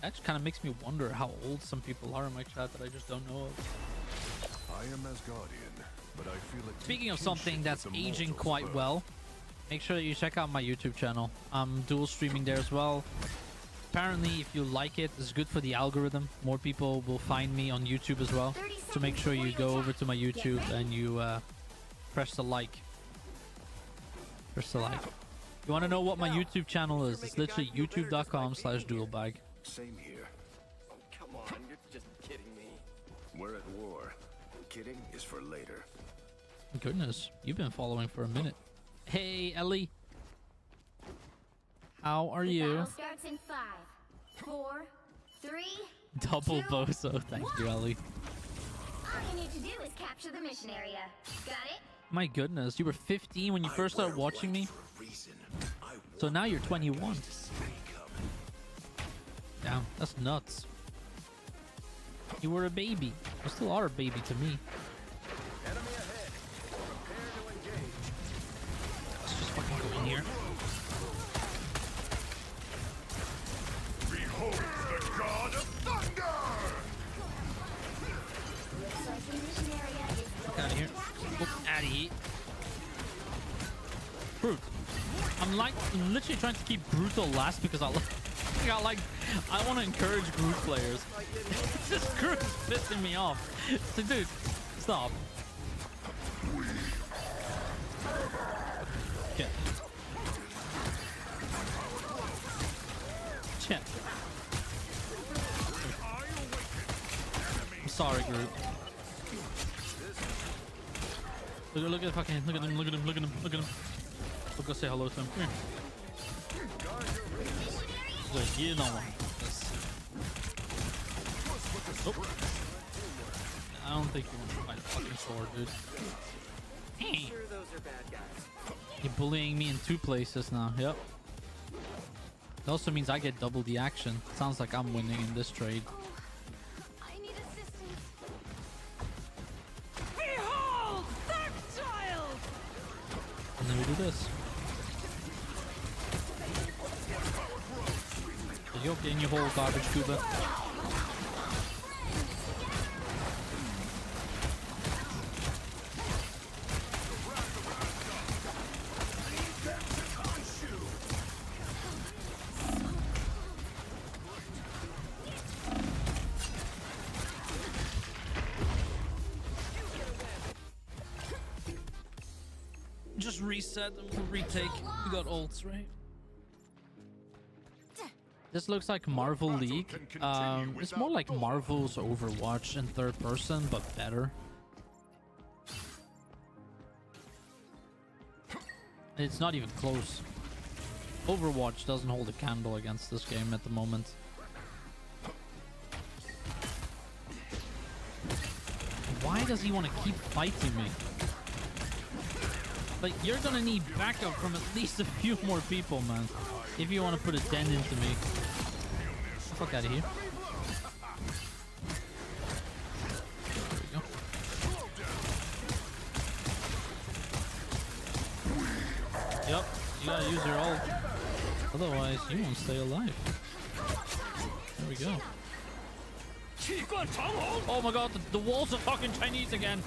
Actually kind of makes me wonder how old some people are in my chat that I just don't know of. I am Asgardian, but I feel it. Speaking of something that's aging quite well, make sure that you check out my YouTube channel. I'm dual streaming there as well. Apparently, if you like it, it's good for the algorithm. More people will find me on YouTube as well. So make sure you go over to my YouTube and you press the like. Press the like. You want to know what my YouTube channel is? It's literally youtube.com/Doodlebag. Same here. Oh, come on, you're just kidding me. We're at war. Kidding is for later. Goodness, you've been following for a minute. Hey, Ellie. How are you? Battle starts in 5, 4, 3. Double 2, bozo. Thank you, Ellie. All you need to do is capture the mission area. Got it? My goodness, you were 15 when you first started watching me? So now you're 21. Damn, that's nuts. You were a baby. You still are a baby to me. Enemy ahead. Prepare to engage. Let's just fucking go in here. Behold the god of thunder! Look out of here. Look out of here. Brute. I'm literally trying to keep Brutal last because I want to encourage Groot players. This Groot's pissing me off. So dude, stop. Okay. Shit. I'm sorry, Groot. Look at fucking look at him. We'll go say hello to him. Come here. Look, you don't want this. Oh. I don't think you want to fight a fucking sword, dude. Sure, those are bad guys. You're bullying me in 2 places now. Yep. It also means I get double the action. Sounds like I'm winning in this trade. I need assistance. Behold, that child! And then we do this. You okay in your hole, garbage Cuba? Just reset and we'll retake. We got ults, right? This looks like Marvel League. It's more like Marvel's Overwatch in 3rd person, but better. It's not even close. Overwatch doesn't hold a candle against this game at the moment. Why does he want to keep fighting me? Like, you're gonna need backup from at least a few more people, man. If you want to put a dent into me. Fuck out of here. There we go. Yep, you gotta use your ult. Otherwise, you won't stay alive. There we go. Oh my god, the walls are talking Chinese again.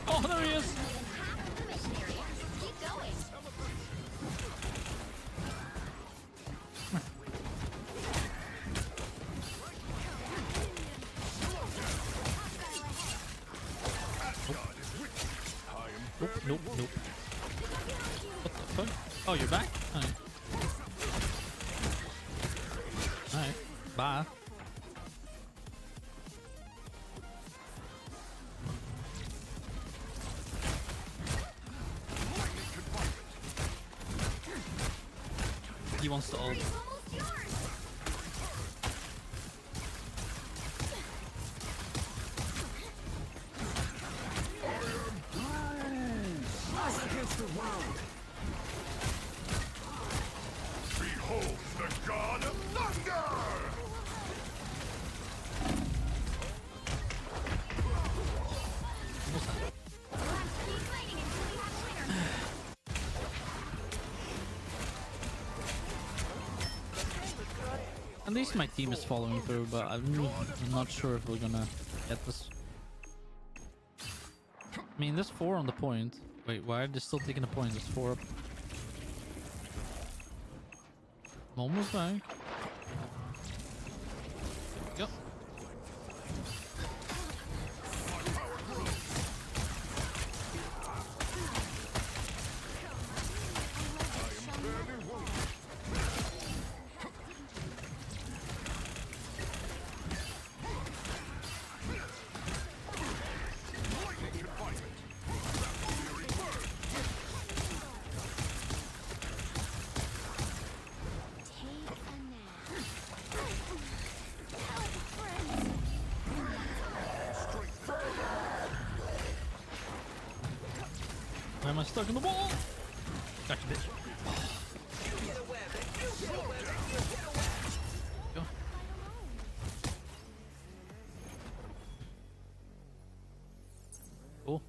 Oh, there he is. Nope. What the fuck? Oh, you're back? Alright. Alright. Bye. He wants to ult. Against the world. Behold the god of thunder! At least my team is following through, but I'm not sure if we're gonna get this. I mean, there's 4 on the point. Wait, why are they still taking a point? There's 4 up. I'm almost back. Go. Why am I stuck in the wall? Gotcha, bitch. Go. Cool.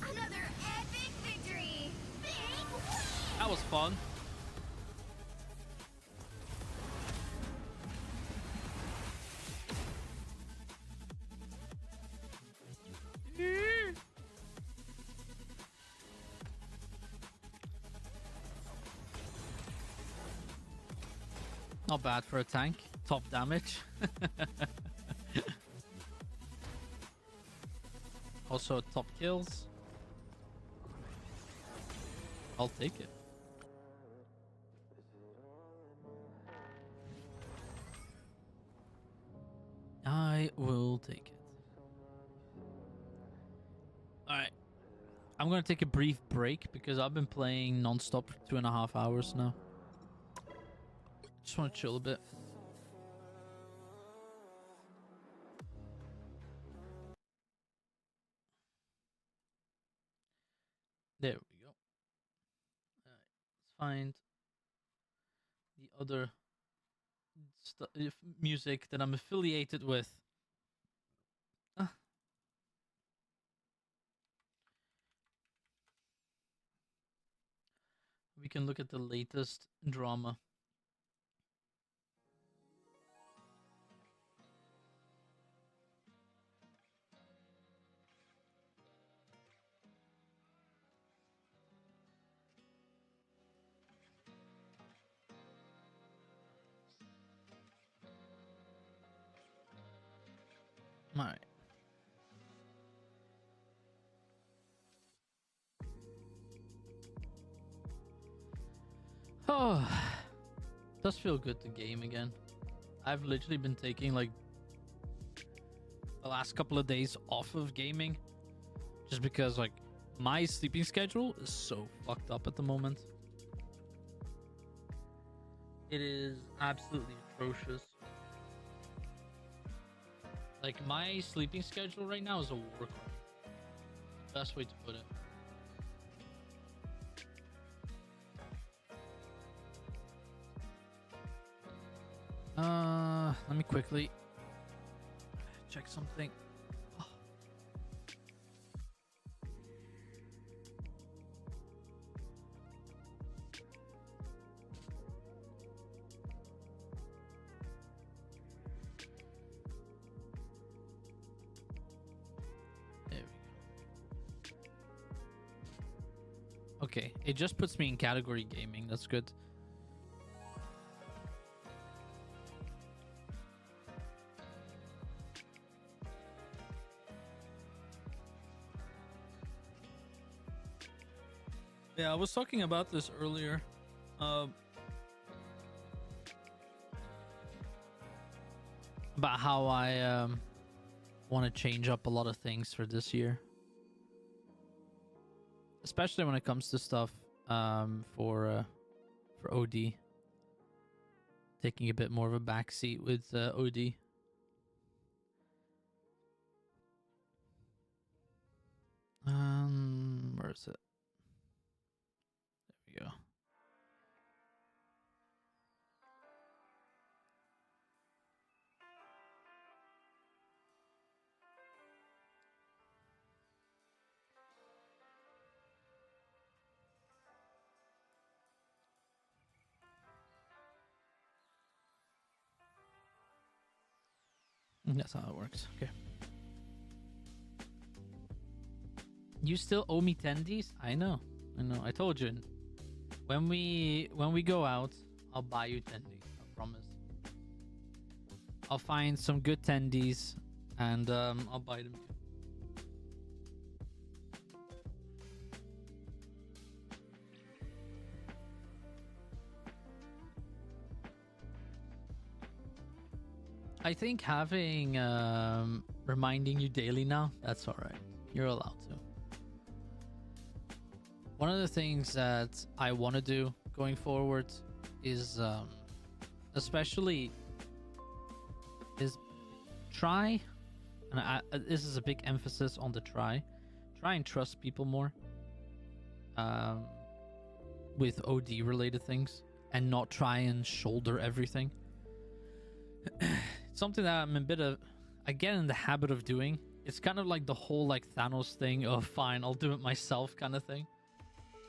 Another epic victory! Big win! That was fun. Not bad for a tank. Top damage. Also top kills. I'll take it. I will take it. Alright. I'm gonna take a brief break because I've been playing non-stop for 2.5 hours now. Just want to chill a bit. There we go. Alright, let's find the other music that I'm affiliated with. We can look at the latest drama. Alright. Oh, does feel good to game again. I've literally been taking like the last couple of days off of gaming just because like my sleeping schedule is so fucked up at the moment. It is absolutely atrocious. Like my sleeping schedule right now is a war crime. Best way to put it. Let me quickly check something. Oh. There we go. Okay, it just puts me in category gaming. That's good. Yeah, I was talking about this earlier. About how I want to change up a lot of things for this year. Especially when it comes to stuff for OD. Taking a bit more of a backseat with OD. Where is it? There we go. That's how it works. Okay. You still owe me tendies? I know. I told you. When we go out, I'll buy you tendies. I promise. I'll find some good tendies and I'll buy them. I think having reminding you daily now, that's all right. You're allowed to. One of the things that I want to do going forward is especially is try, and this is a big emphasis on the try and trust people more with OD related things and not try and shoulder everything. Something that I get in the habit of doing. It's kind of like the whole like Thanos thing of fine, I'll do it myself kind of thing,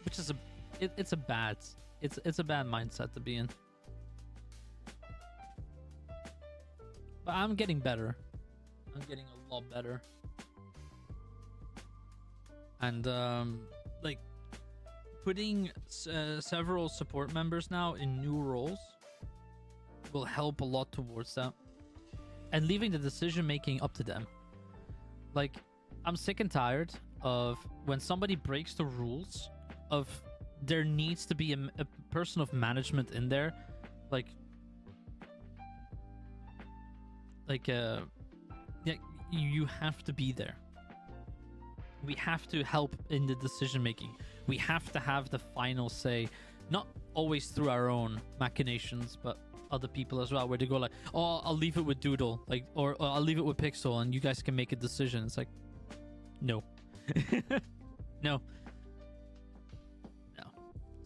which is it's a bad mindset to be in. But I'm getting better. I'm getting a lot better. And like putting several support members now in new roles will help a lot towards that. And leaving the decision making up to them. Like, I'm sick and tired of when somebody breaks the rules of there needs to be a person of management in there. Yeah, you have to be there. We have to help in the decision making. We have to have the final say, not always through our own machinations, but other people as well, where they go like, oh, I'll leave it with Doodle, like, or I'll leave it with Pixel and you guys can make a decision. It's like, no. No.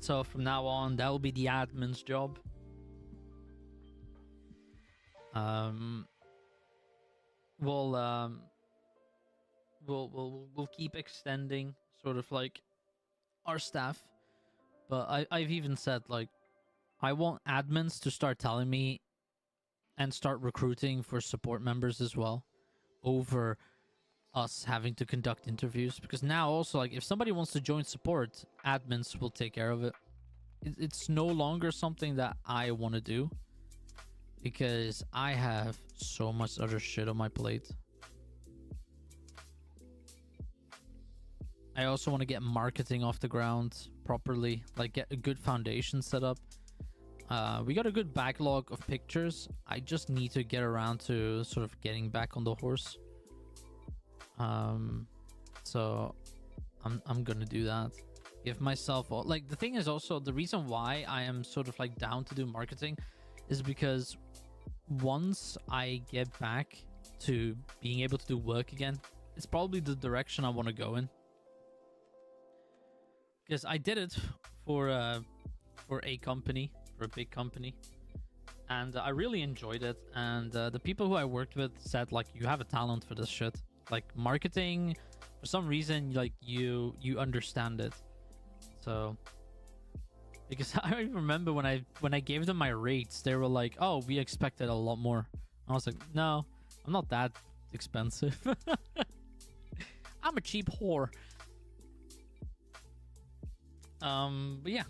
So from now on, that will be the admin's job. We'll keep extending sort of like our staff, but I've even said like I want admins to start telling me and start recruiting for support members as well, over us having to conduct interviews. Because now also, like, if somebody wants to join support, admins will take care of it. It's no longer something that I want to do, because I have so much other shit on my plate. I also want to get marketing off the ground properly, like get a good foundation set up. We got a good backlog of pictures. I just need to get around to sort of getting back on the horse. So I'm gonna do that. Give myself like, the thing is also, the reason why I am sort of like down to do marketing is because once I get back to being able to do work again, it's probably the direction I want to go in. Because I did it for a company, for a big company, and I really enjoyed it. And the people who I worked with said, like, you have a talent for this shit. Like, marketing, for some reason, like, you understand it. So, because I remember when I gave them my rates, they were like, oh, we expected a lot more. I was like, no, I'm not that expensive. I'm a cheap whore. But yeah,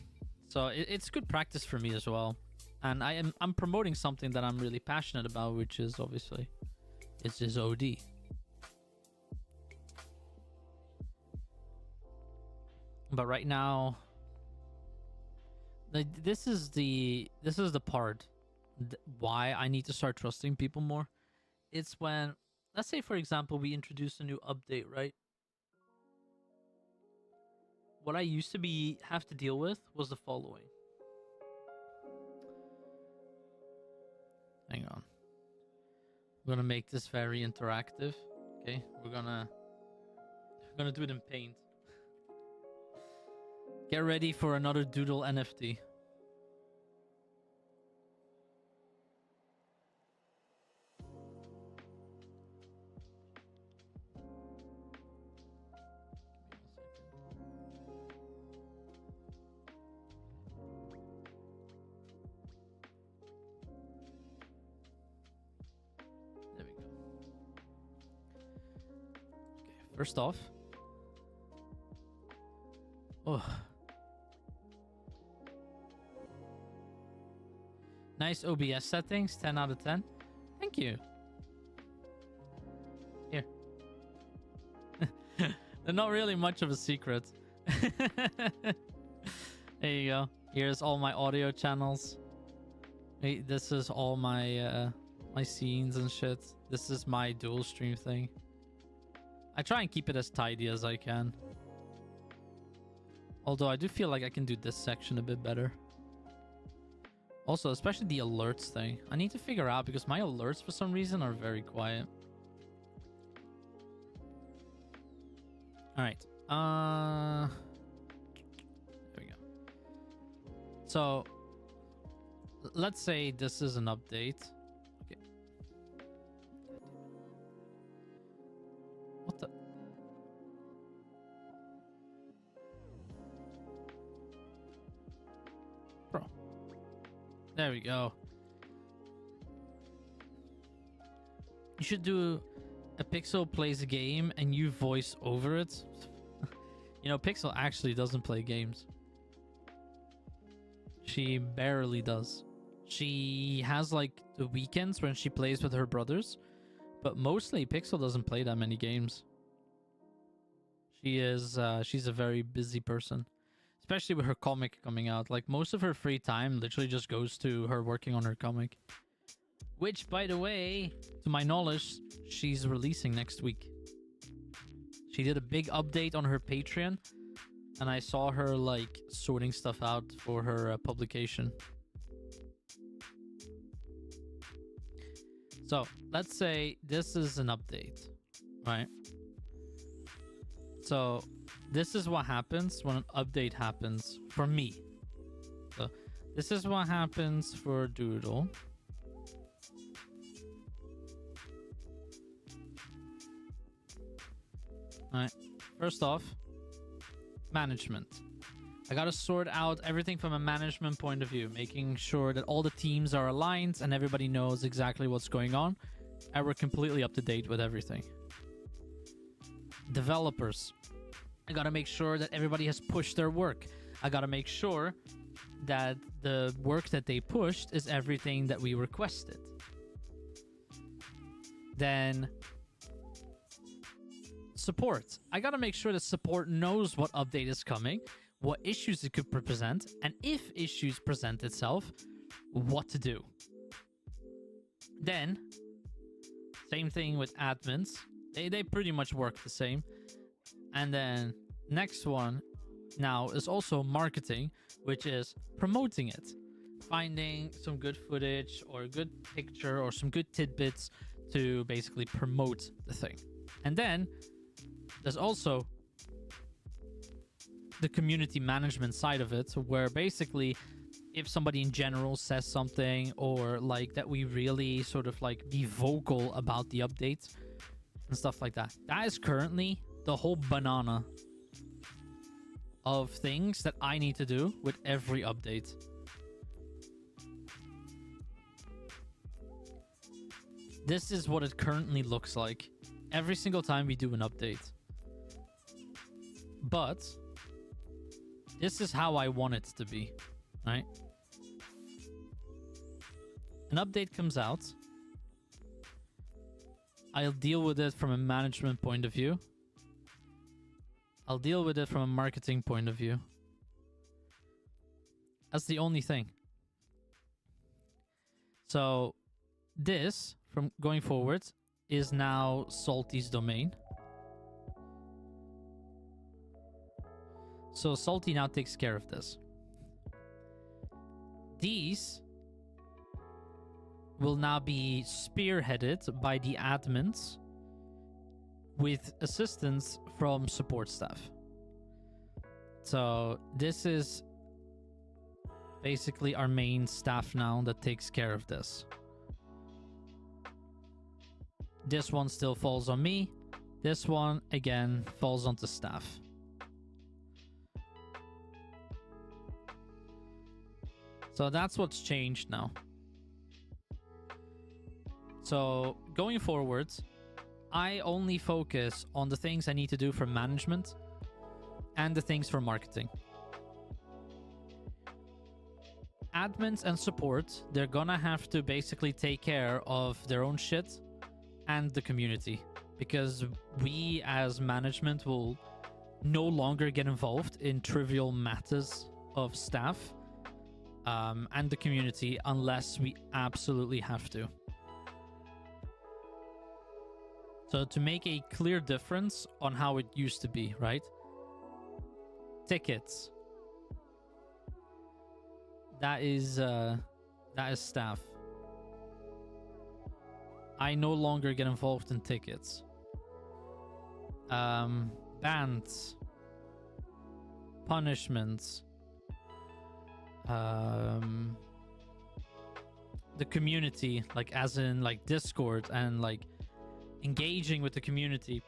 so it's good practice for me as well. And I'm promoting something that I'm really passionate about, which is obviously it's just OD. But right now, this is the part why I need to start trusting people more. It's when, let's say for example, we introduce a new update, right? What I used to have to deal with was the following. Hang on. I'm gonna make this very interactive. Okay, we're gonna do it in paint. Get ready for another Doodle NFT. There we go. Okay, first off. Oh. Nice OBS settings, 10 out of 10. Thank you. Here. They're not really much of a secret. There you go. Here's all my audio channels. Wait, this is all my my scenes and shit. This is my dual stream thing. I try and keep it as tidy as I can. Although I do feel like I can do this section a bit better. Also, especially the alerts thing. I need to figure out because my alerts for some reason are very quiet. Alright. There we go. So, let's say this is an update. Okay. What the? Bro. There we go. You should do a Pixel plays a game and you voice over it. You know, Pixel actually doesn't play games. She barely does. She has like the weekends when she plays with her brothers, but mostly Pixel doesn't play that many games. She's a very busy person. Especially with her comic coming out. Like, most of her free time literally just goes to her working on her comic. Which, by the way, to my knowledge, she's releasing next week. She did a big update on her Patreon. And I saw her, like, sorting stuff out for her publication. So, let's say this is an update. Right? So... this is what happens when an update happens for me. So this is what happens for Doodle. Alright, first off, management. I gotta sort out everything from a management point of view, making sure that all the teams are aligned and everybody knows exactly what's going on, and we're completely up to date with everything. Developers. I gotta make sure that everybody has pushed their work. I gotta make sure that the work that they pushed is everything that we requested. Then support. I gotta make sure that support knows what update is coming, what issues it could present, and if issues present itself, what to do. Then, same thing with admins. They pretty much work the same. And then next one now is also marketing, which is promoting it. Finding some good footage or a good picture or some good tidbits to basically promote the thing. And then there's also the community management side of it, where basically if somebody in general says something, or like that we really sort of like be vocal about the updates and stuff like that. That is currently the whole banana of things that I need to do with every update. This is what it currently looks like every single time we do an update. But this is how I want it to be, right? An update comes out. I'll deal with it from a management point of view. I'll deal with it from a marketing point of view. That's the only thing. So this, from going forward, is now Salty's domain. So Salty now takes care of this. These will now be spearheaded by the admins with assistance from support staff. So this is basically our main staff now that takes care of this. This one still falls on me. This one, again, falls onto staff. So that's what's changed now. So going forward, I only focus on the things I need to do for management and the things for marketing. Admins and support, they're gonna have to basically take care of their own shit and the community, because we as management will no longer get involved in trivial matters of staff and the community unless we absolutely have to. So to make a clear difference on how it used to be, right? Tickets. That is staff. I no longer get involved in tickets. Bans. Punishments. The community, like as in like Discord and like engaging with the community.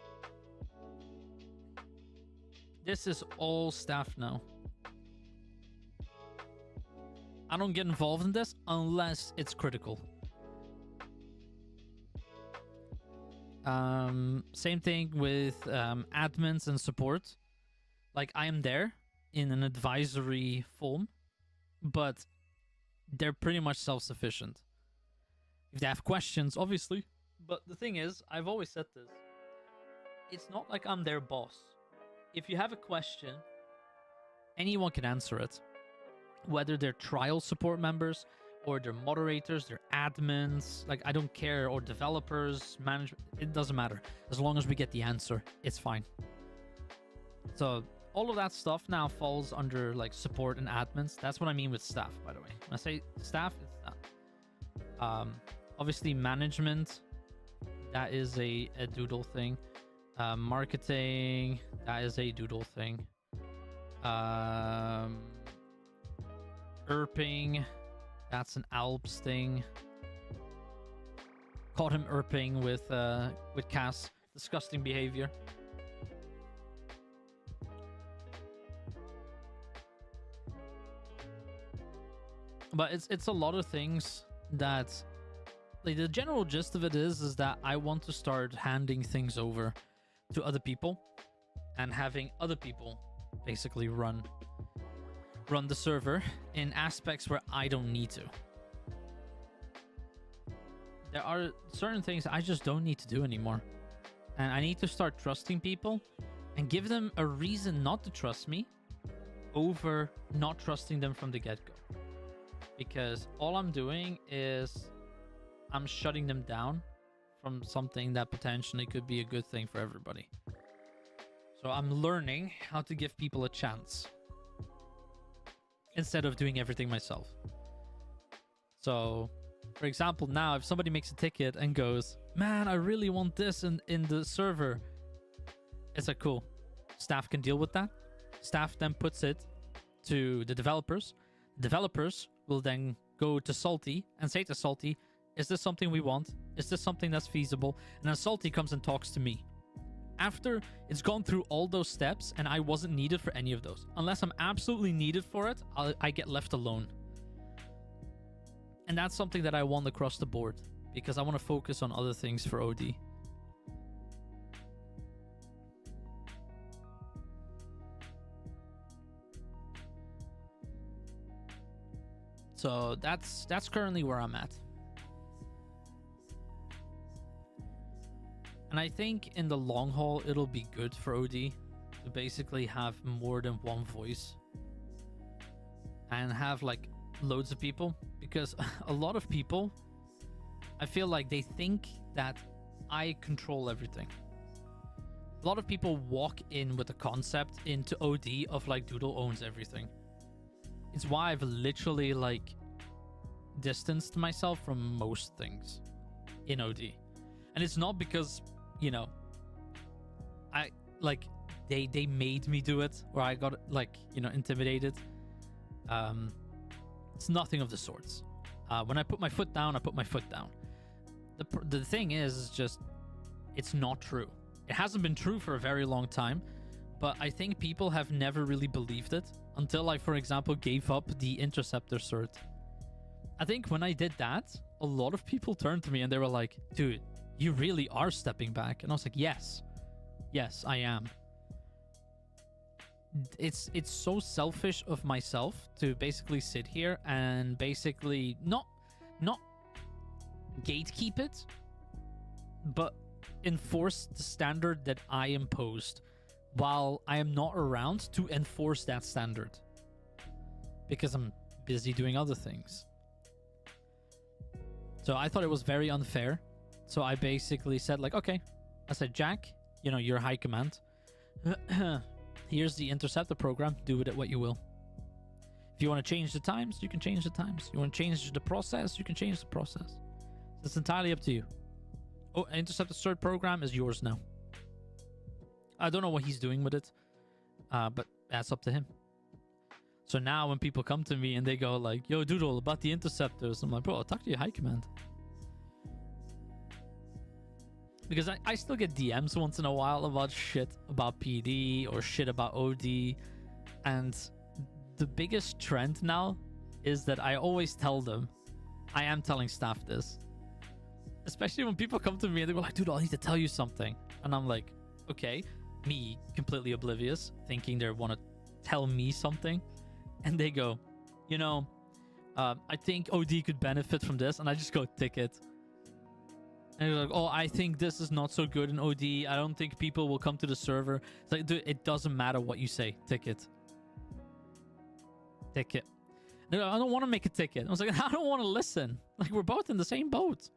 This is all staff now. I don't get involved in this unless it's critical. Same thing with admins and support. Like I am there in an advisory form, but they're pretty much self-sufficient. If they have questions, obviously. But the thing is, I've always said this. It's not like I'm their boss. If you have a question, anyone can answer it. Whether they're trial support members, or they're moderators, they're admins, like I don't care, or developers, management, it doesn't matter. As long as we get the answer, it's fine. So all of that stuff now falls under like support and admins. That's what I mean with staff, by the way. When I say staff, it's that. Obviously management, that is a doodle thing. Marketing, that is a doodle thing. Erping, that's an Alps thing. Caught him erping with Cass. Disgusting behavior. But it's a lot of things that, like, the general gist of it is that I want to start handing things over to other people and having other people basically run the server in aspects where I don't need to. There are certain things I just don't need to do anymore. And I need to start trusting people and give them a reason not to trust me over not trusting them from the get-go. Because all I'm doing is I'm shutting them down from something that potentially could be a good thing for everybody. So I'm learning how to give people a chance instead of doing everything myself. So, for example, now if somebody makes a ticket and goes, man, I really want this in the server, it's like, cool. Staff can deal with that. Staff then puts it to the developers. Developers will then go to Salty and say to Salty, is this something we want? Is this something that's feasible? And then Salty comes and talks to me. After it's gone through all those steps and I wasn't needed for any of those. Unless I'm absolutely needed for it, I get left alone. And that's something that I want across the board, because I want to focus on other things for OD. So that's currently where I'm at. And I think in the long haul, it'll be good for OD to basically have more than one voice and have like loads of people, because a lot of people, I feel like they think that I control everything. A lot of people walk in with the concept into OD of like Doodle owns everything. It's why I've literally like distanced myself from most things in OD. And it's not because, you know, I like they made me do it, or I got like, you know, intimidated. It's nothing of the sorts. When I put my foot down, I put my foot down. The thing is just, it's not true. It hasn't been true for a very long time, but I think people have never really believed it until I, for example, gave up the Interceptor cert. I think when I did that, a lot of people turned to me and they were like, dude, you really are stepping back. And I was like, yes, I am. It's so selfish of myself to basically sit here and basically not gatekeep it, but enforce the standard that I imposed while I am not around to enforce that standard, because I'm busy doing other things. So I thought it was very unfair. So I basically said like, okay, I said, Jack, you know, you're high command. Here's the Interceptor program. Do with it what you will. If you want to change the times, you can change the times. You want to change the process, you can change the process. It's entirely up to you. Oh, Interceptor cert program is yours now. I don't know what he's doing with it, but that's up to him. So now when people come to me and they go like, yo, Doodle, about the Interceptors, I'm like, bro, I'll talk to your high command. Because I still get DMs once in a while about shit about PD or shit about OD. And the biggest trend now is that I always tell them, I am telling staff this. Especially when people come to me and they go like, dude, I need to tell you something. And I'm like, okay. Me, completely oblivious, thinking they want to tell me something. And they go, you know, I think OD could benefit from this. And I just go, ticket. And they're like, oh, I think this is not so good in OD. I don't think people will come to the server. It's like, dude, it doesn't matter what you say. Ticket. Ticket. They're like, I don't want to make a ticket. I was like, I don't want to listen. Like, we're both in the same boat.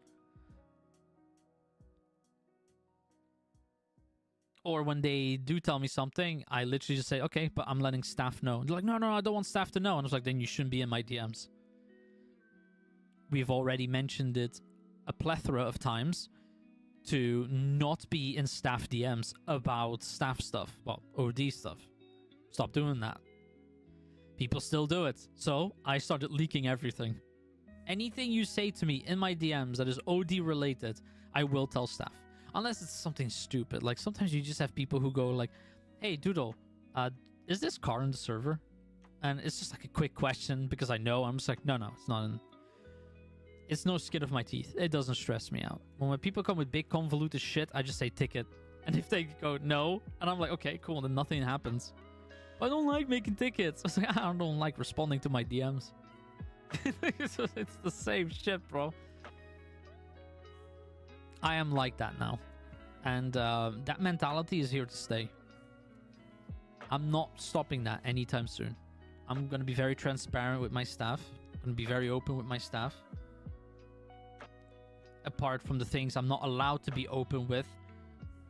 Or when they do tell me something, I literally just say, okay, but I'm letting staff know. They're like, no, I don't want staff to know. And I was like, then you shouldn't be in my DMs. We've already mentioned it a plethora of times to not be in staff DMs about staff stuff. Well, OD stuff. Stop doing that. People still do it. So I started leaking everything. Anything you say to me in my DMs that is OD related, I will tell staff. Unless it's something stupid. Like sometimes you just have people who go like, hey, Doodle, is this car in the server? And it's just like a quick question because I know. I'm just like, no, it's not in. It's no skin of my teeth. It doesn't stress me out. When people come with big convoluted shit, I just say ticket. And if they go no, and I'm like, okay, cool, then nothing happens. I don't like making tickets. I was like, I don't like responding to my DMs. It's the same shit, bro. I am like that now. And that mentality is here to stay. I'm not stopping that anytime soon. I'm going to be very transparent with my staff. I'm going to be very open with my staff. Apart from the things I'm not allowed to be open with,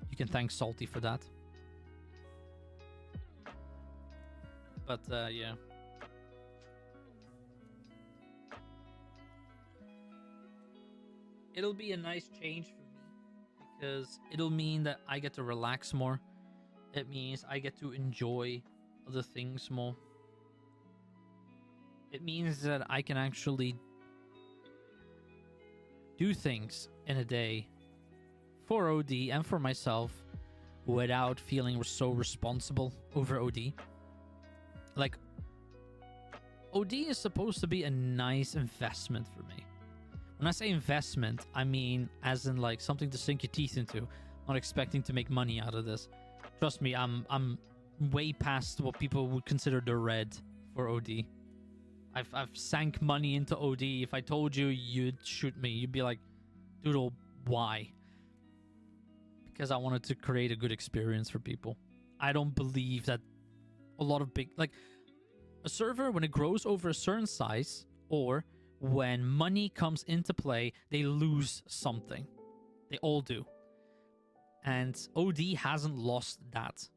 you can thank Salty for that. But yeah. It'll be a nice change for me because it'll mean that I get to relax more. It means I get to enjoy other things more. It means that I can actually do things in a day for OD and for myself without feeling so responsible over OD. Like, OD is supposed to be a nice investment for me. When I say investment, I mean as in like something to sink your teeth into. Not expecting to make money out of this. Trust me, I'm way past what people would consider the red for OD. I've sank money into OD. If I told you, you'd shoot me. You'd be like, Doodle, why? Because I wanted to create a good experience for people. I don't believe that a lot of big... Like, a server, when it grows over a certain size, or when money comes into play, they lose something. They all do. And OD hasn't lost that.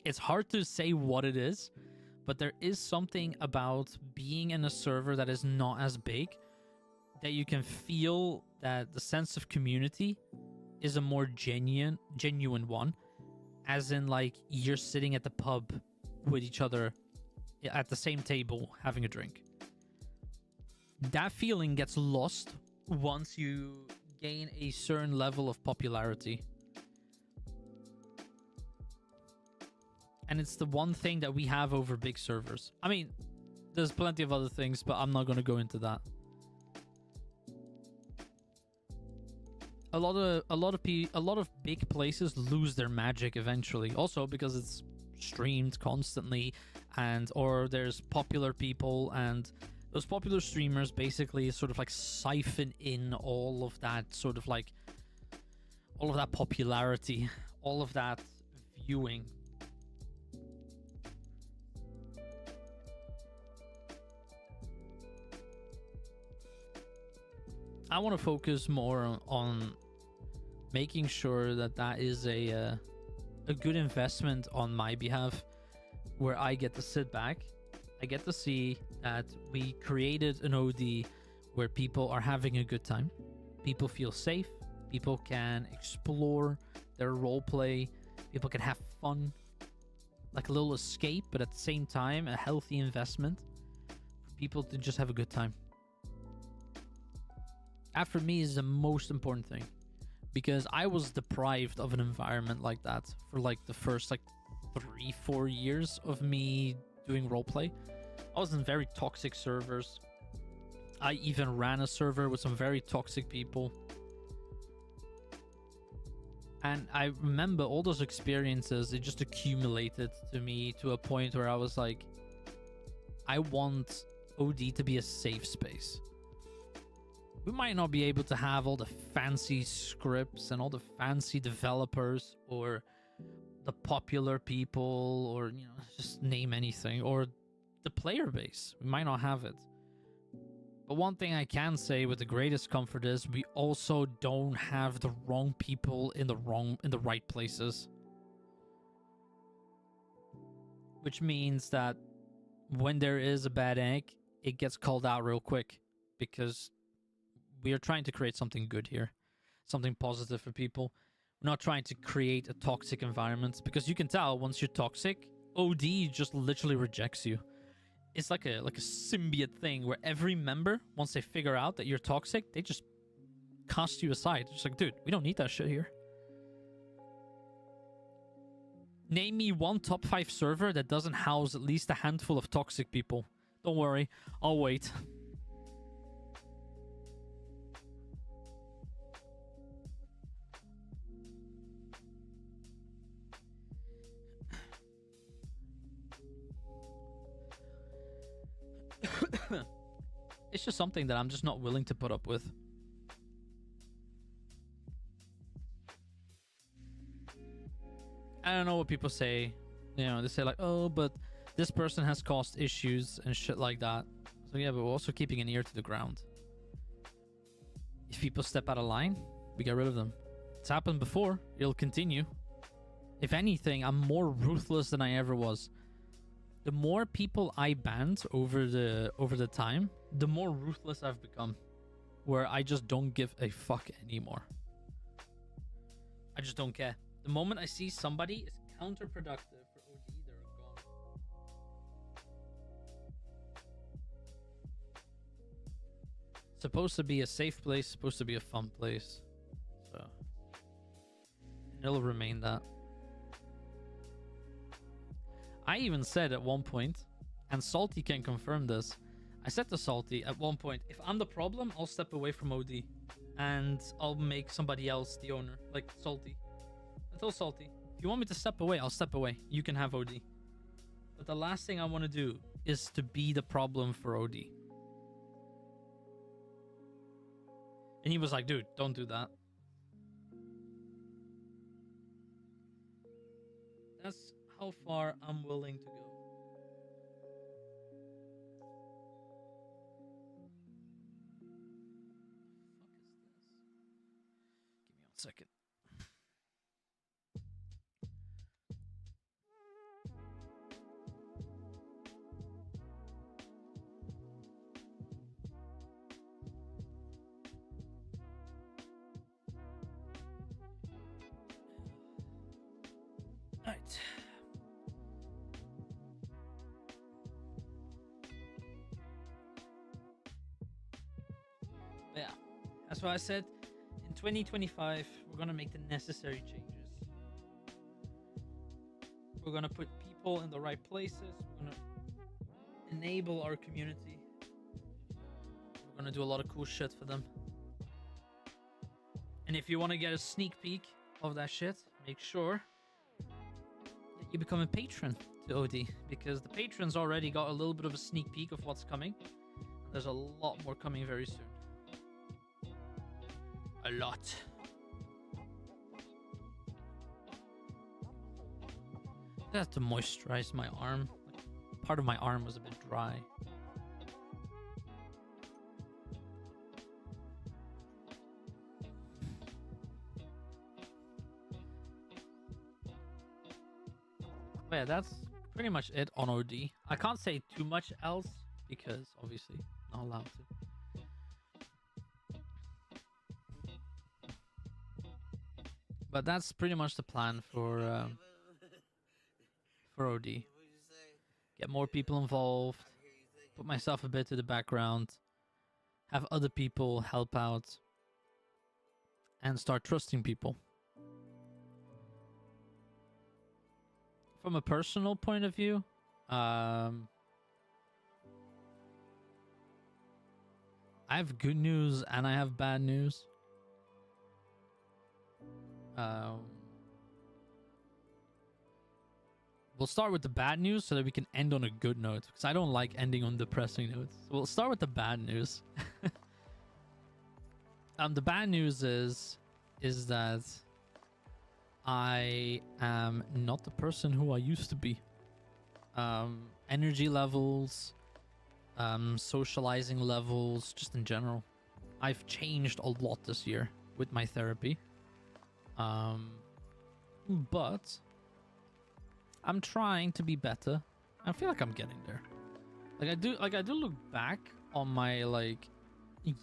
It's hard to say what it is, but there is something about being in a server that is not as big that you can feel that the sense of community is a more genuine one, as in like you're sitting at the pub with each other at the same table having a drink. That feeling gets lost once you gain a certain level of popularity. And it's the one thing that we have over big servers. I mean, there's plenty of other things, but I'm not going to go into that. A lot of big places lose their magic eventually. Also because it's streamed constantly, or there's popular people, and those popular streamers basically sort of like siphon in all of that sort of like all of that popularity, all of that viewing. I want to focus more on making sure that that is a good investment on my behalf, where I get to sit back. I get to see that we created an OD where people are having a good time. People feel safe. People can explore their roleplay. People can have fun. Like a little escape, but at the same time, a healthy investment for people to just have a good time. That for me is the most important thing, because I was deprived of an environment like that for like the first like 3-4 years of me doing roleplay. I was in very toxic servers. I even ran a server with some very toxic people. And I remember all those experiences, it just accumulated to me to a point where I was like, I want OD to be a safe space. We might not be able to have all the fancy scripts and all the fancy developers or the popular people, or, you know, just name anything, or the player base. We might not have it. But one thing I can say with the greatest comfort is we also don't have the wrong people in the right places. Which means that when there is a bad egg, it gets called out real quick, because we are trying to create something good here, something positive for people. We're not trying to create a toxic environment, because you can tell once you're toxic, OD just literally rejects you. It's like a symbiote thing where every member, once they figure out that you're toxic, they just cast you aside. It's like, dude, we don't need that shit here. Name me one top 5 server that doesn't house at least a handful of toxic people. Don't worry, I'll wait. It's just something that I'm just not willing to put up with. I don't know what people say. You know, they say like, oh, but this person has caused issues and shit like that. So yeah, but we're also keeping an ear to the ground. If people step out of line, we get rid of them. It's happened before. It'll continue. If anything, I'm more ruthless than I ever was. The more people I banned over the time, the more ruthless I've become. Where I just don't give a fuck anymore. I just don't care. The moment I see somebody is counterproductive for OD, they're gone. Supposed to be a safe place, supposed to be a fun place. So it'll remain that. I even said at one point, and Salty can confirm this, I said to Salty at one point, if I'm the problem, I'll step away from OD. And I'll make somebody else the owner, like Salty. I told Salty, if you want me to step away, I'll step away. You can have OD. But the last thing I want to do is to be the problem for OD. And he was like, dude, don't do that. That's how far I'm willing to go. What the fuck is this? Give me 1 second. Right. Yeah, that's why I said in 2025 we're gonna make the necessary changes. We're gonna put people in the right places. We're gonna enable our community. We're gonna do a lot of cool shit for them. And if you want to get a sneak peek of that shit, make sure that you become a patron to OD, because the patrons already got a little bit of a sneak peek of what's coming. There's a lot more coming very soon. A lot. I have to moisturize my arm. Like, part of my arm was a bit dry. But yeah, that's pretty much it on OD. I can't say too much else because obviously not allowed to. But that's pretty much the plan for OD. Get more people involved, put myself a bit to the background, have other people help out, and start trusting people. From a personal point of view, I have good news and I have bad news. We'll start with the bad news so that we can end on a good note, because I don't like ending on depressing notes. So we'll start with the bad news. The bad news is that I am not the person who I used to be. Energy levels, socializing levels, just in general. I've changed a lot this year with my therapy. But I'm trying to be better. I feel like I'm getting there. I do look back on my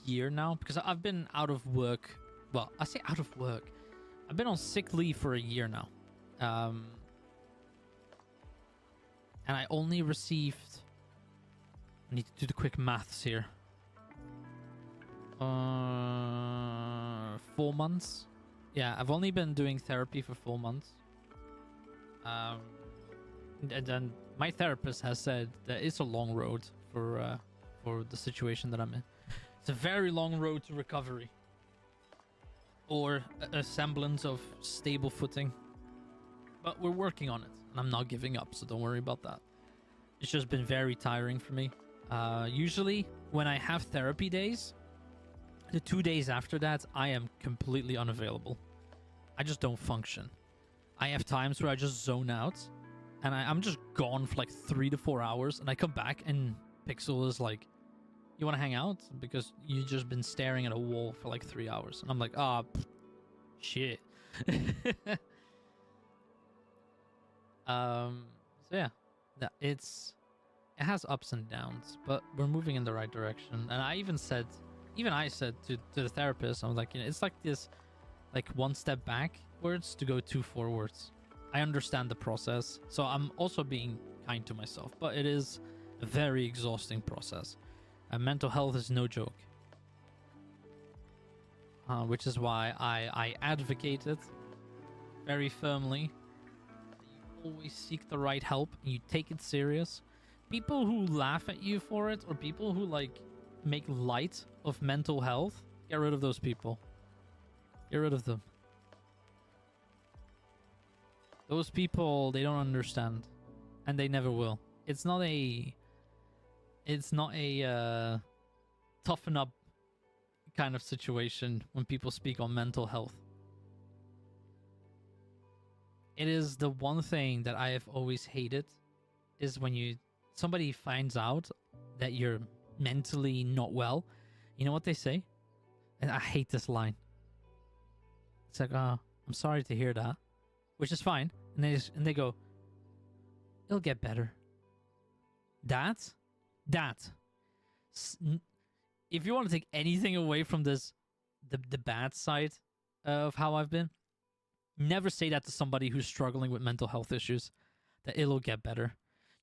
year now, because I've been out of work. Well, I say out of work. I've been on sick leave for a year now. And I only received, I need to do the quick maths here. 4 months. Yeah, I've only been doing therapy for 4 months. And then my therapist has said that it's a long road for the situation that I'm in. It's a very long road to recovery, or a semblance of stable footing. But we're working on it, and I'm not giving up, so don't worry about that. It's just been very tiring for me. Usually, when I have therapy days, the 2 days after that, I am completely unavailable. I just don't function. I have times where I just zone out, and I'm just gone for 3 to 4 hours, and I come back, and Pixel is like, you want to hang out? Because you've just been staring at a wall for 3 hours. And I'm like, shit. So yeah, it has ups and downs, but we're moving in the right direction. And I said to the therapist, I was like, it's like this, 1 step backwards to go 2 forwards. I understand the process, so I'm also being kind to myself, but it is a very exhausting process. And mental health is no joke. which is why I advocate it very firmly. You always seek the right help and you take it serious. People who laugh at you for it, or people who like make light of mental health, get rid of those people. Get rid of them. Those people, they don't understand, and they never will. It's not a toughen up kind of situation when people speak on mental health. It is the one thing that I have always hated, is when somebody finds out that you're mentally not well. You know what they say? And I hate this line. It's like, oh, I'm sorry to hear that, which is fine. And they go, it'll get better. If you want to take anything away from this, the bad side of how I've been, never say that to somebody who's struggling with mental health issues, that it'll get better.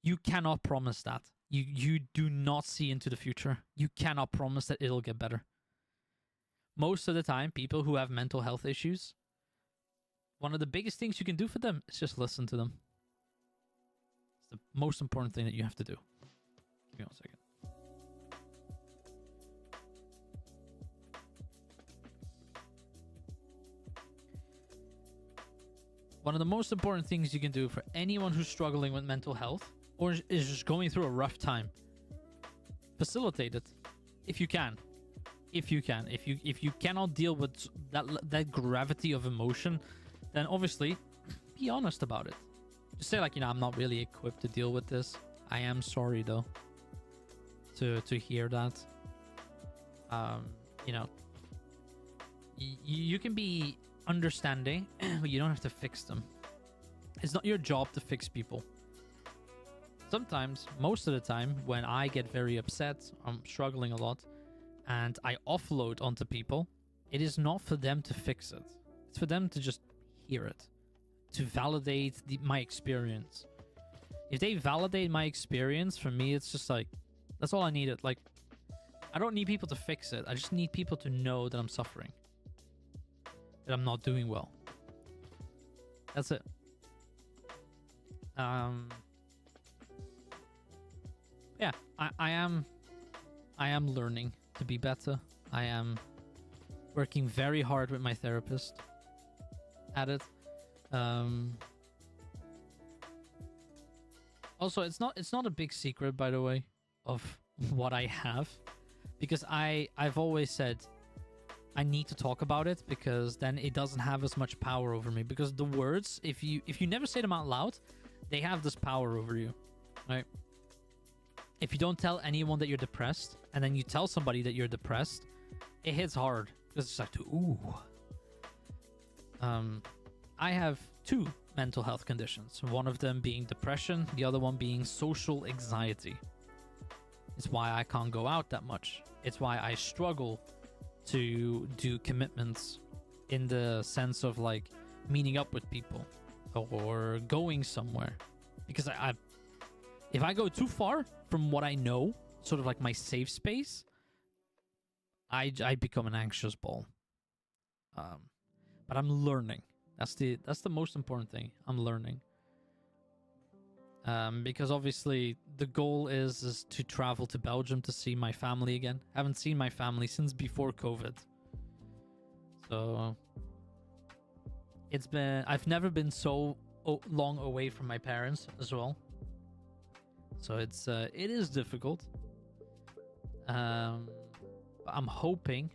You cannot promise that. You do not see into the future. You cannot promise that it'll get better. Most of the time, people who have mental health issues, one of the biggest things you can do for them is just listen to them. It's the most important thing that you have to do. Give me 1 second. One of the most important things you can do for anyone who's struggling with mental health or is just going through a rough time, facilitate it if you can. If you cannot deal with that gravity of emotion, then obviously be honest about it. Just say like, I'm not really equipped to deal with this. I am sorry though to hear that. You can be understanding, but you don't have to fix them. It's not your job to fix people. Sometimes, most of the time, when I get very upset, I'm struggling a lot, and I offload onto people, it is not for them to fix it. It's for them to just hear it, to validate my experience. If they validate my experience, for me, it's just like, that's all I needed. Like, I don't need people to fix it. I just need people to know that I'm suffering, that I'm not doing well. That's it. Yeah, I am learning to be better. I am working very hard with my therapist at it. Also, it's not a big secret, by the way, of what I have, because I've always said I need to talk about it, because then it doesn't have as much power over me. Because the words, if you never say them out loud, they have this power over you, right? If you don't tell anyone that you're depressed, and then you tell somebody that you're depressed, it hits hard, because it's like, ooh. I have 2 mental health conditions. One of them being depression, the other one being social anxiety. It's why I can't go out that much. It's why I struggle to do commitments in the sense of like meeting up with people or going somewhere, because if I go too far from what I know, sort of like my safe space, I become an anxious ball. But I'm learning. That's the most important thing. I'm learning. Because obviously the goal is to travel to Belgium to see my family again. Haven't seen my family since before COVID. So I've never been so long away from my parents as well. So it is difficult. I'm hoping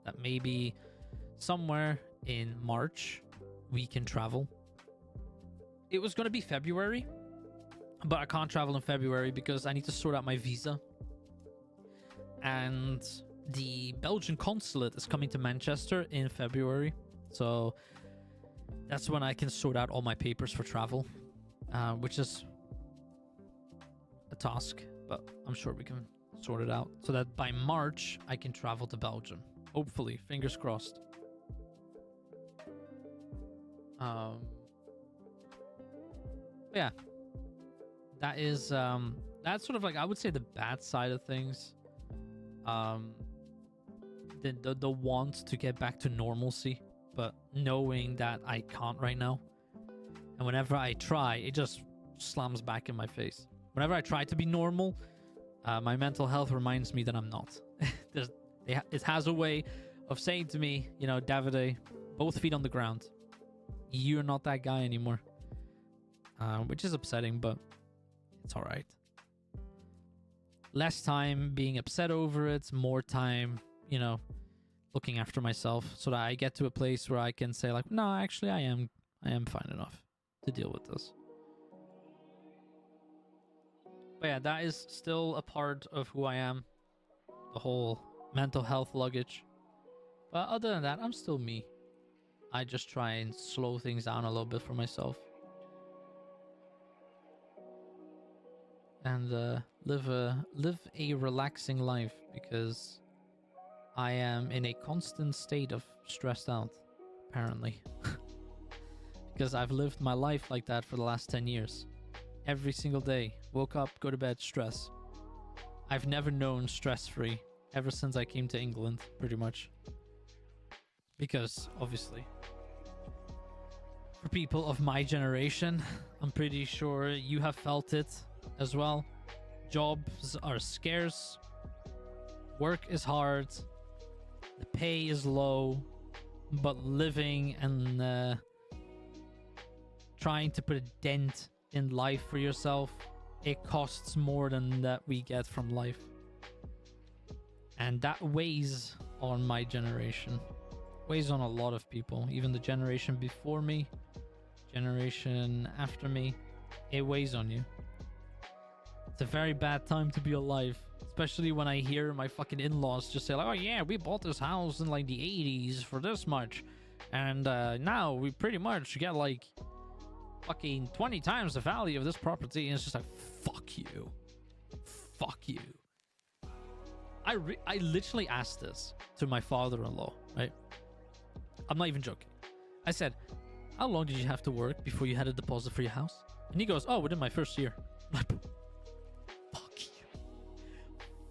that maybe somewhere in March we can travel. It was going to be February, but I can't travel in February because I need to sort out my visa. And the Belgian consulate is coming to Manchester in February. So that's when I can sort out all my papers for travel, which is a task, but I'm sure we can sort it out so that by March I can travel to Belgium. Hopefully, fingers crossed. Yeah, that is that's sort of like, I would say, the bad side of things. the want to get back to normalcy, but knowing that I can't right now. And whenever I try, it just slams back in my face. Whenever I try to be normal, my mental health reminds me that I'm not. It has a way of saying to me, you know, Davide, both feet on the ground. You're not that guy anymore. Which is upsetting, but it's all right. Less time being upset over it, more time, you know, looking after myself so that I get to a place where I can say like, no, actually I am fine enough to deal with this. But yeah, that is still a part of who I am. The whole mental health luggage. But other than that, I'm still me. I just try and slow things down a little bit for myself. And live a relaxing life, because I am in a constant state of stressed out, apparently. Because I've lived my life like that for the last 10 years. Every single day, woke up, go to bed, stress. I've never known stress-free ever since I came to England, pretty much. Because, obviously, for people of my generation, I'm pretty sure you have felt it as well. Jobs are scarce, work is hard, the pay is low, but living and trying to put a dent in life for yourself, it costs more than that we get from life. And that weighs on my generation, weighs on a lot of people, even the generation before me, generation after me. It weighs on you. It's a very bad time to be alive, especially when I hear my fucking in-laws just say like, oh yeah, we bought this house in like the 80s for this much, and now we pretty much get like fucking 20 times the value of this property. And it's just like, fuck you. Fuck you. I literally asked this to my father-in-law, right? I'm not even joking. I said, how long did you have to work before you had a deposit for your house? And he goes, oh, within my first year. I'm like, fuck you.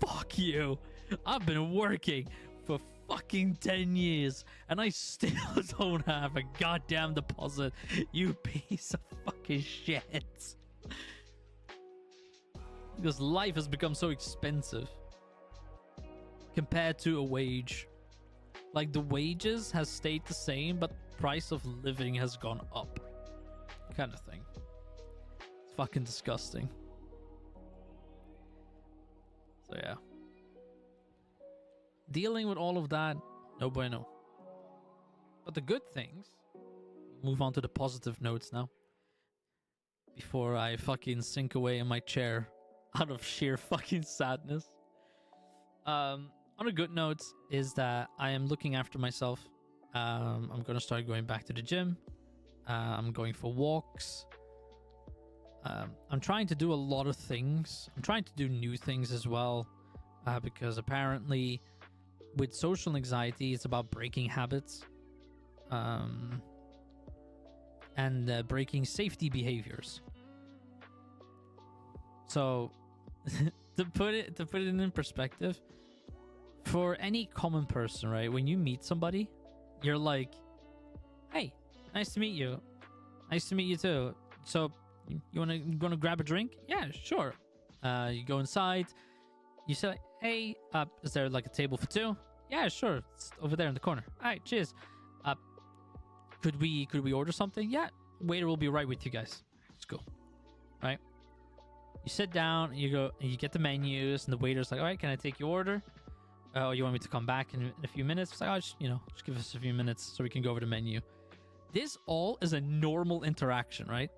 Fuck you. I've been working for fucking 10 years and I still don't have a goddamn deposit. You piece of fucking shit. Because life has become so expensive compared to a wage. Like, the wages has stayed the same, but price of living has gone up, kind of thing. It's fucking disgusting. So yeah, dealing with all of that, no bueno. But the good things, move on to the positive notes now, before I fucking sink away in my chair out of sheer fucking sadness. On a good note is that I am looking after myself. I'm gonna start going back to the gym. I'm going for walks. I'm trying to do a lot of things. I'm trying to do new things as well, because apparently with social anxiety, it's about breaking habits, and breaking safety behaviors. So to put it in perspective, for any common person, right, when you meet somebody, you're like, hey, nice to meet you. Nice to meet you too. So you wanna grab a drink? Yeah, sure. You go inside, you say, hey, is there like a table for two? Yeah, sure, it's over there in the corner. All right, cheers. Could we order something? Yeah, waiter will be right with you guys. Let's go. Right, you sit down and you go and you get the menus, and the waiter's like, all right, can I take your order? Oh, you want me to come back in a few minutes? It's like, oh, just give us a few minutes so we can go over the menu. This all is a normal interaction, right?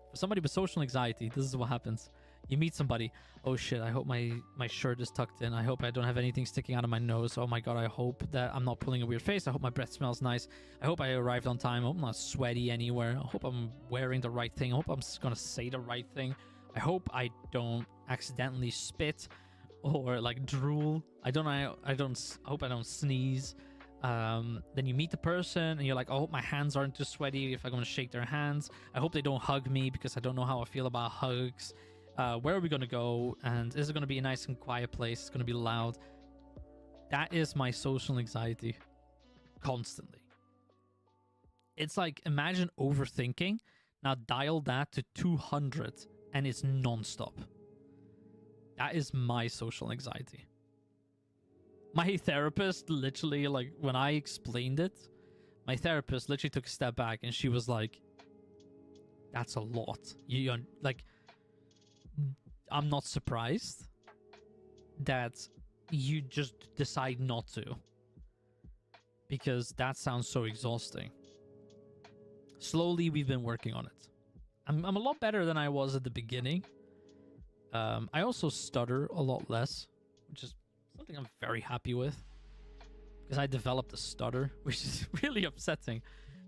For somebody with social anxiety, this is what happens. You meet somebody. Oh shit, I hope my shirt is tucked in. I hope I don't have anything sticking out of my nose. Oh my god, I hope that I'm not pulling a weird face. I hope my breath smells nice. I hope I arrived on time. I hope I'm not sweaty anywhere. I hope I'm wearing the right thing. I hope I'm gonna say the right thing. I hope I don't accidentally spit or like drool. I hope I don't sneeze. Then you meet the person and you're like, I hope my hands aren't too sweaty if I'm going to shake their hands. I hope they don't hug me because I don't know how I feel about hugs. Where are we going to go? And is it going to be a nice and quiet place? It's going to be loud. That is my social anxiety constantly. It's like, imagine overthinking. Now dial that to 200 and it's non-stop. That is my social anxiety. My therapist literally, like, when I explained it, my therapist literally took a step back and she was like, that's a lot. You like, I'm not surprised that you just decide not to, because that sounds so exhausting. Slowly, we've been working on it. I'm a lot better than I was at the beginning. I also stutter a lot less, which is something I'm very happy with, because I developed a stutter, which is really upsetting,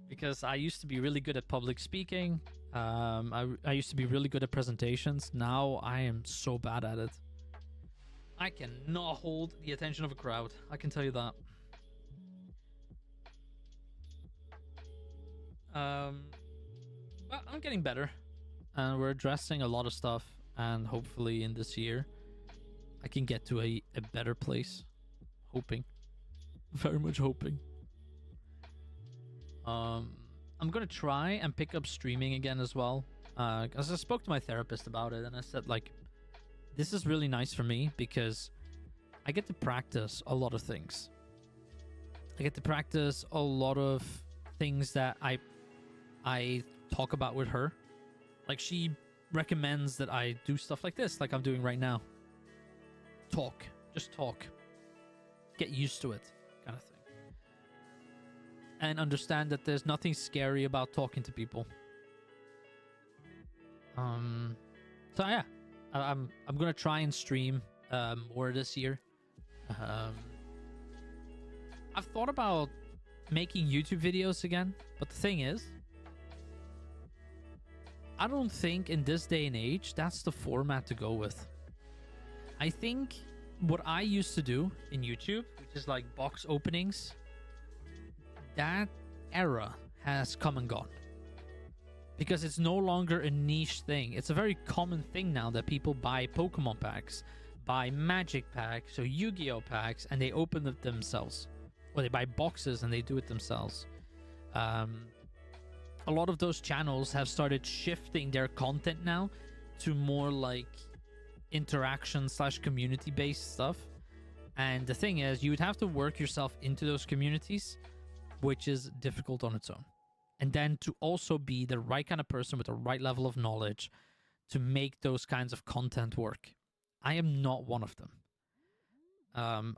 because I used to be really good at public speaking. I used to be really good at presentations. Now I am so bad at it. I cannot hold the attention of a crowd. I can tell you that. But I'm getting better, and we're addressing a lot of stuff, and hopefully in this year I can get to a better place. Hoping. Very much hoping. I'm gonna try and pick up streaming again as well. As I spoke to my therapist about it, and I said, like, this is really nice for me because I get to practice a lot of things. I get to practice a lot of things that I talk about with her. Like, she recommends that I do stuff like this, like I'm doing right now. Talk. Just talk. Get used to it, kind of thing. And understand that there's nothing scary about talking to people. So yeah, I'm gonna try and stream more this year. I've thought about making YouTube videos again, but the thing is, I don't think in this day and age that's the format to go with. I think what I used to do in YouTube, which is like box openings, that era has come and gone. Because it's no longer a niche thing. It's a very common thing now that people buy Pokemon packs, buy Magic packs, or Yu-Gi-Oh packs, and they open them themselves. Or they buy boxes and they do it themselves. A lot of those channels have started shifting their content now to more like interaction / community based stuff. And the thing is, you would have to work yourself into those communities, which is difficult on its own. And then to also be the right kind of person with the right level of knowledge to make those kinds of content work. I am not one of them.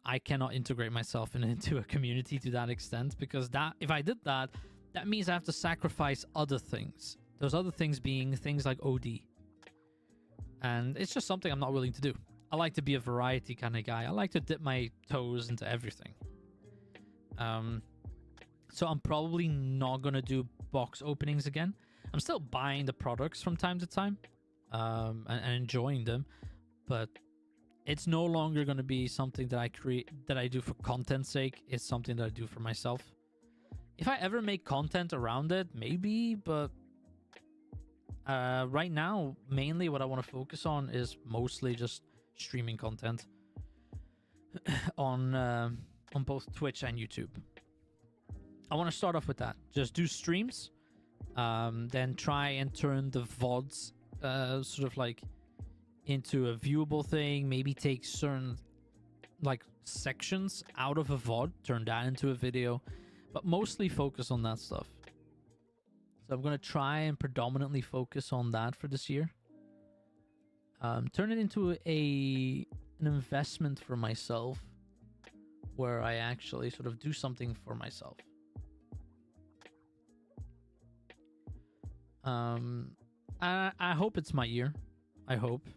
I cannot integrate myself into a community to that extent, because that, if I did that, that means I have to sacrifice other things. Those other things being things like OD. And it's just something I'm not willing to do. I like to be a variety kind of guy. I like to dip my toes into everything. So I'm probably not going to do box openings again. I'm still buying the products from time to time and enjoying them. But it's no longer going to be something that I create, that I do for content's sake. It's something that I do for myself. If I ever make content around it, maybe, but right now, mainly what I want to focus on is mostly just streaming content on both Twitch and YouTube. I want to start off with that. Just do streams, then try and turn the VODs sort of like into a viewable thing. Maybe take certain like sections out of a VOD, turn that into a video, but mostly focus on that stuff. So I'm going to try and predominantly focus on that for this year. Turn it into an investment for myself, where I actually sort of do something for myself. I hope it's my year. I hope.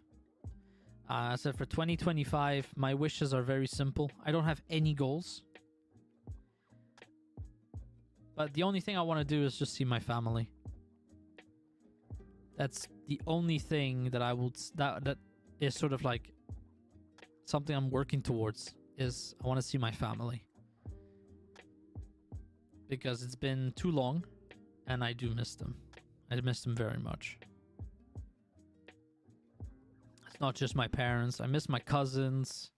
So for 2025, my wishes are very simple. I don't have any goals. But the only thing I want to do is just see my family. That's the only thing that I will... That is sort of like something I'm working towards, is I want to see my family. Because it's been too long, and I do miss them. I miss them very much. It's not just my parents. I miss my cousins.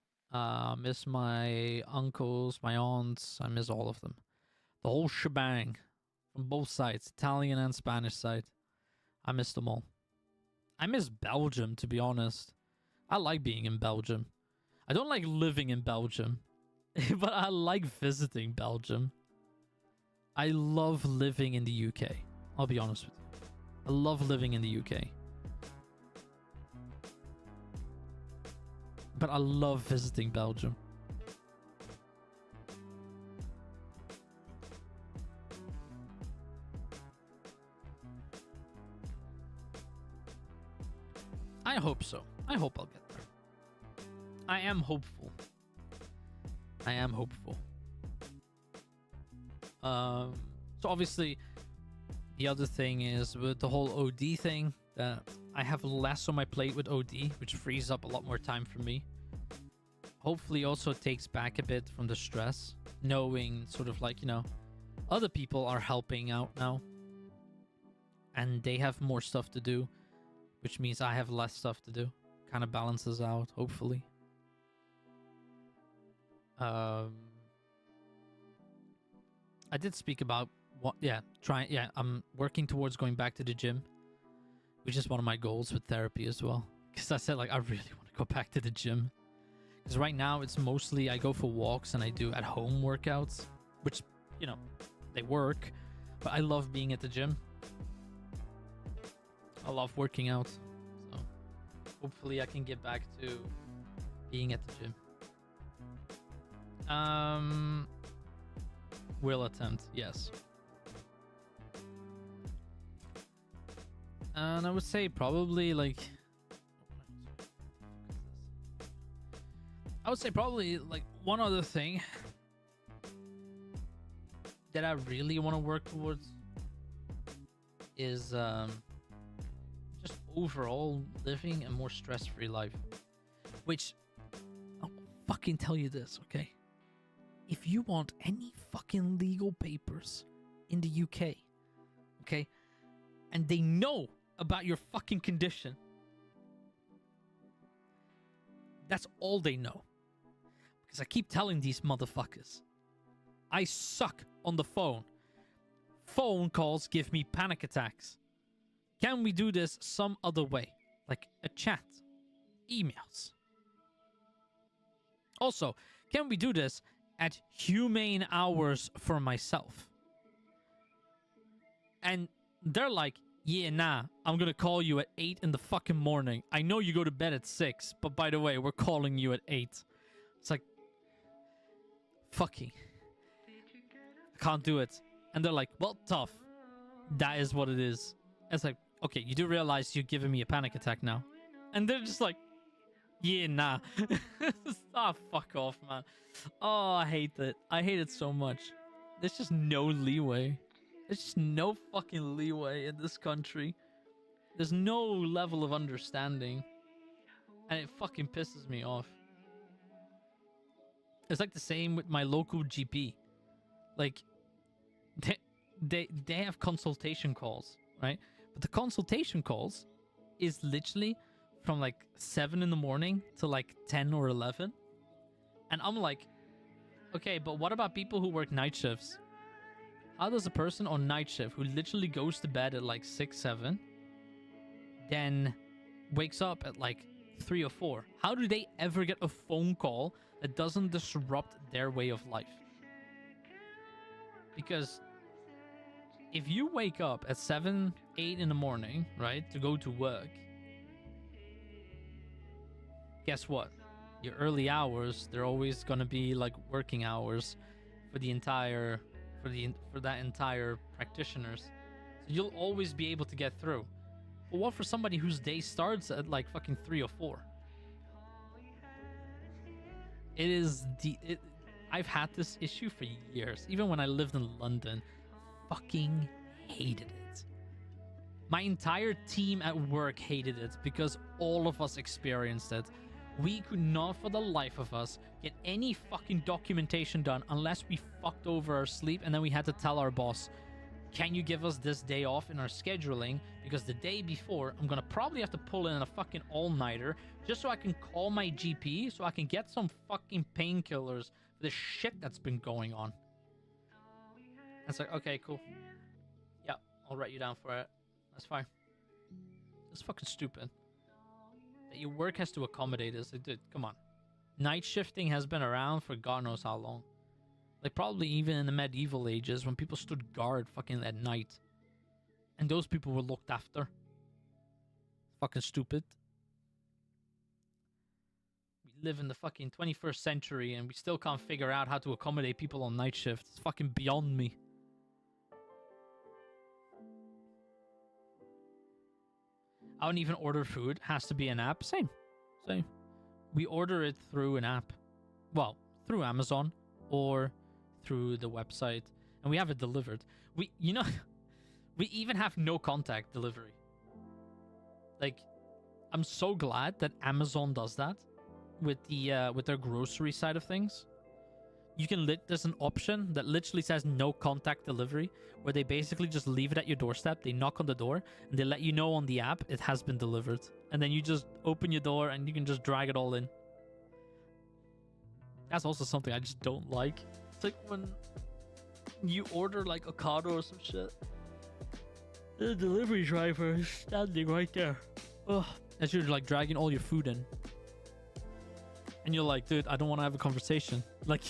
Miss my uncles, my aunts. I miss all of them. The whole shebang from both sides, Italian and Spanish side. I miss them all. I miss Belgium, to be honest. I like being in Belgium. I don't like living in Belgium, but I like visiting Belgium. I love living in the UK. I'll be honest with you. I love living in the UK. But I love visiting Belgium. I hope so. I hope I'll get there. I am hopeful. I am hopeful. So obviously, the other thing is with the whole OD thing, that I have less on my plate with OD, which frees up a lot more time for me. Hopefully also takes back a bit from the stress, knowing sort of like, you know, other people are helping out now. And they have more stuff to do, which means I have less stuff to do. Kind of balances out, hopefully. I did speak about what, I'm working towards going back to the gym, which is one of my goals with therapy as well. Because I said, like, I really want to go back to the gym. Because right now it's mostly I go for walks and I do at home workouts, which, you know, they work, but I love being at the gym. I love working out. So hopefully I can get back to being at the gym. Will attempt, yes. And I would say probably like one other thing that I really want to work towards is just overall living a more stress-free life. Which, I'll fucking tell you this, okay? If you want any fucking legal papers in the UK, okay, and they know about your fucking condition, that's all they know. Because I keep telling these motherfuckers, I suck on the phone. Phone calls give me panic attacks. Can we do this some other way? Like a chat, emails. Also, can we do this at humane hours for myself? And they're like, yeah, nah, I'm gonna call you at 8 in the fucking morning. I know you go to bed at 6, but by the way, we're calling you at 8. It's like, fucking, I can't do it. And they're like, well, tough. That is what it is. It's like, okay, you do realize you're giving me a panic attack now. And they're just like, yeah, nah. Ah, fuck off, man. Oh, I hate that. I hate it so much. There's just no leeway. There's just no fucking leeway in this country. There's no level of understanding. And it fucking pisses me off. It's like the same with my local GP. Like, they have consultation calls, right? But the consultation calls is literally from like 7 in the morning to like 10 or 11. And I'm like, okay, but what about people who work night shifts? How does a person on night shift who literally goes to bed at like 6, 7, then wakes up at like 3 or 4, how do they ever get a phone call that doesn't disrupt their way of life? Because if you wake up at 7, 8 in the morning, right, to go to work, guess what? Your early hours, they're always gonna be like working hours for the entire, for that entire practitioners. So you'll always be able to get through. But what for somebody whose day starts at like fucking 3 or 4? I've had this issue for years. Even when I lived in London, fucking hated it. My entire team at work hated it because all of us experienced it. We could not for the life of us get any fucking documentation done unless we fucked over our sleep, and then we had to tell our boss, can you give us this day off in our scheduling? Because the day before, I'm gonna probably have to pull in a fucking all-nighter just so I can call my GP so I can get some fucking painkillers for the shit that's been going on. It's like, okay, cool. Yeah, I'll write you down for it. That's fine. It's fucking stupid that your work has to accommodate this. Like, dude, come on. Night shifting has been around for God knows how long. Like, probably even in the medieval ages when people stood guard fucking at night. And those people were looked after. Fucking stupid. We live in the fucking 21st century and we still can't figure out how to accommodate people on night shift. It's fucking beyond me. I don't even order food. Has to be an app. Same. We order it through an app. Well, through Amazon or through the website. And we have it delivered. We even have no contact delivery. Like, I'm so glad that Amazon does that with their grocery side of things. You can there's an option that literally says no contact delivery, where they basically just leave it at your doorstep. They knock on the door and they let you know on the app it has been delivered, and then you just open your door and you can just drag it all in. That's also something I just don't like. It's like when you order like Ocado or some shit, the delivery driver is standing right there. Ugh. As you're like dragging all your food in. And you're like, dude, I don't want to have a conversation. Like,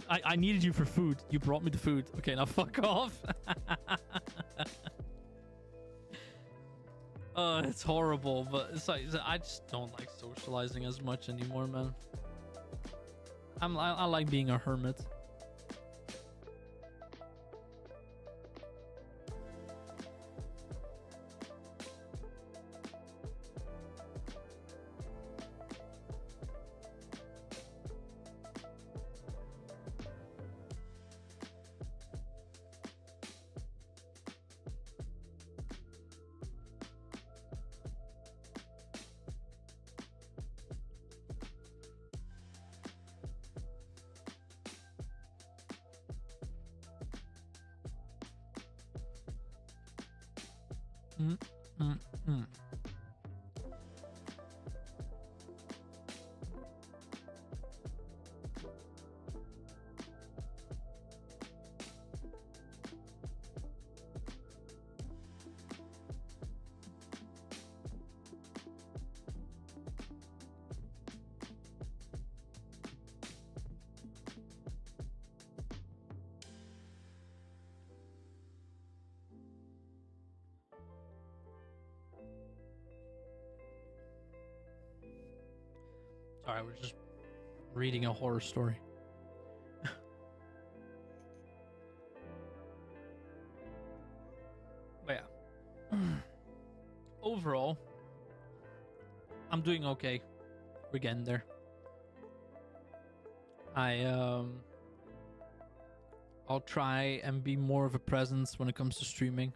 I needed you for food. You brought me the food. Okay, now fuck off. It's horrible, but it's like, I just don't like socializing as much anymore, man. I like being a hermit. Sorry, we're just reading a horror story. But yeah. Overall, I'm doing okay. We're getting there. I'll try and be more of a presence when it comes to streaming.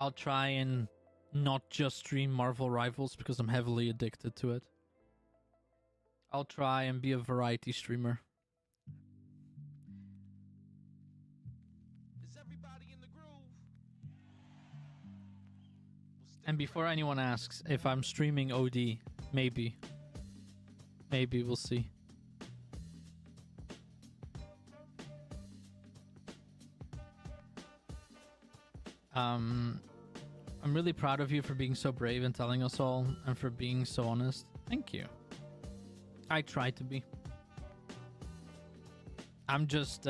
I'll try and not just stream Marvel Rivals because I'm heavily addicted to it. I'll try and be a variety streamer. Is everybody in the groove? And before anyone asks if I'm streaming OD, maybe. Maybe, we'll see. I'm really proud of you for being so brave and telling us all, and for being so honest. Thank you. I try to be. I'm just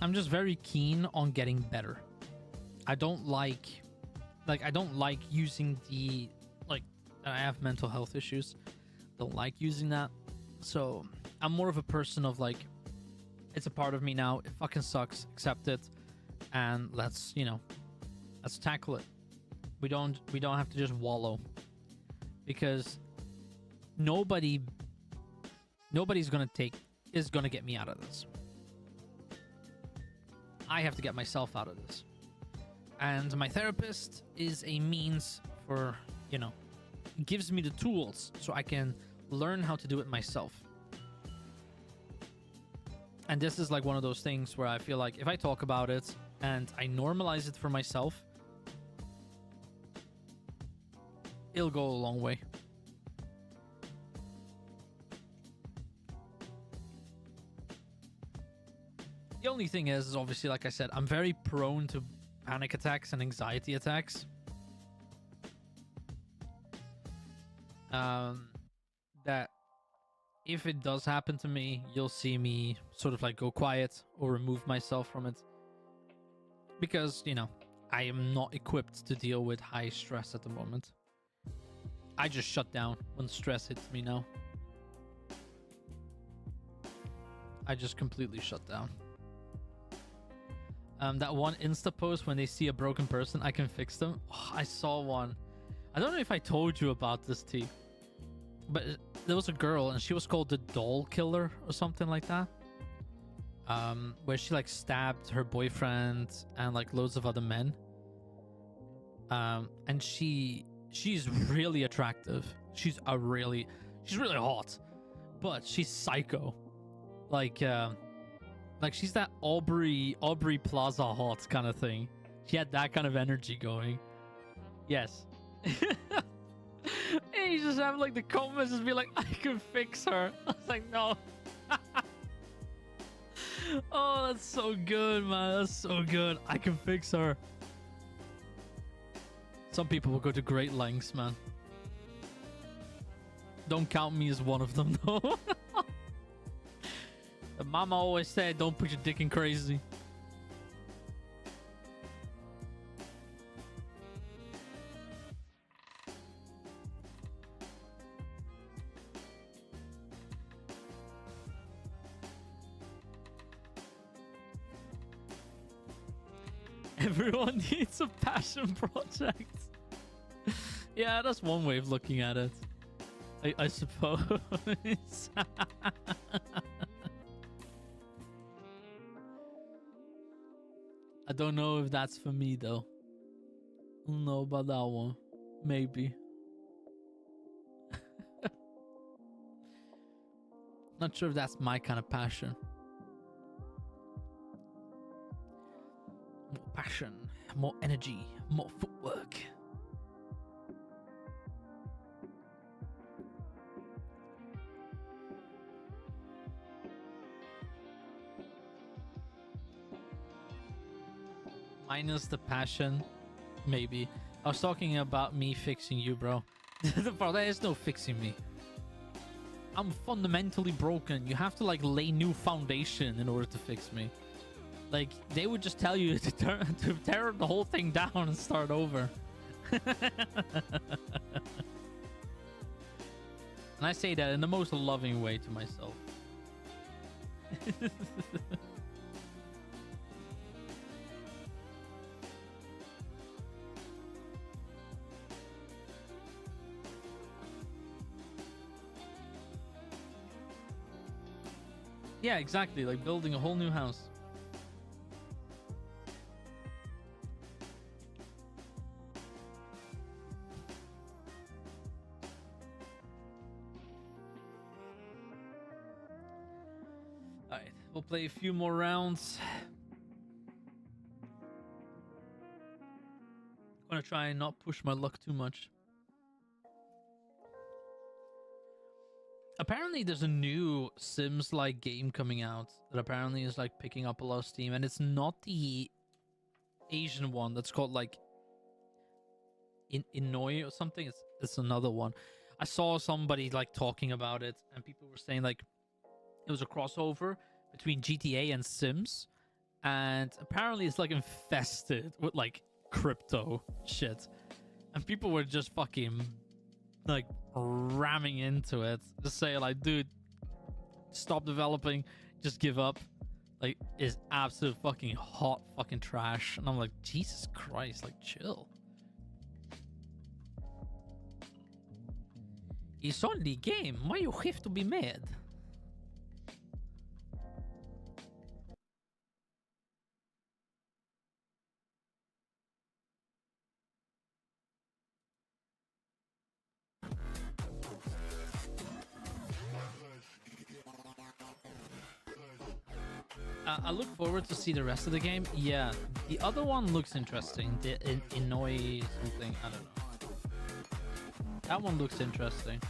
very keen on getting better. I don't like using the, like, I have mental health issues. Don't like using that. So I'm more of a person of like, it's a part of me now. It fucking sucks. Accept it. And let's tackle it. We don't have to just wallow. Because nobody's gonna get me out of this. I have to get myself out of this. And my therapist is a means for, gives me the tools so I can learn how to do it myself. And this is like one of those things where I feel like if I talk about it and I normalize it for myself, it'll go a long way. The only thing is obviously, like I said, I'm very prone to panic attacks and anxiety attacks. That if it does happen to me, you'll see me sort of like go quiet or remove myself from it. Because, you know, I am not equipped to deal with high stress at the moment. I just shut down when stress hits me now. I just completely shut down. That one Insta post when they see a broken person, I can fix them. Oh, I saw one. I don't know if I told you about this, T. But there was a girl and she was called the Doll Killer or something like that. Where she like stabbed her boyfriend and like loads of other men. And she's really attractive. She's really hot. But she's psycho. Like she's that Aubrey Plaza hot kind of thing. She had that kind of energy going. Yes. And you just have like the comments just be like, I can fix her. I was like, no. Oh, that's so good, man. That's so good. I can fix her. Some people will go to great lengths, man. Don't count me as one of them, though. Mama always said, don't put your dick in crazy. Everyone needs a passion project. Yeah, that's one way of looking at it. I suppose. I don't know if that's for me though. I don't know about that one. Maybe. Not sure if that's my kind of passion. More passion, more energy, more footwork. Minus the passion, maybe. I was talking about me fixing you, bro. Bro, there is no fixing me. I'm fundamentally broken. You have to like lay new foundation in order to fix me. Like, they would just tell you to tear the whole thing down and start over. And I say that in the most loving way to myself. Yeah, exactly. Like building a whole new house. Alright, we'll play a few more rounds. I'm gonna try and not push my luck too much. Apparently there's a new Sims-like game coming out that apparently is like picking up a lot of steam, and it's not the Asian one that's called like Inoi or something. It's another one. I saw somebody like talking about it, and people were saying like it was a crossover between GTA and Sims, and apparently it's like infested with like crypto shit, and people were just fucking like ramming into it to say like, dude, stop developing, just give up. Like, it's absolute fucking hot fucking trash. And I'm like, Jesus Christ, like, chill. It's only a game. Why you have to be mad? I look forward to see the rest of the game. Yeah, the other one looks interesting. The Inoi something, I don't know. That one looks interesting.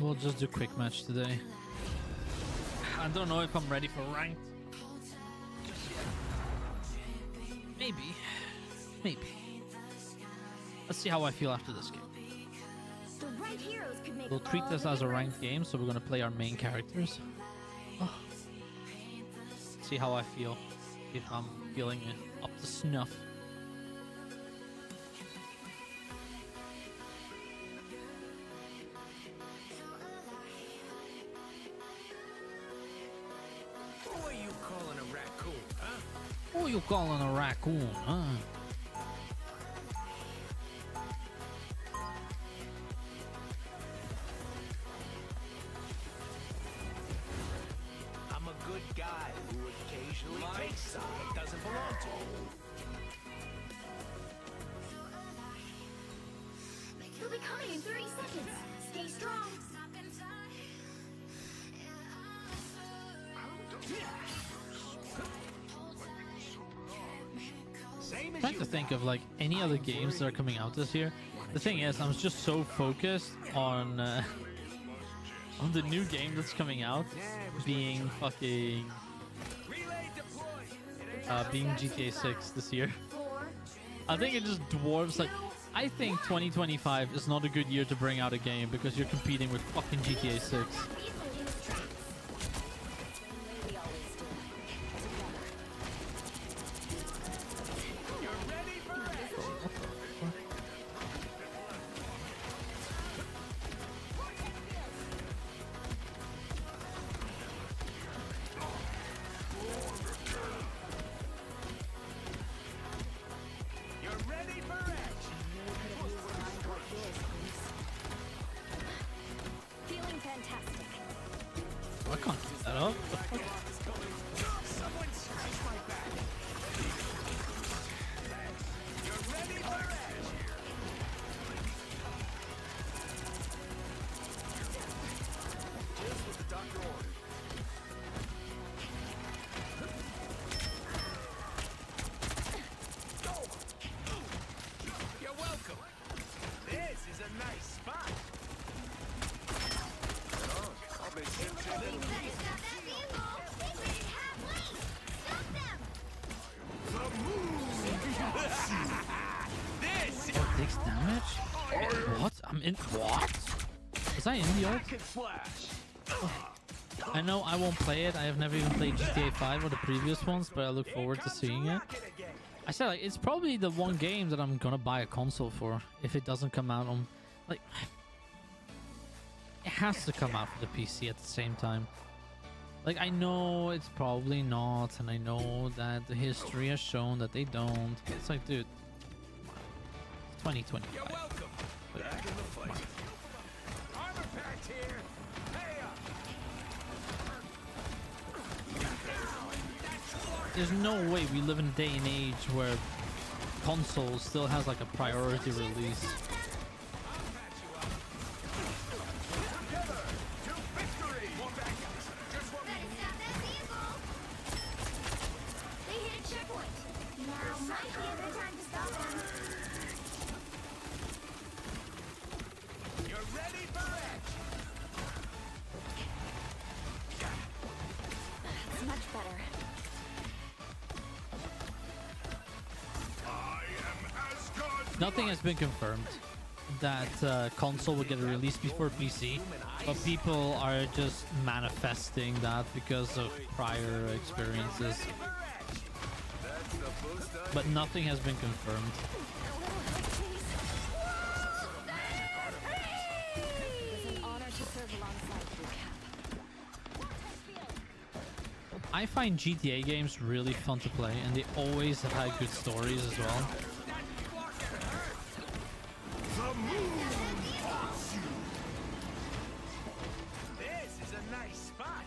We'll just do quick match today. I don't know if I'm ready for ranked. Maybe. Maybe. Let's see how I feel after this game. The right heroes could make We'll treat this as a ranked game, so we're gonna play our main characters. Oh. See how I feel. If I'm feeling up to snuff. Who are you calling a raccoon, huh? Who you calling a raccoon, huh? I'm a good guy who occasionally takes something that doesn't belong to him. He'll be coming in 30 seconds. Stay strong. Same I'm as trying you. to think of like any other games that are coming out this year. The thing is, I'm just so focused on the new game that's coming out being fucking being GTA 6 this year. I think it just dwarfs like. I think 2025 is not a good year to bring out a game because you're competing with fucking GTA 6. Feeling fantastic. I can't keep that up. You're welcome. This is a nice spot. I'll make him This Oh, it takes damage? What? I'm in. What? Was I in the ult? could flash. I know I won't play it. I have never even played GTA 5 or the previous ones, but I look forward to seeing it. I said like it's probably the one game that I'm gonna buy a console for if it doesn't come out on like it has to come out for the PC at the same time. Like I know it's probably not, and I know that the history has shown that they don't. It's like, dude, it's 2025. You're welcome. Back in the fight. Armor packed here. Hey up. There's no way we live in a day and age where console still has like a priority release. They hit a checkpoint. Now might be a good time to stop them. You're ready for edge. That's much better. Nothing has been confirmed that console will get a release before PC, but people are just manifesting that because of prior experiences. But nothing has been confirmed. I find GTA games really fun to play, and they always have had good stories as well. The moon haunts you. This is a nice spot.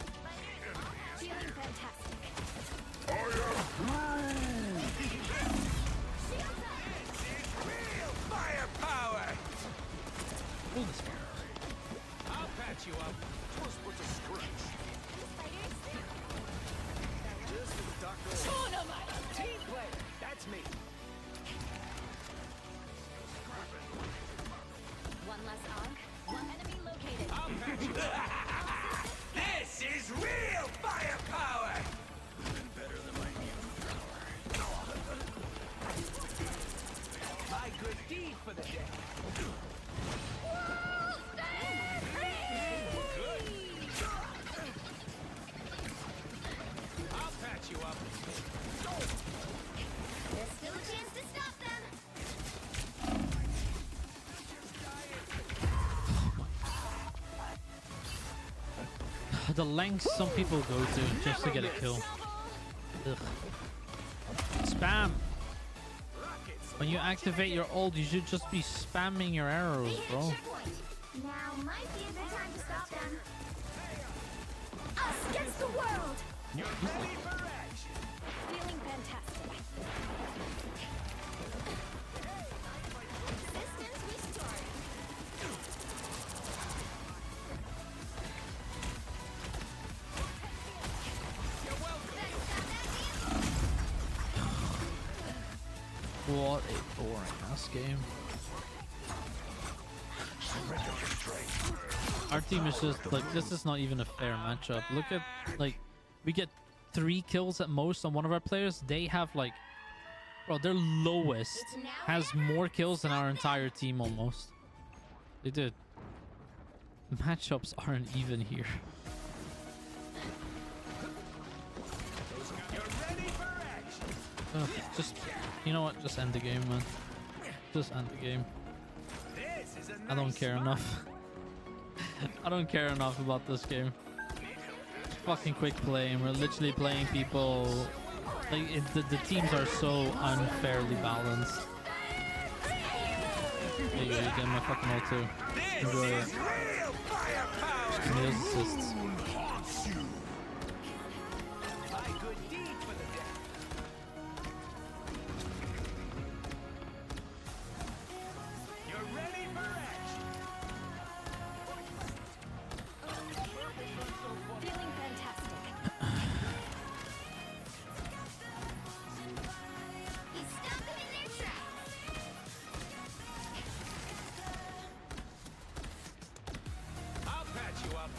Feeling fantastic. I am This is real firepower. Pull this one. I'll patch you up. Twas but a stretch. Team play. That's me. One less arc. One enemy located. I'll patch you up. This is real firepower. Even better than my mutant power. My good deed for the day. I'll patch you up. There's still a chance to stop them. The lengths some people go to just to get a kill. Ugh. Spam! When you activate your ult, you should just be spamming your arrows, bro. Now might be a good time to stop them. Us against the world! You're ready for action. Feeling fantastic. Distance restored. You're welcome. What a boring ass game. Our team is just like, this is not even a fair matchup. Look at, like, we get 3 kills at most on one of our players. They have like, bro, their lowest has more kills than our entire team almost. They did. Matchups aren't even here. You're ready for action. Ugh, just, you know what? Just end the game, man. Just end the game. This is a I don't nice care spot. enough. I don't care enough about this game. Fucking quick play, and we're literally playing people. Like the teams are so unfairly balanced. There you go, you get my fucking ult too. Enjoy it. This is real firepower. Just give me those assists. Haunts you. My good deed for the day. You're ready for action. Feeling fantastic. He stopped them in their tracks. I'll patch you up.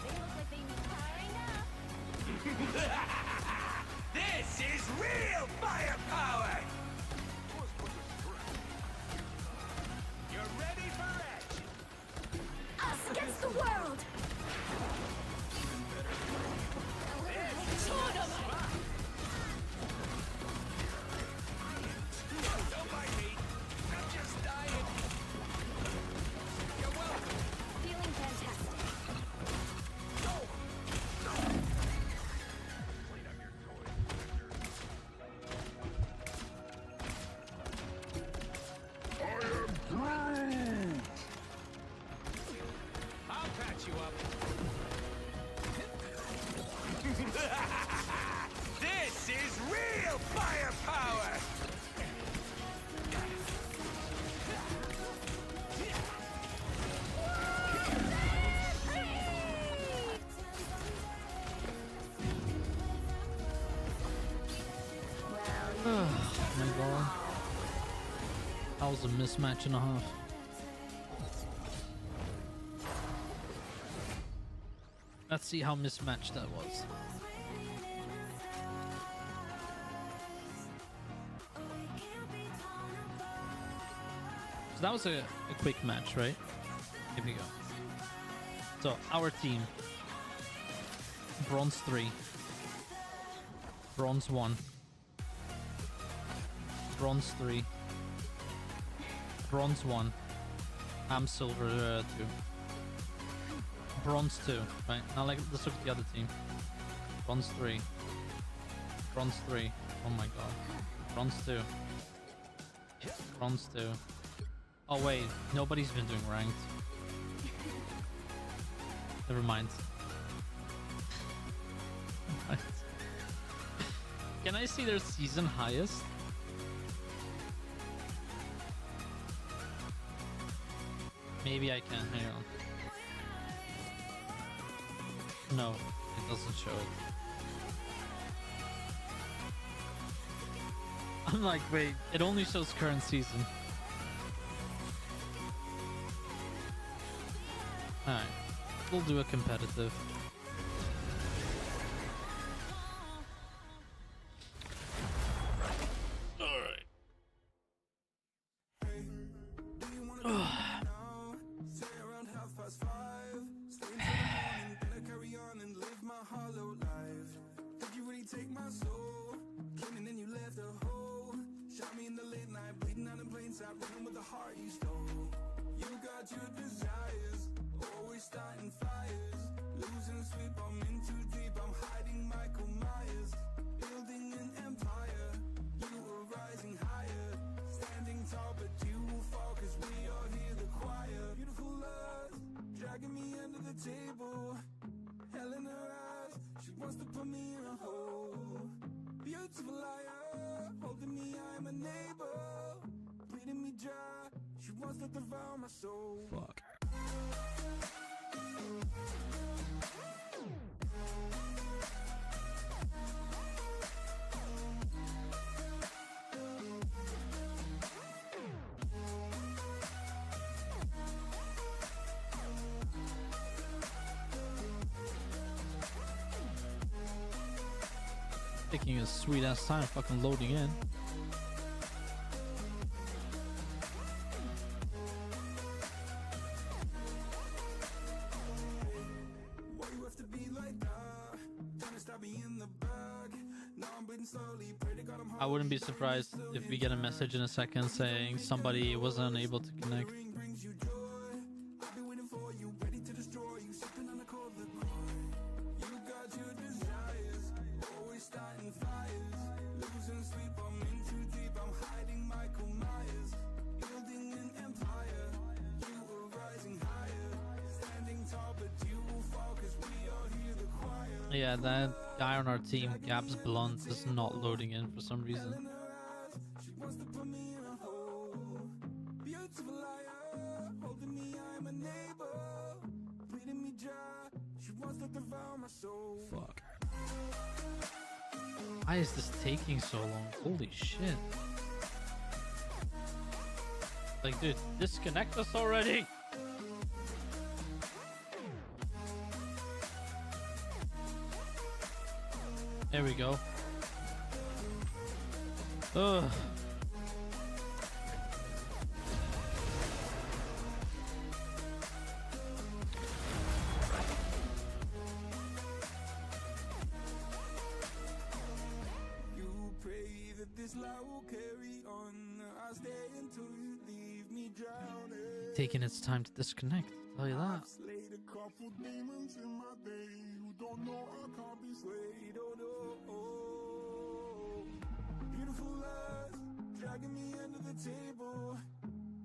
They look like they need powering up. This is real firepower. You're ready for action. Us against the world. Don't mind me. I'm just dying. You're welcome. Feeling fantastic. I am Groot. I'll patch you up. This is real firepower. Oh my god. That was a mismatch and a half. Let's see how mismatched that was. So that was a quick match, right? Here we go. So our team. Bronze 3. Bronze 1. Bronze 3. Bronze 1. I'm silver 2. bronze 2, right? Now let's look at the other team. Bronze 3. Bronze 3. Oh my god. Bronze 2. Bronze 2. Oh wait, nobody's been doing ranked. Never mind. Right. Can I see their season highest? Maybe I can. Hang on. No, it doesn't show it. I'm like, wait, it only shows current season. Alright, we'll do a competitive. Alright. Take my soul, came and then you left a hole. Shot me in the late night, bleeding out in plain sight, running with the heart you stole. You got your desires, always starting fires, losing sleep. I'm in too deep, I'm hiding Michael Myers, building an empire. You were rising higher, standing tall, but you will fall, 'cause we all hear the choir. Beautiful lust, dragging me under the table. Hell in her eyes, she wants to put me in a hole. Beautiful liar, holding me, I'm a neighbor. Bleeding me dry, she wants to devour my soul. Fuck. Taking a sweet ass time fucking loading in. Why you have to be like that? Trying to stop me in the bag. Now I'm bleeding slowly. Pray to God I'm I wouldn't be surprised if we get a message in a second saying somebody was unable to connect. brings you joy. I've been waiting for you, ready to destroy you, sipping on a cold liqueur. You got your desires, always starting fires, losing sleep. I'm in too deep, I'm hiding Michael Myers, building an empire. You were rising higher, standing tall, but you will fall, 'cause we all hear the choir. Yeah, that guy on our team, Gabs Blunt, is not loading in for some reason. She wants to put me in a hole. Beautiful liar, holding me, I'm a neighbor. Bleeding me dry, she wants to devour my soul. Fuck. Why is this taking so long? Holy shit. Like, dude, disconnect us already! There we go. Ugh. You pray that this light will carry on. I'll stay until you leave me drowning. Taking its time to disconnect, I'll tell you that. I've slayed a couple demons in my day who don't know I can't be slayed. Oh no. Beautiful lies, dragging me under the table.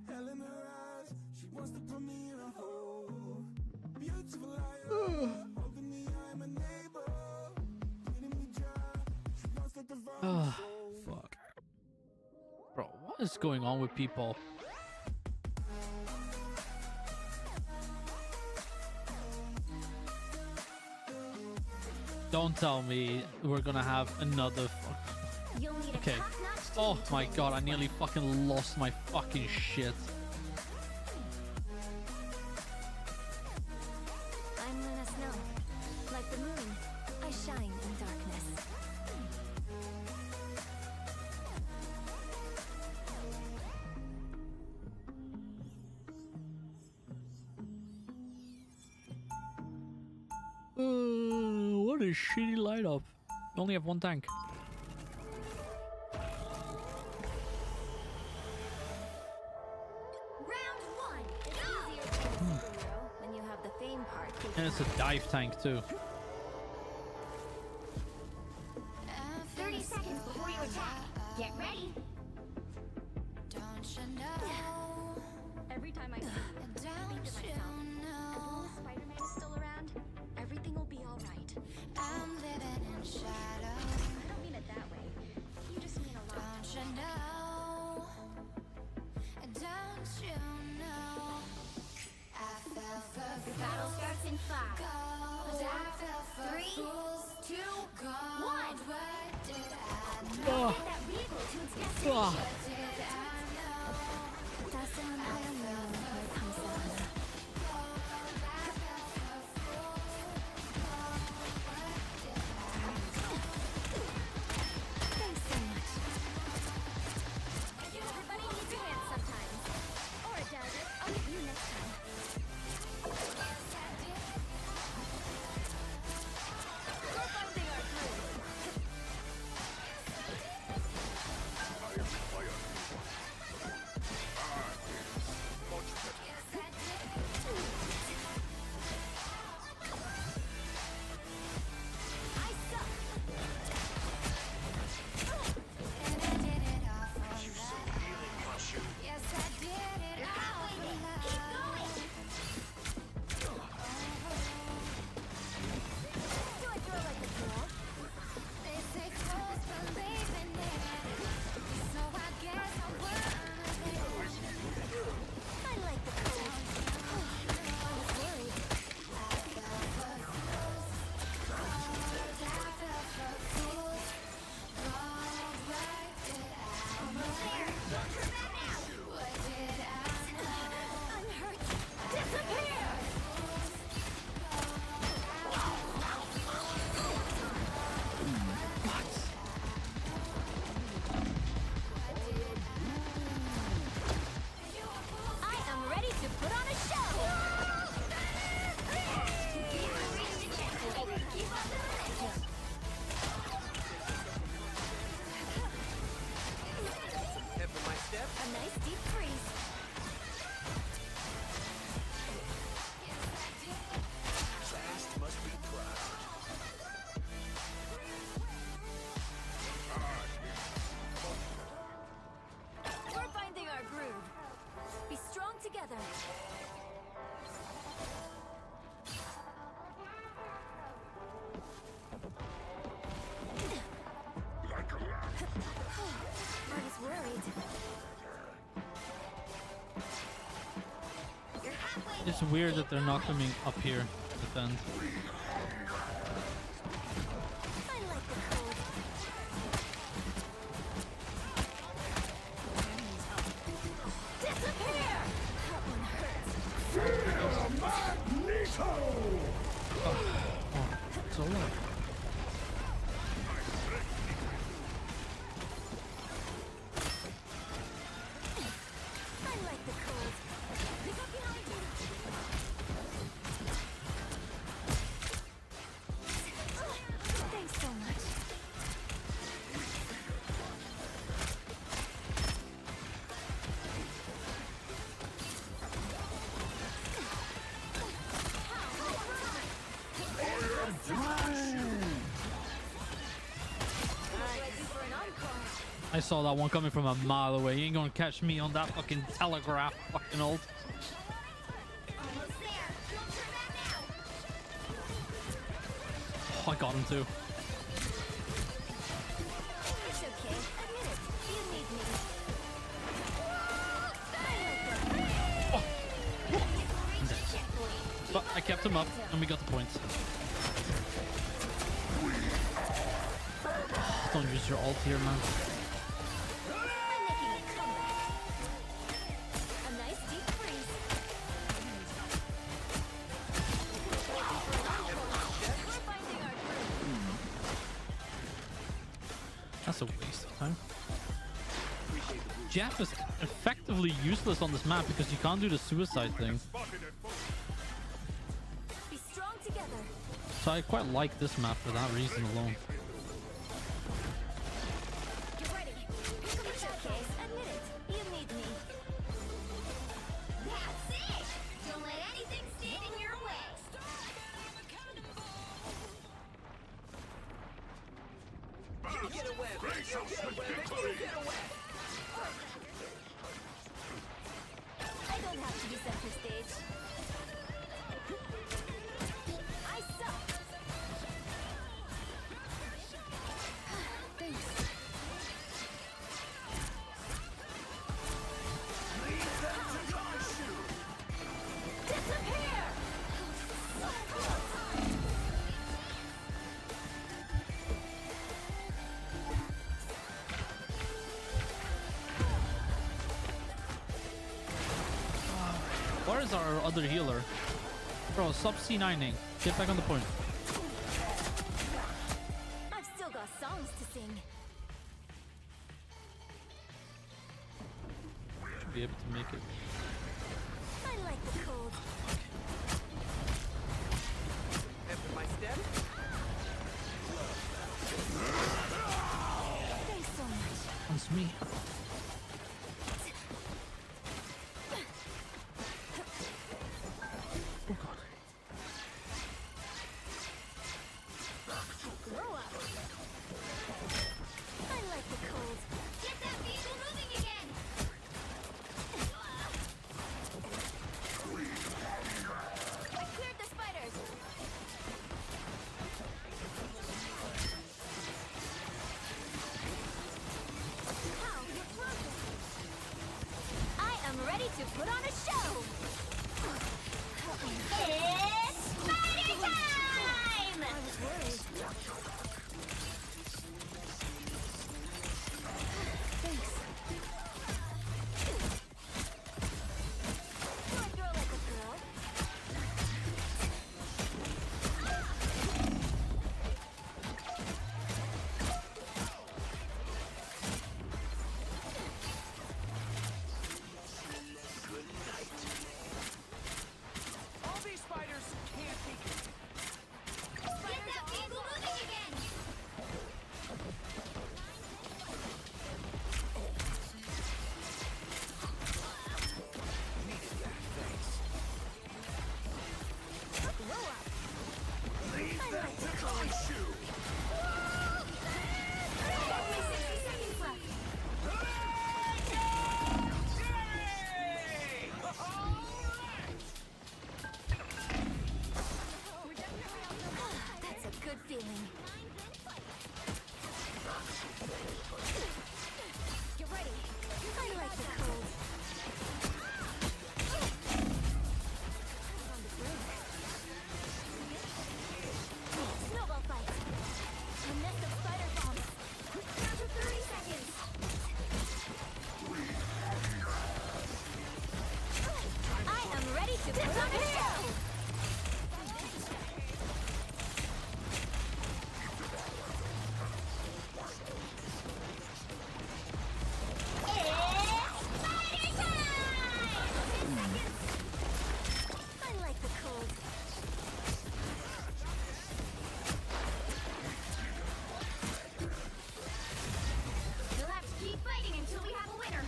Hell in her eyes, she wants to put me in a hole. Beautiful liar, holding me, I'm a neighbor. Bleeding me dry, she wants to devour my soul. Fuck. Bro, what is going on with people? Don't tell me we're gonna have another fuck. Okay. Oh my god, I nearly fucking lost my fucking shit. I'm Luna Snow. Like the moon, I shine in darkness. What a shitty lineup. We only have one tank. Round one. It's easier to be a superhero when you have the fame part taken And it's a dive tank too. 30 seconds before you attack. Get ready. Every time I see you, I think to myself, as long as Spider-Man is still around, everything will be all right. I don't mean it that way. You just mean a lot. The battle starts in 5, 4, 3, 2, 1. Get that vehicle to its destination. Everybody needs a hand sometimes. Or a desert. I'll get you next time. We're finding our groove. I suck. Yes, I did it. Keep going. Do I throw like a girl? They say fools believe in it, so I guess I will. I like the cold. I was worried. I'm hurt. Disappear! I am ready to put on a show! A nice deep freeze. Fast must be proud. We're finding our groove. Be strong together. I was worried. It's weird that they're not coming up here to defend. I like the cold. Disappear! That one hurts. So low. I like the cold. Pick up behind you. Thanks so much. I saw that one coming from a mile away. You ain't gonna catch me on that fucking telegraph fucking ult. Almost there. Don't turn back now. Oh, I got him too. It's okay. Admit it. You need me. I'm dead. But I kept him up and we got the points. Don't use your ult here, man. I'm making a comeback. A nice deep freeze. We're finding our groove. That's a waste of time. Jeff is effectively useless on this map because you can't do the suicide thing. Be strong together. So I quite like this map for that reason alone. Get ready. It's okay. Admit it. You need me. That's it. Don't let anything stand in your way. Face of victory! I don't have to be center stage. I suck. Thanks. Disappear! Where is our other healer? Bro, stop C9ing. Get back on the point. I've still got songs to sing. Should be able to make it. I like the cold. After my stem? Thanks so much. That's me. Oh god. Grow up. I like the cold. Get that vehicle moving again. I cleared the spiders. How you're frozen. I am ready to put on a show. It's spider time! I was worried. Thanks. Do I throw like a girl? All these spiders can't be. Get that vehicle moving again! Grow up. I like the cold. Only 60 seconds left. That's a good feeling. Get ready. I like the cold. On the brink. Snowball fight. A nest of spider bombs. Down to 30 seconds. I am ready to put on a show. I like the cold. We'll have to keep fighting until we have a winner.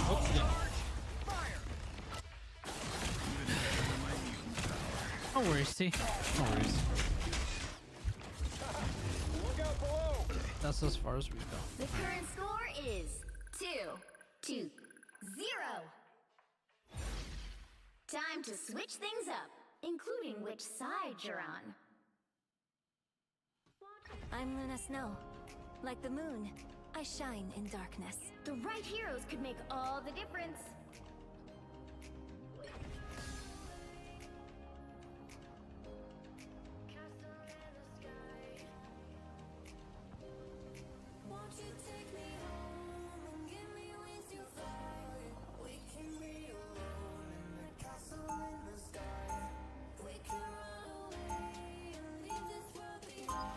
What's this? No worries, T. No worries. Look out below! That's as far as we go. The current score is 2-0. Time to switch things up, including which side you're on. I'm Luna Snow. Like the moon, I shine in darkness. The right heroes could make all the difference.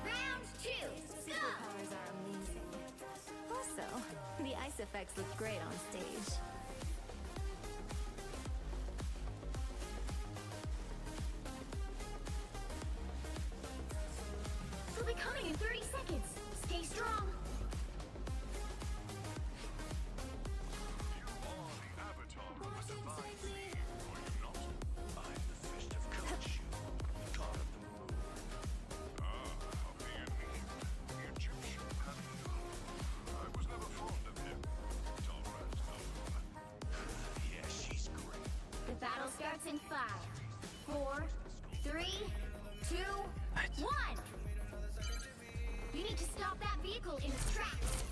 Round 2, go! Superpowers are amazing. Also, the ice effects look great on stage. They'll be coming in 30 seconds. Stay strong. in 5, 4, 3, 2, 1. You need to stop that vehicle in its tracks.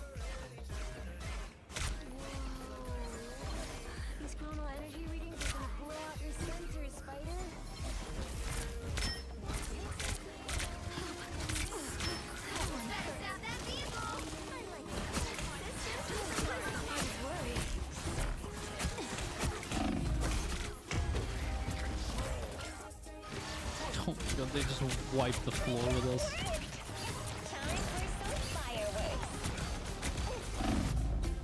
These chrono energy readings are gonna blow out your sensors, Spider. Better stop that vehicle. I like that. I was worried. Oh my god, they just wiped the floor with us. Time for some fireworks.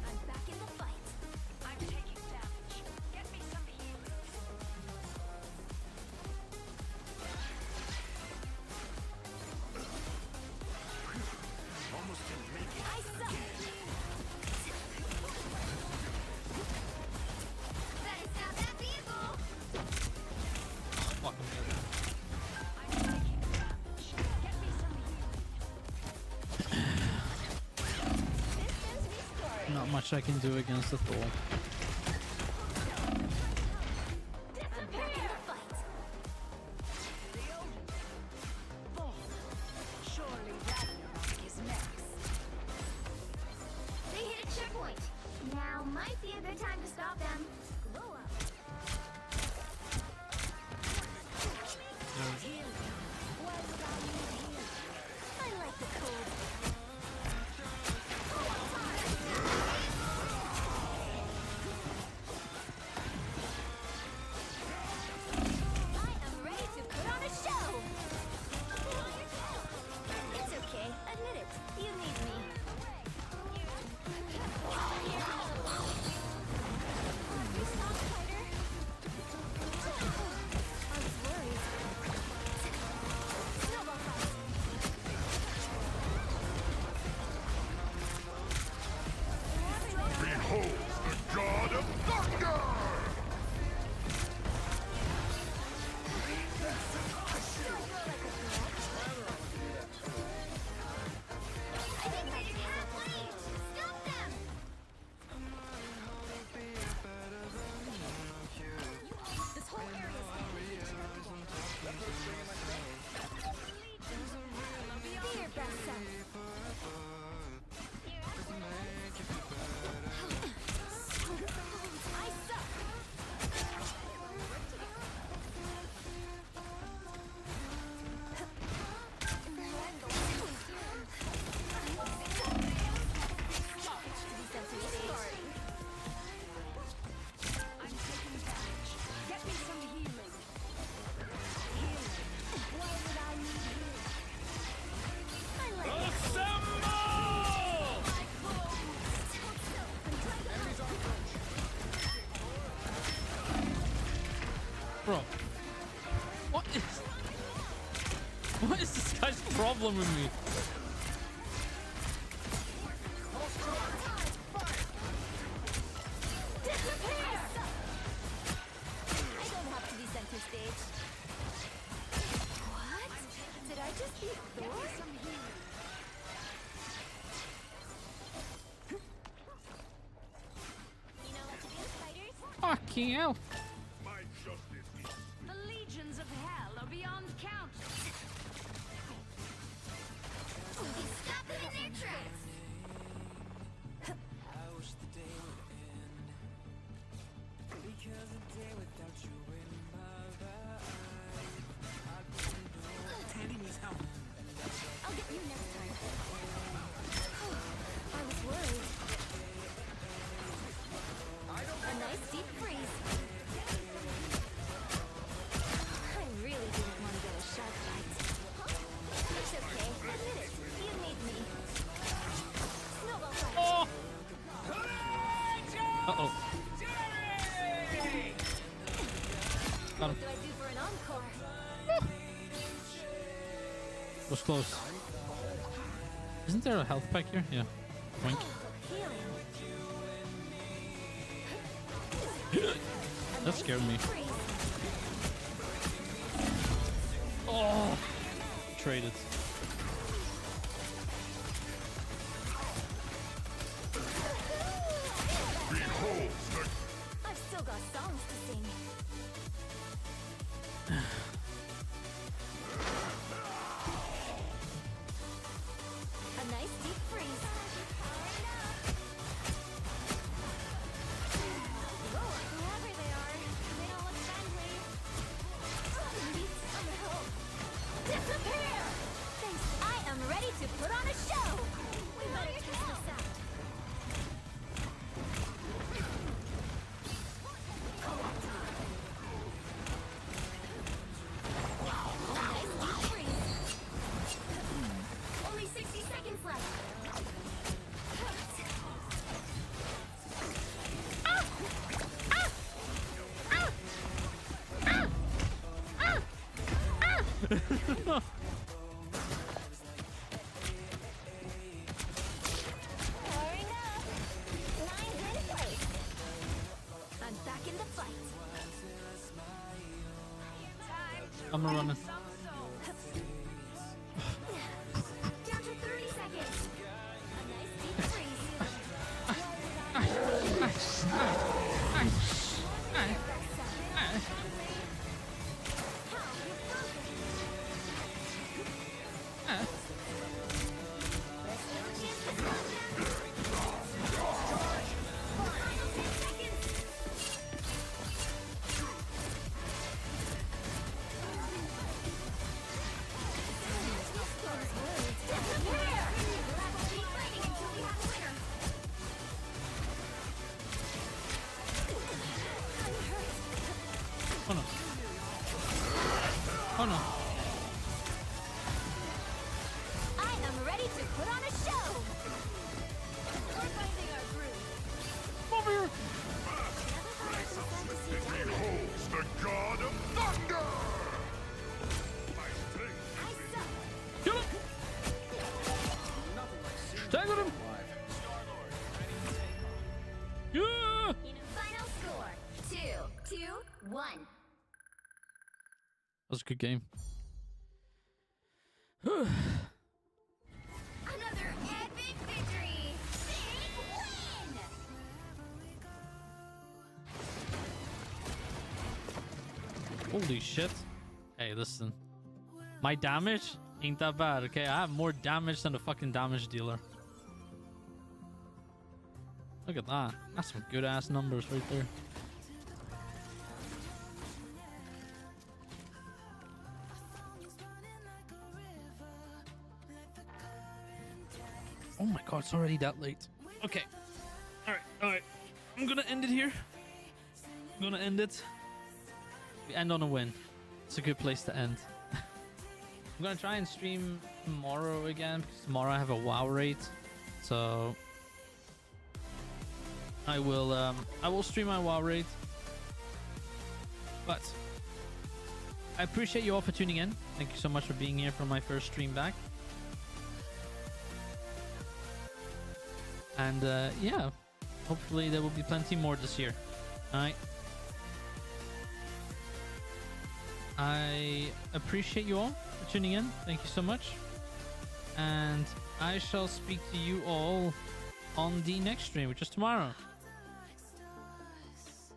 I'm back in the fight. I'm taking damage. Get me some healing. Almost didn't make it. I suck. Better stop that vehicle. Fucking I'm taking damage. Get me some healing. Systems restored. not much I can do against the Thor. I'm back in the fight. Surely Ragnarok is next. They hit a checkpoint. Now might be a good time to stop them. Grow up. Why would I need healing? I like the cold. I am ready to put on a show. It's okay. Admit it. You need me. You stop, Spider. I was worried. Snowball fight. Behold the god of thunder! I think they have lead. Stop them. This whole area is Be your best self. I suck. I'm taking damage. Get me some healing. Healing. Why would I need healing? I like it. Bro, what is this guy's problem with me? I don't have to be center stage. What? Did I just beat Thor? Some healing. You know what to do, spiders? Fucking hell. My justice is The legions of hell are beyond count. Stop them in their tracks. I'll get you next time. I was worried. A nice deep freeze. I really didn't want to get a shark bite. It's okay. Admit it. You need me. Snowball fight. Oh! Uh-oh. Got him. What do I do for an encore? Was close. Isn't there a health pack here? Yeah. Wink. Healing. That scared me. Freeze. Oh! Traded. behold the I've still got songs to sing. I'm running. Down to 30 seconds. A nice deep freeze. Oh no. Oh no. I am ready to put on a show. We're finding our groove. Over here. Beholds the god of thunder! Nice take. I suck. Kill him. Tangle him. Yeah. Final score 2-1. That was a good game. Another epic victory. Big win. Holy shit. Hey, listen. My damage ain't that bad, okay? I have more damage than a fucking damage dealer. Look at that. That's some good ass numbers right there. Oh my god, it's already that late. Okay. Alright. I'm gonna end it here. I'm gonna end it. We end on a win. It's a good place to end. I'm gonna try and stream tomorrow again because tomorrow I have a WoW raid. So I will stream my WoW raid. But I appreciate you all for tuning in. Thank you so much for being here for my first stream back. And yeah, hopefully there will be plenty more this year. Alright. I appreciate you all for tuning in. Thank you so much. And I shall speak to you all on the next stream, which is tomorrow.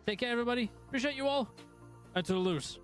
Take care, everybody. Appreciate you all. And to the loose.